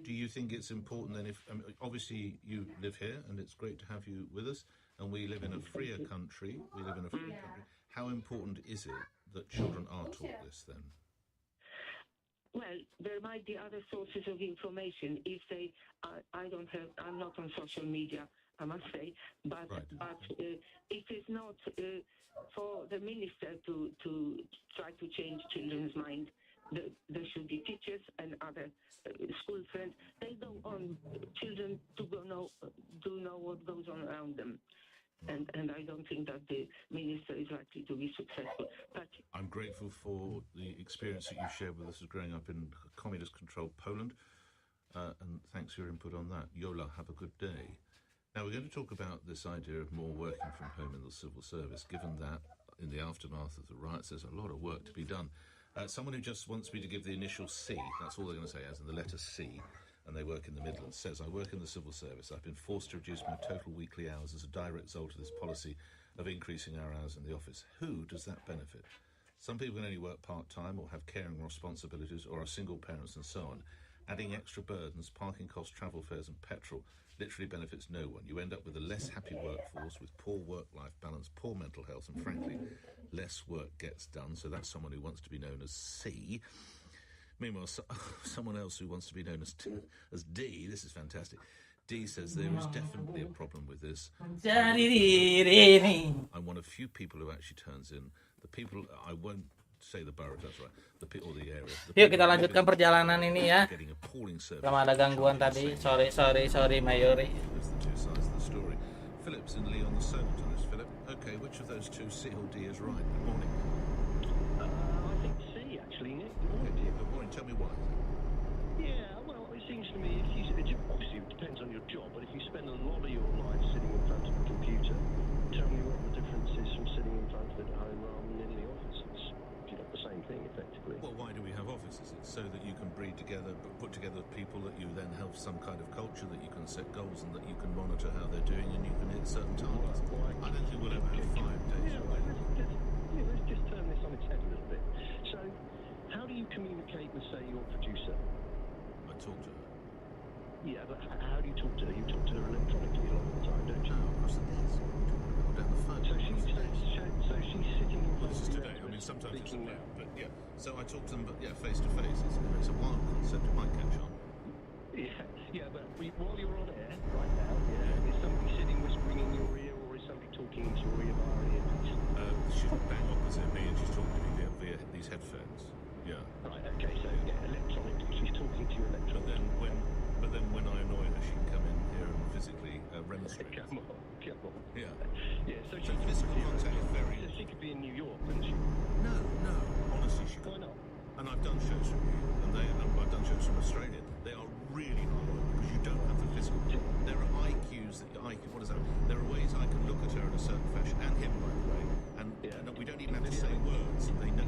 Do you think it's important then obviously you live here and it's great to have you with us and we live in a freer country, how important is it that children are taught this then? Well, there might be other sources of information if they, I'm not on social media, I must say, but it is not for the minister to try to change children's mind. There should be teachers and other school friends. They don't want children to know what goes on around them. And I don't think that the minister is likely to be successful. But I'm grateful for the experience that you shared with us as growing up in communist-controlled Poland. And thanks for your input on that. Yola, have a good day. Now, we're going to talk about this idea of more working from home in the civil service, given that in the aftermath of the riots, there's a lot of work to be done. Someone who just wants me to give the initial C, that's all they're going to say, as in the letter C, and they work in the Midlands, says, I work in the civil service. I've been forced to reduce my total weekly hours as a direct result of this policy of increasing our hours in the office. Who does that benefit? Some people can only work part-time or have caring responsibilities or are single parents and so on. Adding extra burdens, parking costs, travel fares and petrol literally benefits no one. You end up with a less happy workforce with poor work-life balance, poor mental health and, frankly, less work gets done. So that's someone who wants to be known as C. Meanwhile, someone else who wants to be known as D, this is fantastic. D says there is definitely a problem with this. I'm one of few people who actually turns in. The people, I won't say the borough, that's right. The people, the area. Yuk kita lanjutkan perjalanan ini ya. Selama ada gangguan tadi, sorry Mayuri. Philip's in Leon the Soul to this, Philip. Okay, which of those two, C or D, is right? Good morning. I think C, actually, Nick. Good morning. Tell me why. Yeah, well, it seems to me, obviously it depends on your job, but if you spend a lot of your life sitting in front of a computer, tell me what the difference is from sitting in front of it at home rather than in the office. It's the same thing, effectively. Well, why do we have offices? It's so that you can breed together, put together people that you then have some kind of culture, that you can set goals and that you can monitor how they're doing and you can hit certain targets. I don't think we'll ever have 5 days away. Let's just turn this on its head a little bit. So, how do you communicate with, say, your producer? I talk to her. Yeah, but how do you talk to her? You talk to her electronically a lot of the time, don't you? No, across the desk. Down the phone. So she's sitting in front this is today. I mean, sometimes it's now, but yeah. So I talk to them, but yeah, face to face. It's a wild concept. It might catch on. Yeah, but while you're on air right now, is somebody sitting whispering in your ear, or is somebody talking into your ear via earpiece? She's bang opposite me, and she's talking to me via these headphones. Yeah. Right. Okay. So electronically, she's talking to you electronically. But then when I annoy her, she can come in here and physically remonstrate. Come on. Yeah. Yeah. So physical contact is very. She could be in New York, couldn't she? No. Honestly, she could. Why not? And I've done shows from you, and I've done shows from Australia. They are really hard work because you don't have the physical. There are IQs what is that? There are ways I can look at her in a certain fashion, and him, by the way, and we don't even have to say words. They no.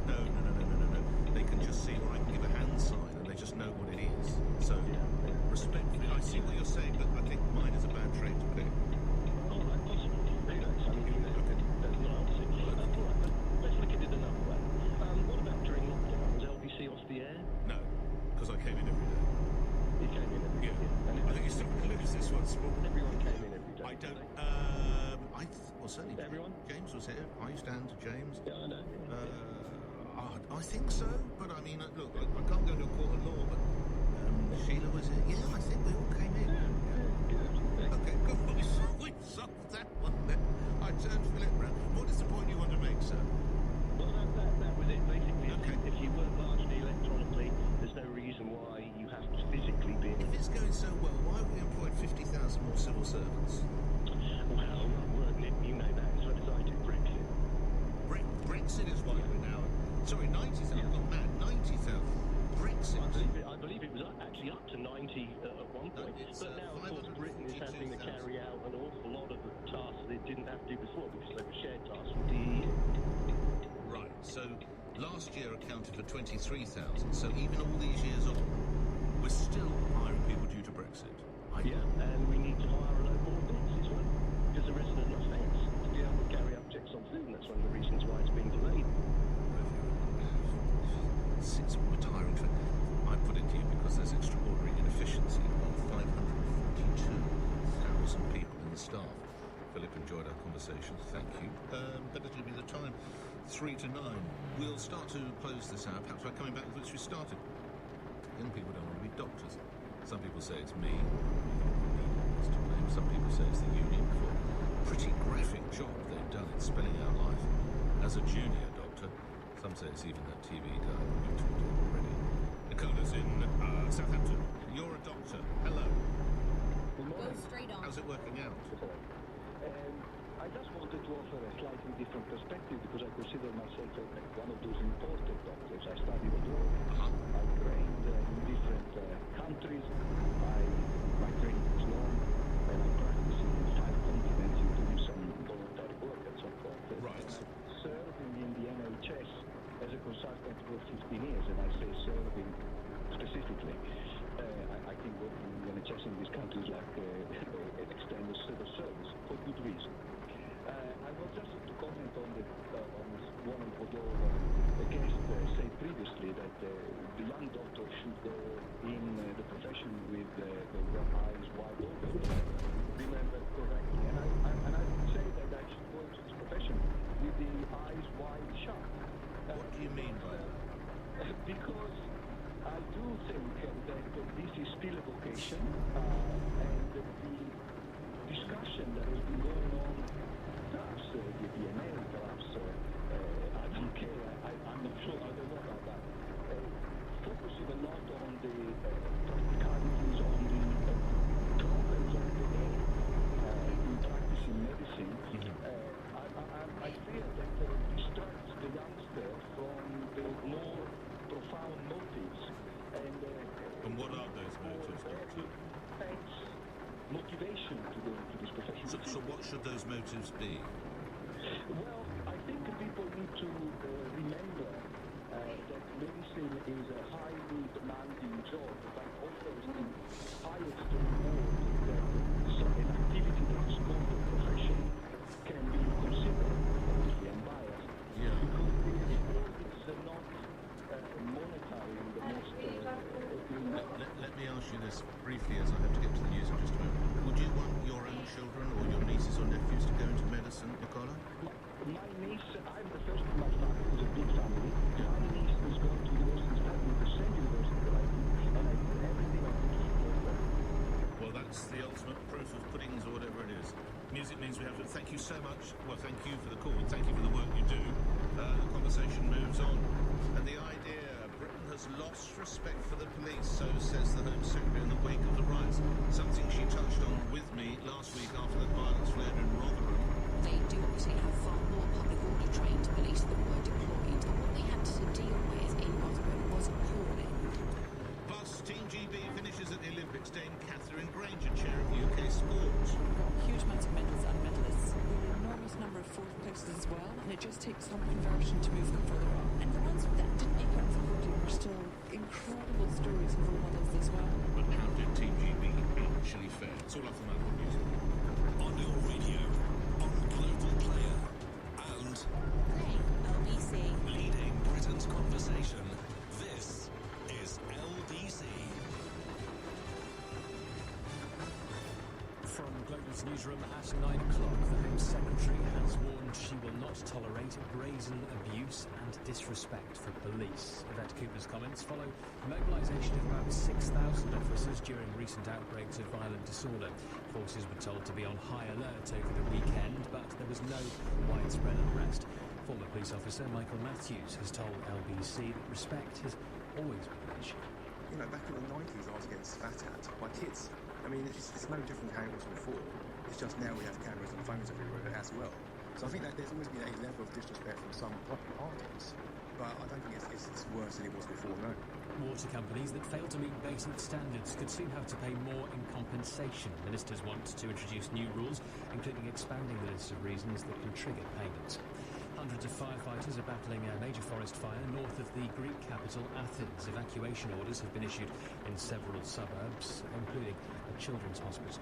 They can just see, or I can give a hand sign, and they just know what it is. So, respectfully, I see what you're saying, but I think mine is a bad trait to pick. Let's look at it another way. What about during lockdown? Was LBC off the air? No, because I came in every day. You came in every day? Yeah. I think you still lose this one, Small. Everyone came in every day. I don't. Certainly. Everyone? James was here. I used to hand to James. Yeah, I know. I think so, but I mean, look, I can't go to a court of law, but Sheila was here. Yeah, I think we all came in. Good. Okay, good. We solved that one then. I turned Philip round. What is the point you want to make, sir? Well, that was it, basically. Okay. If you work largely electronically, there's no reason why you have to physically be in. If it's going so well, why have we employed 50,000 more civil servants? Well, you know that as well as I do. Brexit is why we're now. Sorry, 90,000. I've gone mad. 90,000. Brexit. I believe it was actually up to 90 at one point. But now, of course, Britain is having to carry out an awful lot of the tasks that it didn't have to do before because they were shared tasks with the EU. Right. So last year accounted for 23,000. So even all these years on, we're still hiring people due to Brexit. Yeah, and we need to hire a lot more vets as well because there isn't enough vets to be able to carry out checks on food, and that's one of the reasons why it's being delayed. Since we're hiring for, I put it to you because there's extraordinary inefficiency among 542,000 people in the staff. Philip enjoyed our conversations. Thank you. Better to be the time. 3 to 9. We'll start to close this out. Perhaps by coming back with which we started. Young people don't want to be doctors. Some people say it's me. Some people say it's the union for a pretty graphic job they've done in spelling out life as a junior doctor. Some say it's even that TV guy we've talked to already. Nicola's in Southampton. You're a doctor. Hello. Go straight on. How's it working out? I just wanted to offer a slightly different perspective because I consider myself one of those important doctors. I studied abroad. I trained in different countries. My training is long, and I practice in years, and I say serving specifically. I think working in the NHS in these countries like an extended civil service for good reason. I want just to comment on one of what your guest said previously, that the young doctor should go in the profession with their eyes wide open, if I remember correctly. And I would say that I should go into this profession with the eyes wide shut. What do you mean by that? Because I do think that this is still a vocation, and the discussion that has been going on, perhaps the DNA, perhaps I don't care, I'm not sure, I don't know about that, focusing a lot on the practicalities, on the problems of the day in practicing medicine. I fear that distracts the youngster from the more profound motives. And what are those motives, Doctor? Hence, motivation to go into this profession. So what should those motives be? Well, I think people need to remember that medicine is a highly demanding job that offers the highest reward that an activity that is called a profession can be considered. Obviously, I'm biased. Yeah. Because the reward is not monetary in the most... Let me ask you this briefly, as I have to get to the news in just a moment. Would you want your own children or your nieces or nephews to go into medicine, Nicola? My niece, I'm the first in my family, who's a big family. My niece is going to university, studying the same university that I do, and I do everything I can to support her. Well, that's the ultimate proof of puddings or whatever it is. Music means we have to thank you so much. Well, thank you for the call and thank you for the work you do. The conversation moves on. And the idea, Britain has lost respect for the police, so says the Home Secretary in the wake of the riots. Something she touched on with me last week after the violence flared in Rotherham. They do obviously have far more public order trained police that were deployed, and what they had to deal with in Rotherham was appalling. Plus, Team GB finishes at the Olympics. Dame Catherine Granger, chair of UK Sport. Huge amounts of medals and medalists. There were an enormous number of fourth places as well, and it just takes some conversion to move them further on. And the ones that didn't make it on the podium were still incredible stories of role models as well. But how did Team GB actually fare? It's all up on that music. On your radio, on Global Player, and Play LBC. leading Britain's conversation. This is LBC. From Global's newsroom at 9 o'clock, the Home Secretary has warned she will not tolerate brazen abuse and disrespect for police. Yvette Cooper's comments follow mobilisation of about 6,000 officers during recent outbreaks of violent disorder. Forces were told to be on high alert over the weekend, but there was no widespread unrest. Former police officer Michael Matthews has told LBC that respect has always been an issue. You know, back in the 90s, I was getting spat at by kids. I mean, it's no different how it was before. It's just now we have cameras and phones everywhere as well. So I think that there's always been a level of disrespect from some parties, but I don't think it's worse than it was before, no. Water companies that fail to meet basic standards could soon have to pay more in compensation. Ministers want to introduce new rules, including expanding the list of reasons that can trigger payments. Hundreds of firefighters are battling a major forest fire north of the Greek capital, Athens. Evacuation orders have been issued in several suburbs, including a children's hospital.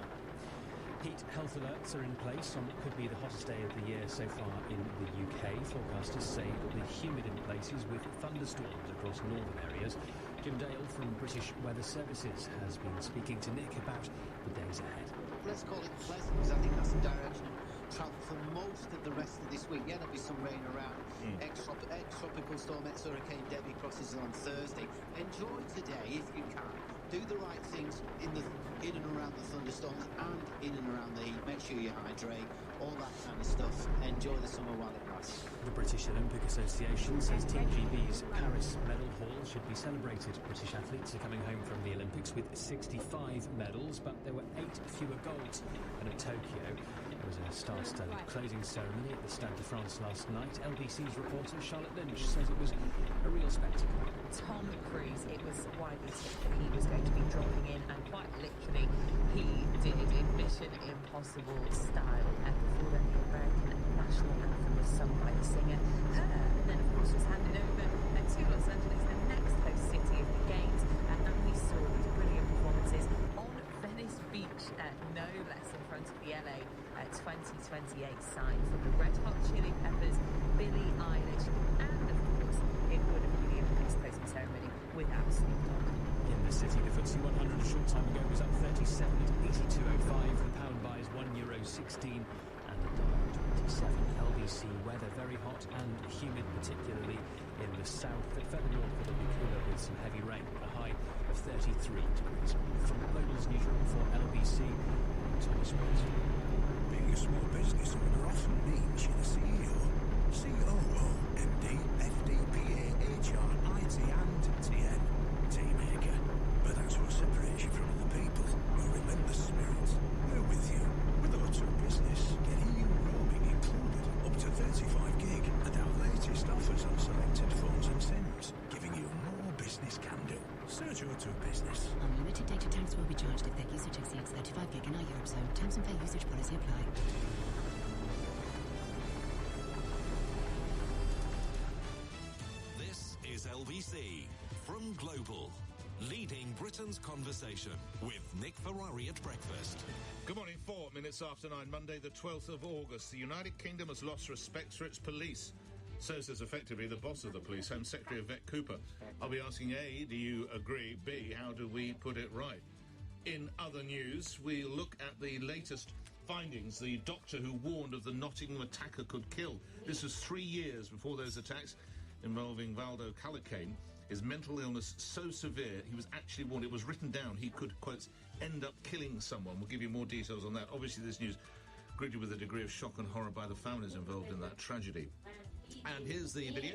Heat health alerts are in place on what could be the hottest day of the year so far in the UK. Forecasters say it will be humid in places with thunderstorms across northern areas. Jim Dale from British Weather Services has been speaking to Nick about the days ahead. Let's call it pleasant, because I think that's the direction of travel for most of the rest of this week. Yeah, there'll be some rain around. Ex-tropical storm, ex-hurricane Debbie crosses on Thursday. Enjoy today if you can. Do the right things in and around the thunderstorms and in and around the heat. Make sure you hydrate, all that kind of stuff. Enjoy the summer while it lasts. The British Olympic Association says Team GB's Paris medal haul should be celebrated. British athletes are coming home from the Olympics with 65 medals, but there were 8 fewer golds. And at Tokyo, there was a star-studded closing ceremony at the Stade de France last night. LBC's reporter Charlotte Lynch says it was a real spectacle. Tom Cruise, it was widely said that he was going to be dropping in, and quite literally he did in Mission Impossible style. And before the American national anthem was sung by the singer, and then of course was handed over to Los Angeles, and 28 signed from the Red Hot Chili Peppers, Billie Eilish, and of course, it would have been the Olympics closing ceremony without Snoop Dogg. In the city, the FTSE 100 a short time ago was up 37 at 82.05. The pound buys €1.16 and the dollar 27. LBC weather very hot and humid, particularly in the south. But further north, it'll be cooler with some heavy rain. A high of 33 degrees. From Global's newsroom for LBC, Thomas Wells. Being a small business owner often means you're the CEO, COO, MD, FD, PA, HR, IT and TN. Teammaker. But that's what separates you from other people who remember spirit. We're with you. With Auto Business, get EU roaming included, up to 35 gig, and our latest offers on selected phones and SIMs, giving you more business can do. Search Auto Business. Unlimited data tax will be charged if their usage exceeds 35 gig in our Europe zone. Terms and fair usage policy apply. This is LBC from Global, leading Britain's conversation with Nick Ferrari at breakfast. Good morning, 4 minutes after 9, Monday the 12th of August. The United Kingdom has lost respect for its police. So says effectively the boss of the police, Home Secretary Yvette Cooper. I'll be asking A, do you agree? B, how do we put it right? In other news, we'll look at the latest findings. The doctor who warned of the Nottingham attacker could kill. This was 3 years before those attacks involving Valdo Calacane. His mental illness so severe, he was actually warned. It was written down. He could, quotes, end up killing someone. We'll give you more details on that. Obviously, this news greeted with a degree of shock and horror by the families involved in that tragedy. And here's the video.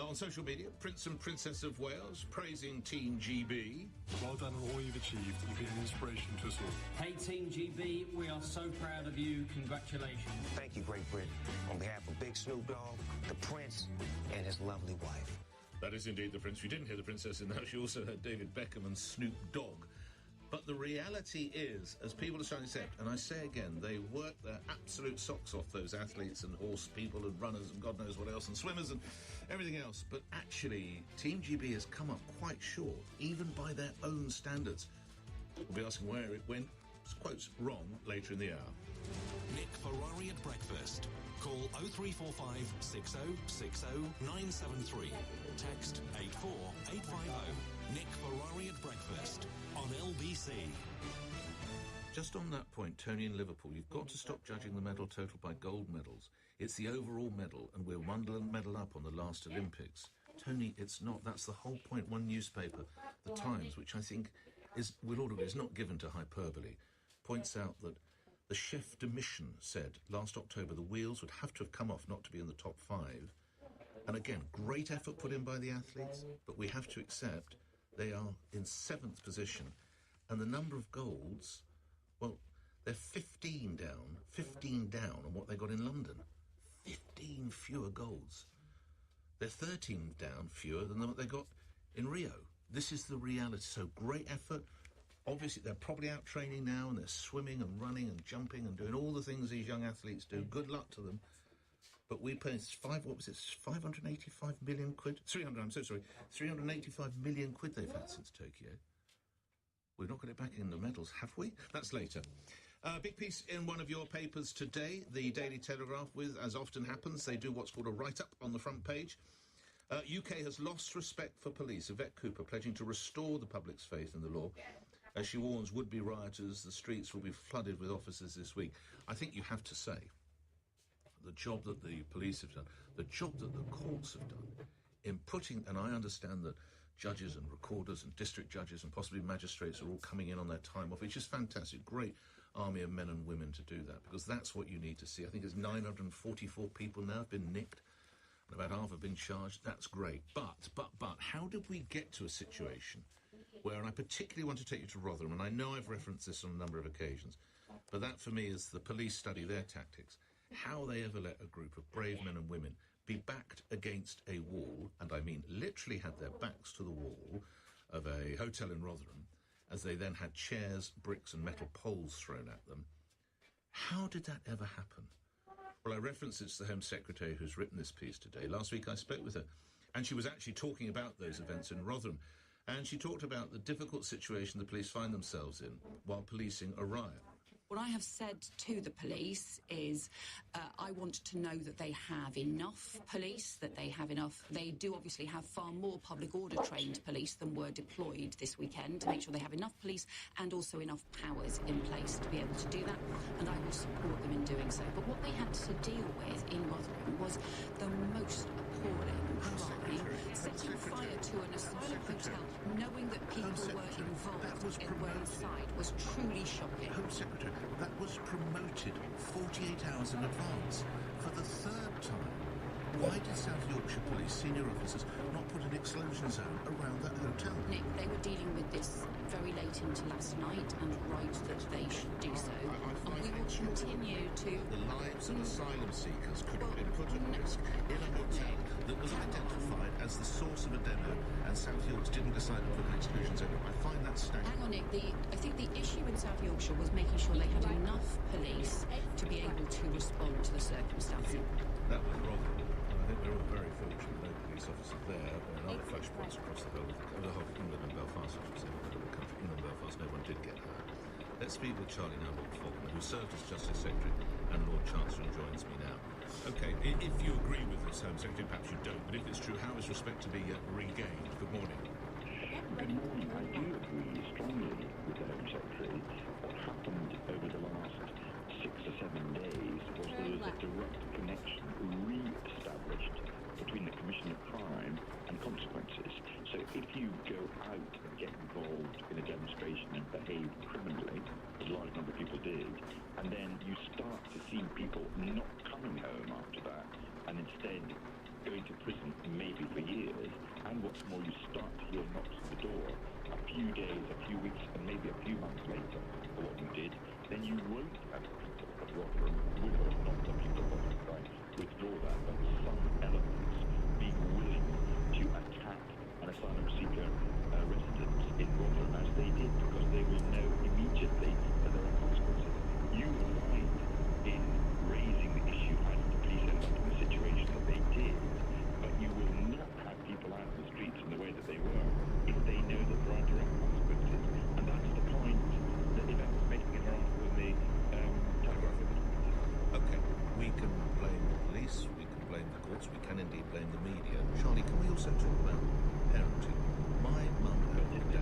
On social media, Prince and Princess of Wales praising Team GB. Well done on all you've achieved. You've been an inspiration to us all. Hey Team GB, we are so proud of you. Congratulations. Thank you, Great Britain. On behalf of Big Snoop Dogg, the Prince, and his lovely wife. That is indeed the Prince. You didn't hear the Princess in that. She also heard David Beckham and Snoop Dogg. But the reality is, as people are starting to accept, and I say again, they work their absolute socks off, those athletes and horse people and runners and God knows what else, and swimmers and everything else. But actually, Team GB has come up quite short, even by their own standards. We'll be asking where it went, quotes, wrong later in the hour. Nick Ferrari at breakfast. Call 0345 60 60 973. Text 84850. Nick Ferrari at breakfast on LBC. Just on that point, Tony in Liverpool, you've got to stop judging the medal total by gold medals. It's the overall medal, and we're one medal up on the last Olympics. Tony, it's not. That's the whole point. One newspaper, The Times, which I think is, with all of it, is not given to hyperbole, points out that the chef de mission said last October the wheels would have to have come off not to be in the top 5. And again, great effort put in by the athletes, but we have to accept they are in 7th position. And the number of golds, well, they're 15 down on what they got in London. 15 fewer golds. They're 13 down fewer than what they got in Rio. This is the reality. So great effort. Obviously, they're probably out training now, and they're swimming and running and jumping and doing all the things these young athletes do. Good luck to them. But we paid 585 million quid? 385 million quid they've had since Tokyo. We've not got it back in the medals, have we? That's later. Big piece in one of your papers today, the Daily Telegraph, with, as often happens, they do what's called a write-up on the front page. UK has lost respect for police. Yvette Cooper pledging to restore the public's faith in the law. As she warns would-be rioters, the streets will be flooded with officers this week. I think you have to say, the job that the police have done, the job that the courts have done in putting, and I understand that judges and recorders and district judges and possibly magistrates are all coming in on their time off, which is fantastic. Great army of men and women to do that, because that's what you need to see. I think it's 944 people now have been nicked, and about half have been charged. That's great. But, how did we get to a situation where, and I particularly want to take you to Rotherham, and I know I've referenced this on a number of occasions, but that for me is the police study their tactics. How they ever let a group of brave men and women be backed against a wall, and I mean literally had their backs to the wall of a hotel in Rotherham, as they then had chairs, bricks and metal poles thrown at them. How did that ever happen? Well, I referenced it to the Home Secretary who's written this piece today. Last week I spoke with her, and she was actually talking about those events in Rotherham, and she talked about the difficult situation the police find themselves in while policing a riot. What I have said to the police is I want to know that they have enough police, that they have enough. They do obviously have far more public order trained police than were deployed this weekend, to make sure they have enough police and also enough powers in place to be able to do that, and I will support them in doing so. But what they had to deal with in Rotherham was the most appalling crime, setting fire to an asylum hotel, knowing that people were involved and were inside, was truly shocking. Home Secretary, that was promoted 48 hours in advance for the third time. Why did South Yorkshire Police senior officers not put an exclusion zone around that hotel? Nick, they were dealing with this very late into last night, and right that they should do so. And we will continue to... The lives of asylum seekers could have been put at risk in a hotel that was identified as the source of a demo, and South Yorks didn't decide to put an exclusion zone. I find that staggering. Hang on, Nick. I think the issue in South Yorkshire was making sure they had enough police to be able to respond to the circumstances. That was Rotherham. I think we're all very fortunate. No police officer there, or in other flashpoints across the whole of England and Belfast, I should say, not the country. England and Belfast, no one did get hurt. Let's speak with Charlie now, Lord Faulkner, who served as Justice Secretary, and Lord Chancellor joins me now. Okay, if you agree with this, Home Secretary, perhaps you don't, but if it's true, how is respect to be regained? Good morning. Good morning. I do agree strongly with the Home Secretary. What happened over the last 6 or 7 days was there was a direct connection re-established between the commission of crime and consequences. So if you go out and get involved in a demonstration and behave criminally, as a large number of people did, and then you start to see people not coming home after that, and instead going to prison maybe for years, and what's more, you start to hear knocks at the door a few days, a few weeks, and maybe a few months later for what you did, then you won't have people at Rotherham, whether or not the people of Rotherham withdraw that, but some elements being willing to attack an asylum seeker residence in Rotherham as they did, because they will know immediately that there are consequences. You will find in raising the issue how did the police end up in the situation that they did, but you will not have people out in the streets in the way that they were if they know that there are direct consequences. And that's the point that Yvette was making in her article in the Telegraph. Okay, we can blame the police, we can blame the courts, we can indeed blame the media. Charlie, can we also talk about parenting? My mum and dad...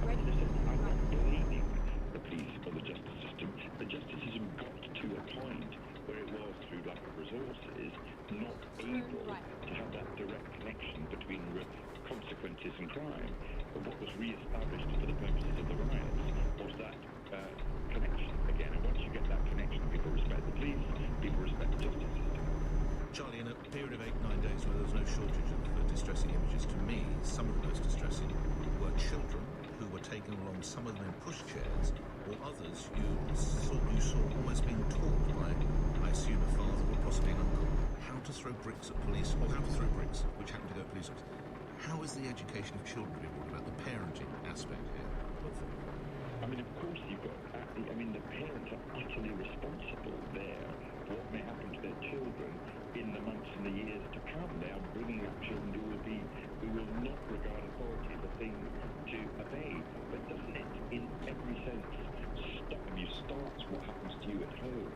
I'm not blaming the police or the justice system. The justice system got to a point where it was, through lack of resources, not able to have that direct connection between consequences and crime. But what was re-established for the purposes of the riots was that connection again. And once you get that connection, people respect the police, people respect the justice system. Charlie, in a period of 8-9 days where there was no shortage of distressing images, to me, some of the most distressing were children who were taken along, some of them in pushchairs, or others you saw almost being taught by, I assume, a father or possibly an uncle, how to throw bricks at police, or how to throw bricks, which happen to go at police officers. How is the education of children being brought about, the parenting aspect here? I mean, of course you've got... I mean, the parents are utterly responsible there for what may happen to their children in the months and the years to come. They are bringing up children who will not regard authority as a thing to obey. But doesn't it, in every sense, start what happens to you at home,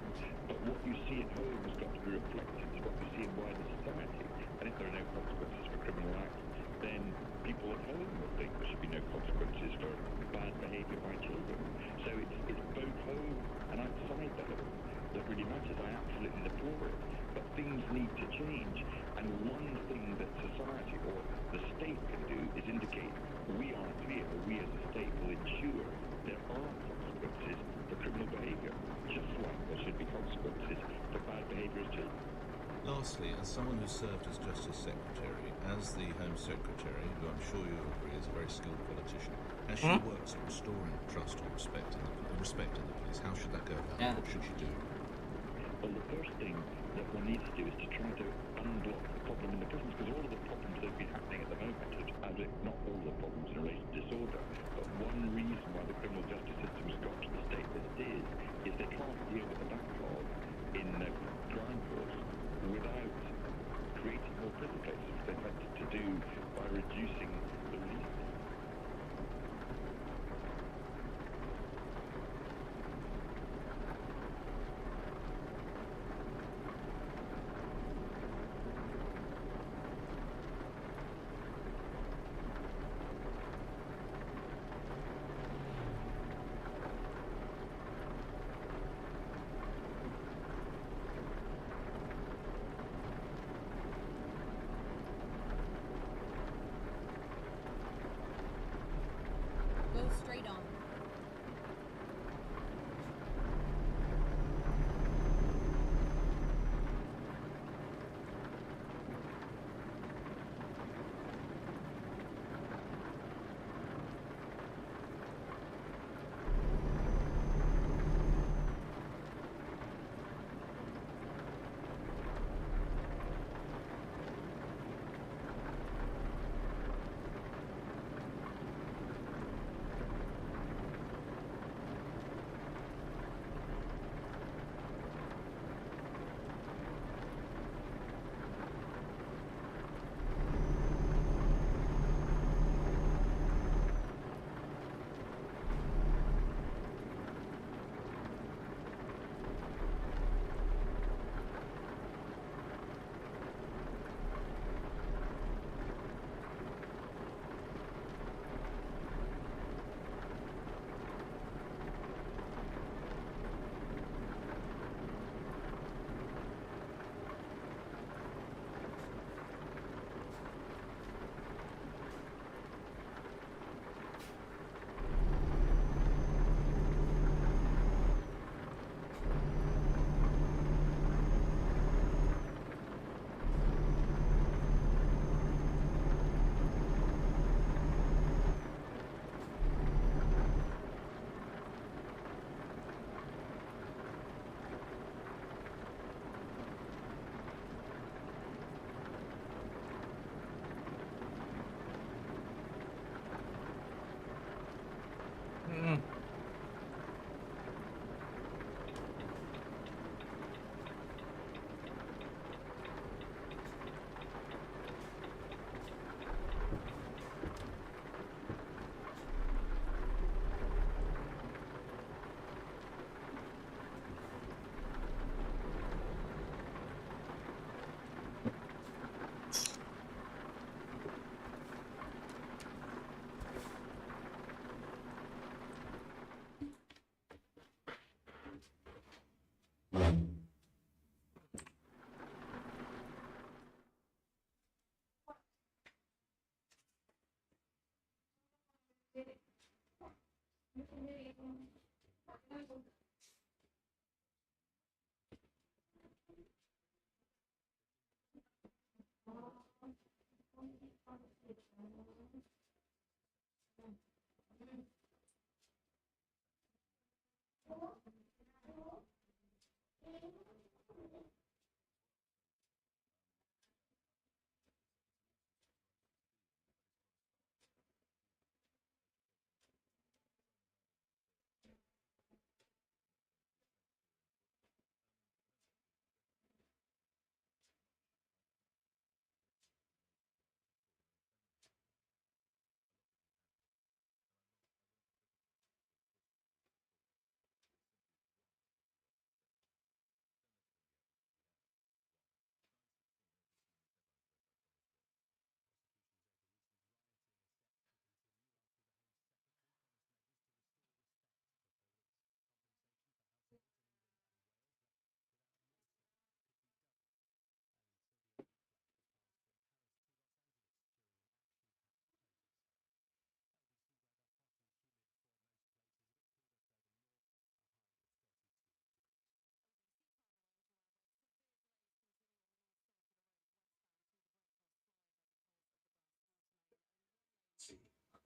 but what you see at home has got to be reflected to what you see in wider society. And if there are no consequences for criminal acts, then people at home will think there should be no consequences for bad behaviour by children. So it's both home and outside the home that really matters. I absolutely deplore it. But things need to change. And one thing that society or the state can do is indicate we are clear that we as a state will ensure there are consequences for criminal behaviour, just like there should be consequences for bad behaviour as children. Lastly, as someone who served as Justice Secretary, as the Home Secretary, who I'm sure you agree is a very skilled politician, as she works at restoring trust and respect in the police, how should that go about? What should she do? Well, the first thing that one needs to do is to try to unblock the problem in the prisons, because all of the problems that have been happening at the moment, not all the problems in relation to disorder, but one reason why the criminal justice system has got to the state that it is they can't deal with the backlog in crime courts without creating more prison places, which they've had to do by reducing the release.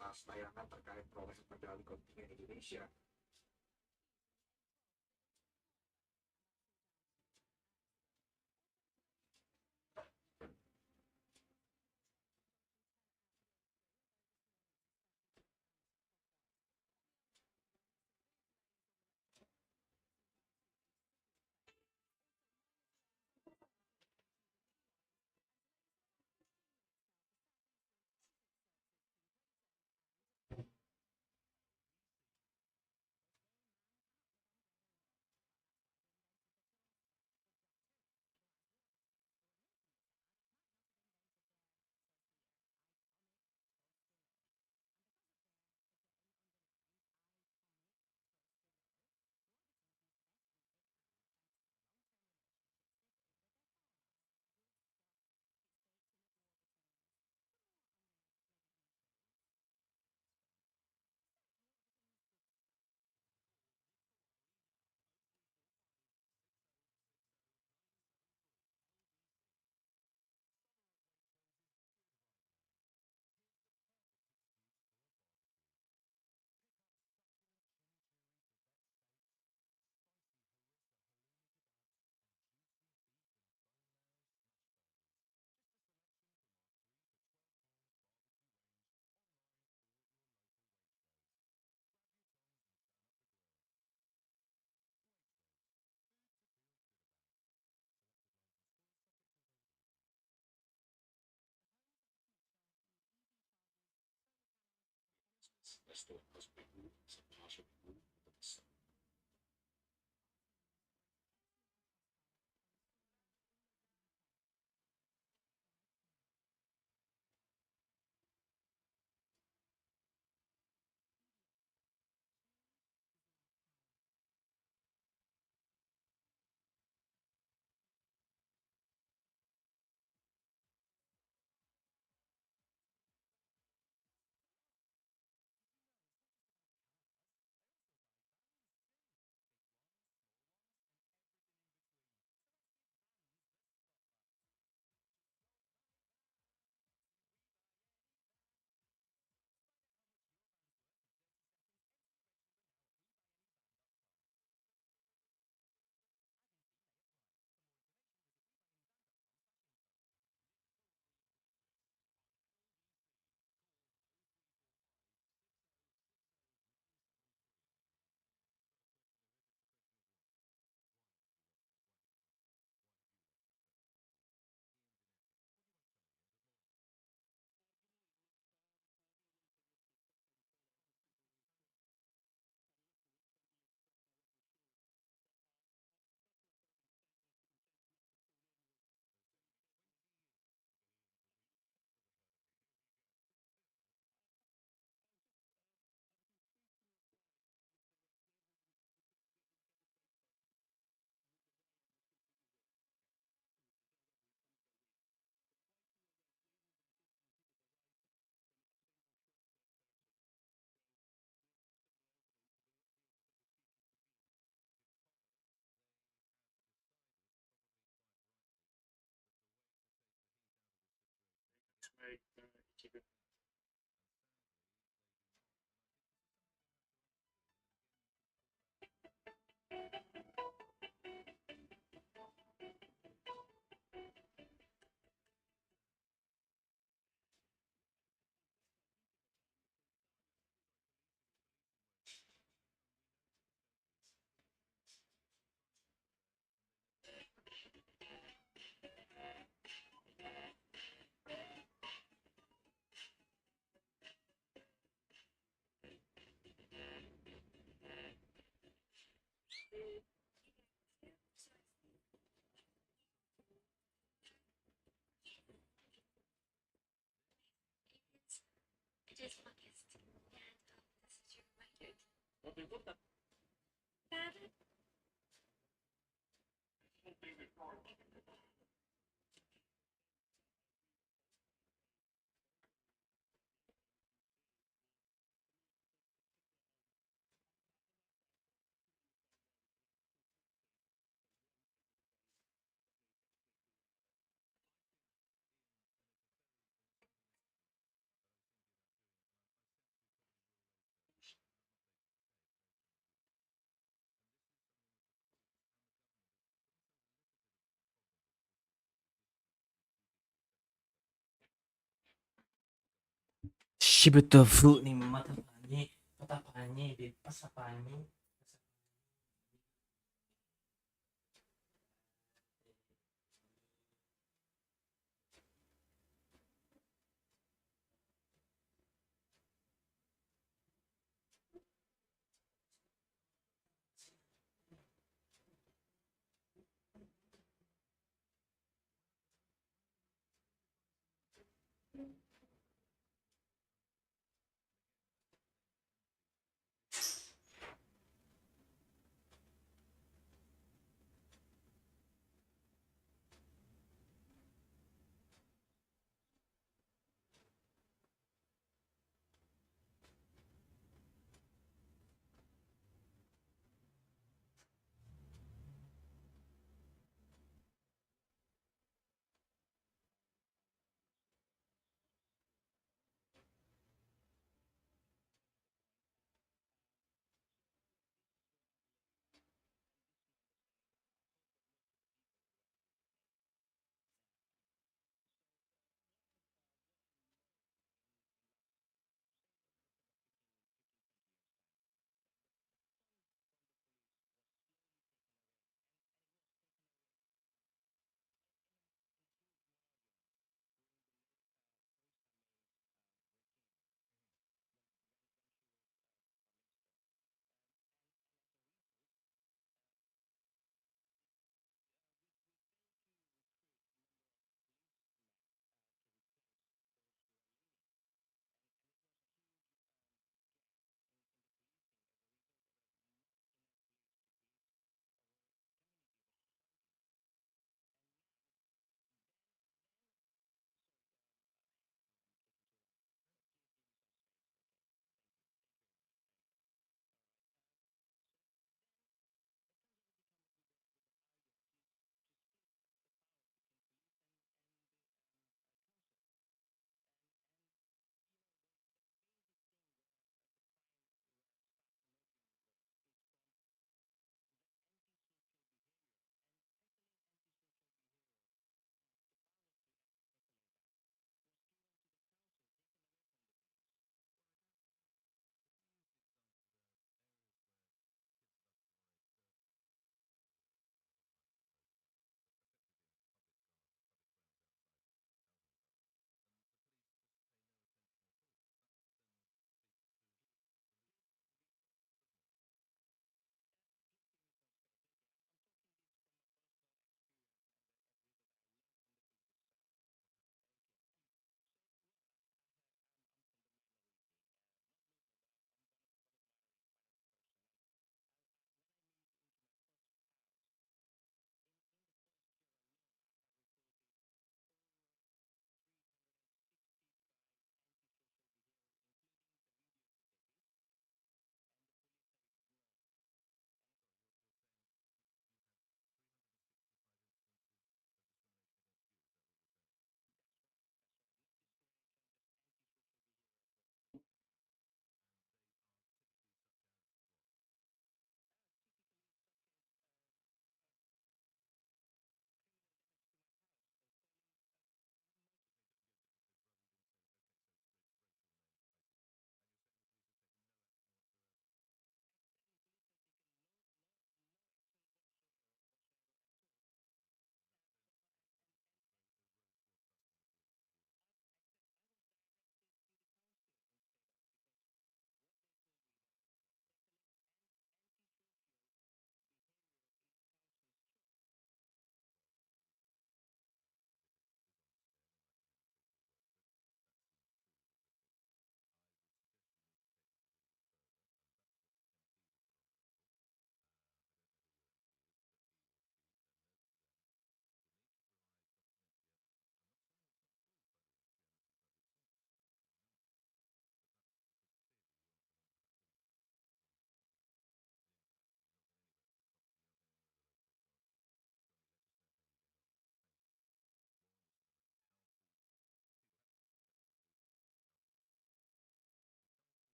Atas tayangan terkait proses medali kontingen Indonesia. Resto aspektu zapraszam do podpisu. It is August, and this is your reminder. Got it? Sibuto fruit ni mata pani, mata pani, di pasa pani.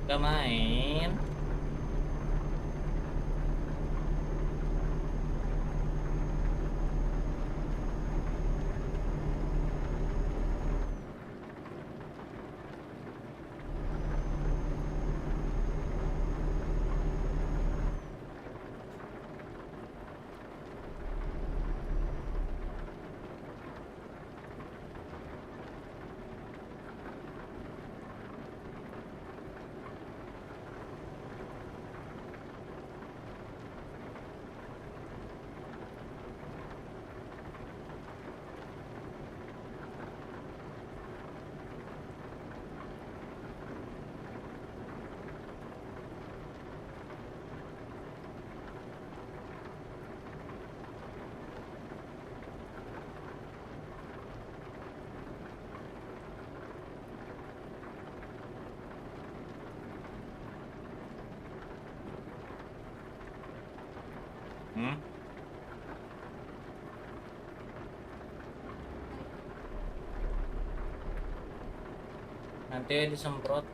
Gak main. Nanti disemprot.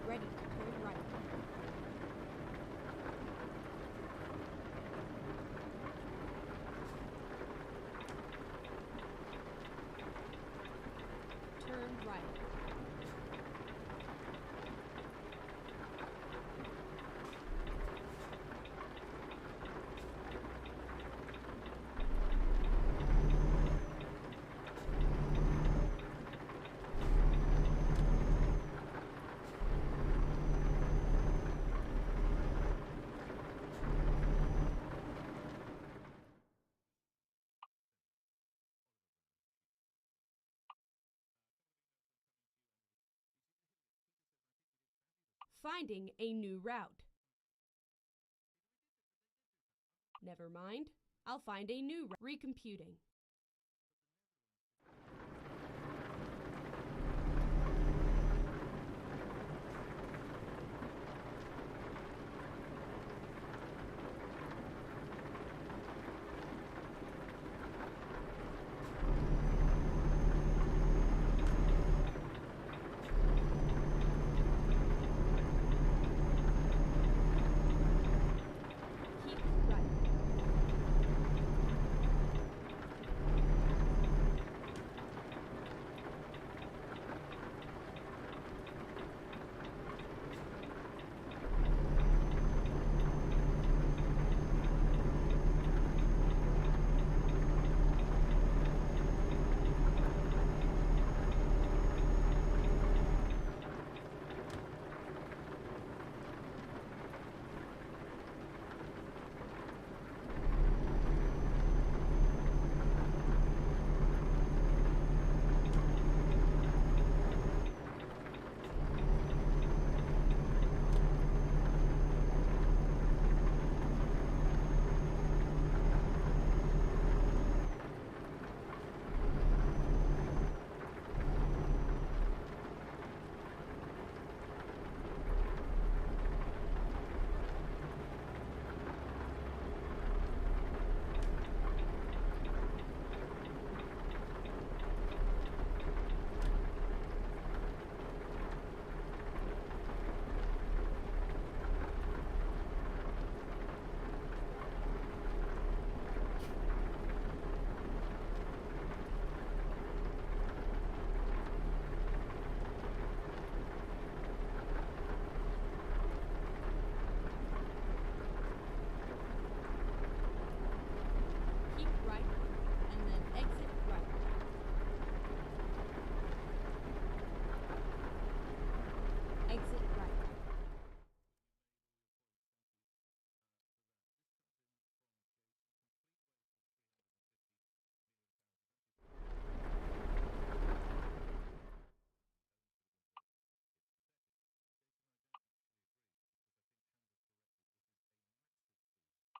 Ready to turn right. Turn right. Finding a new route. Never mind. I'll find a new route. Recomputing. Keep right.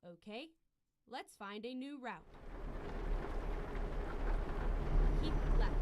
Okay, let's find a new route. Keep left.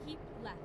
Keep left.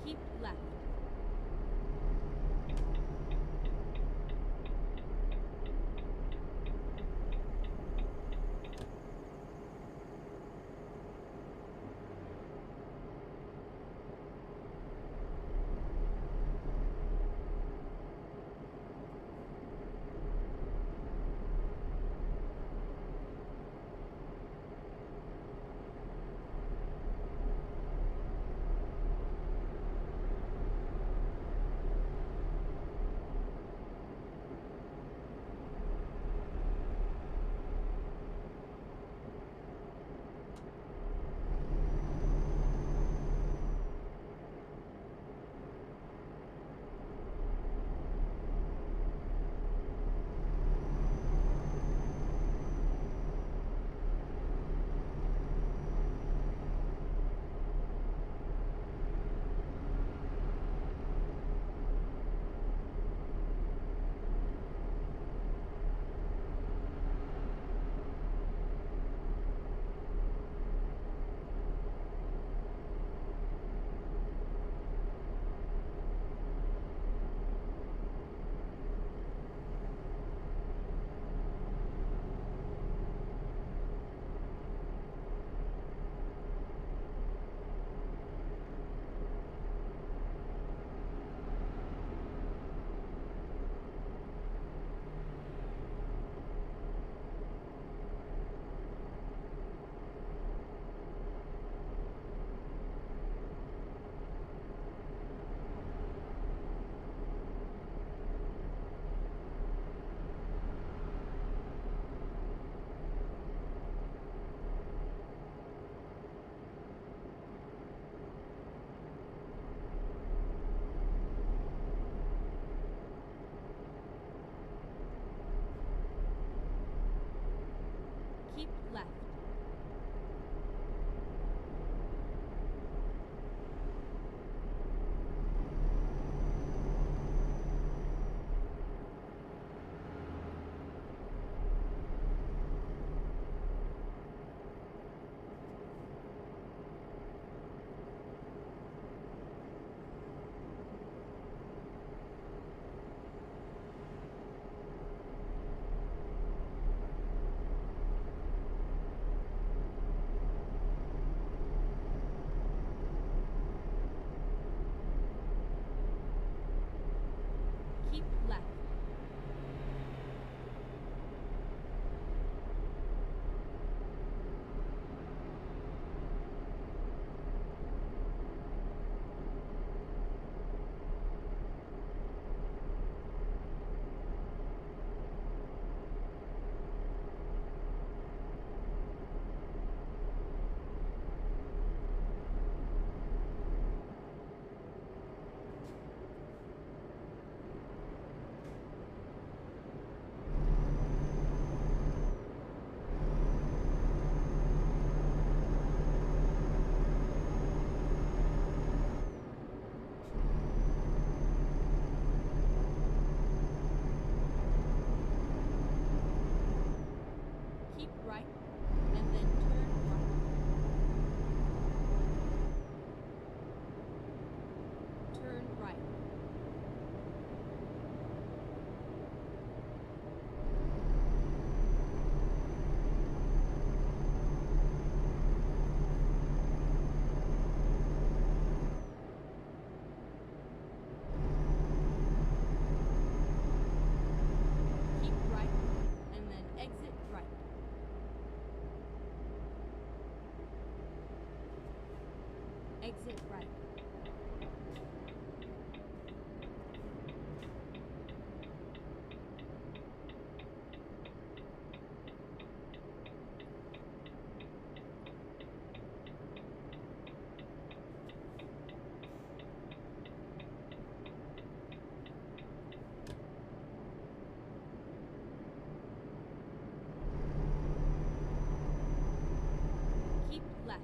Keep left. Keep left. it right. Keep left.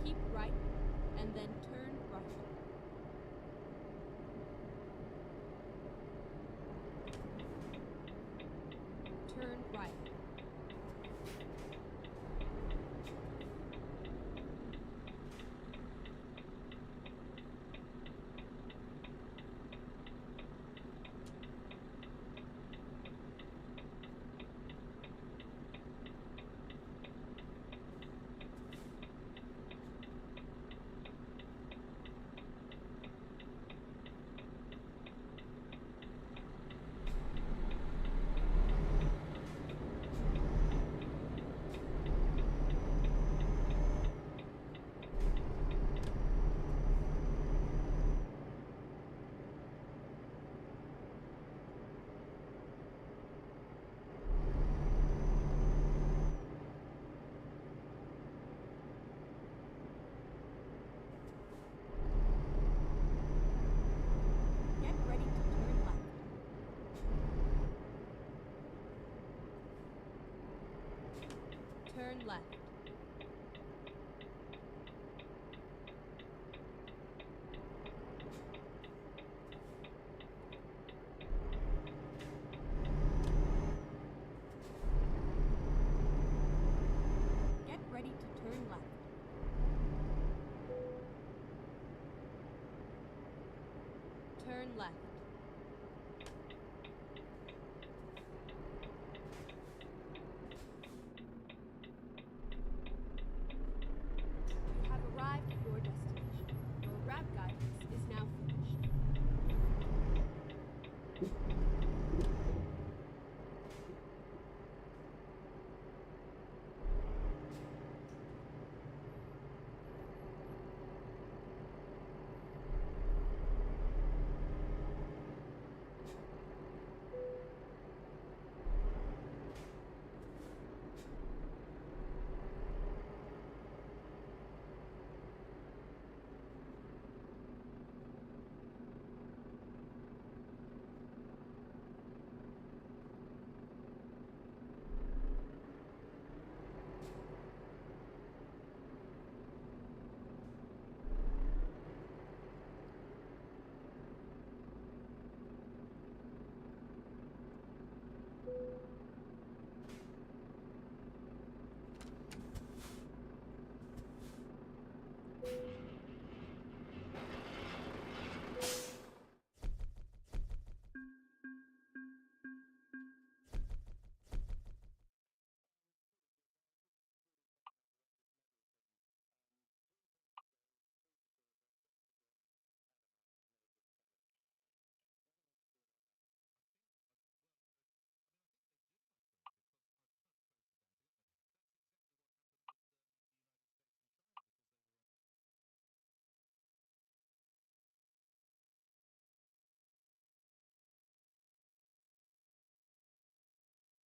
Keep right, and then turn right. Turn right. Get ready to turn left. Turn left. Get ready to turn left. Turn left. You have arrived at your destination. Your route guidance is now finished.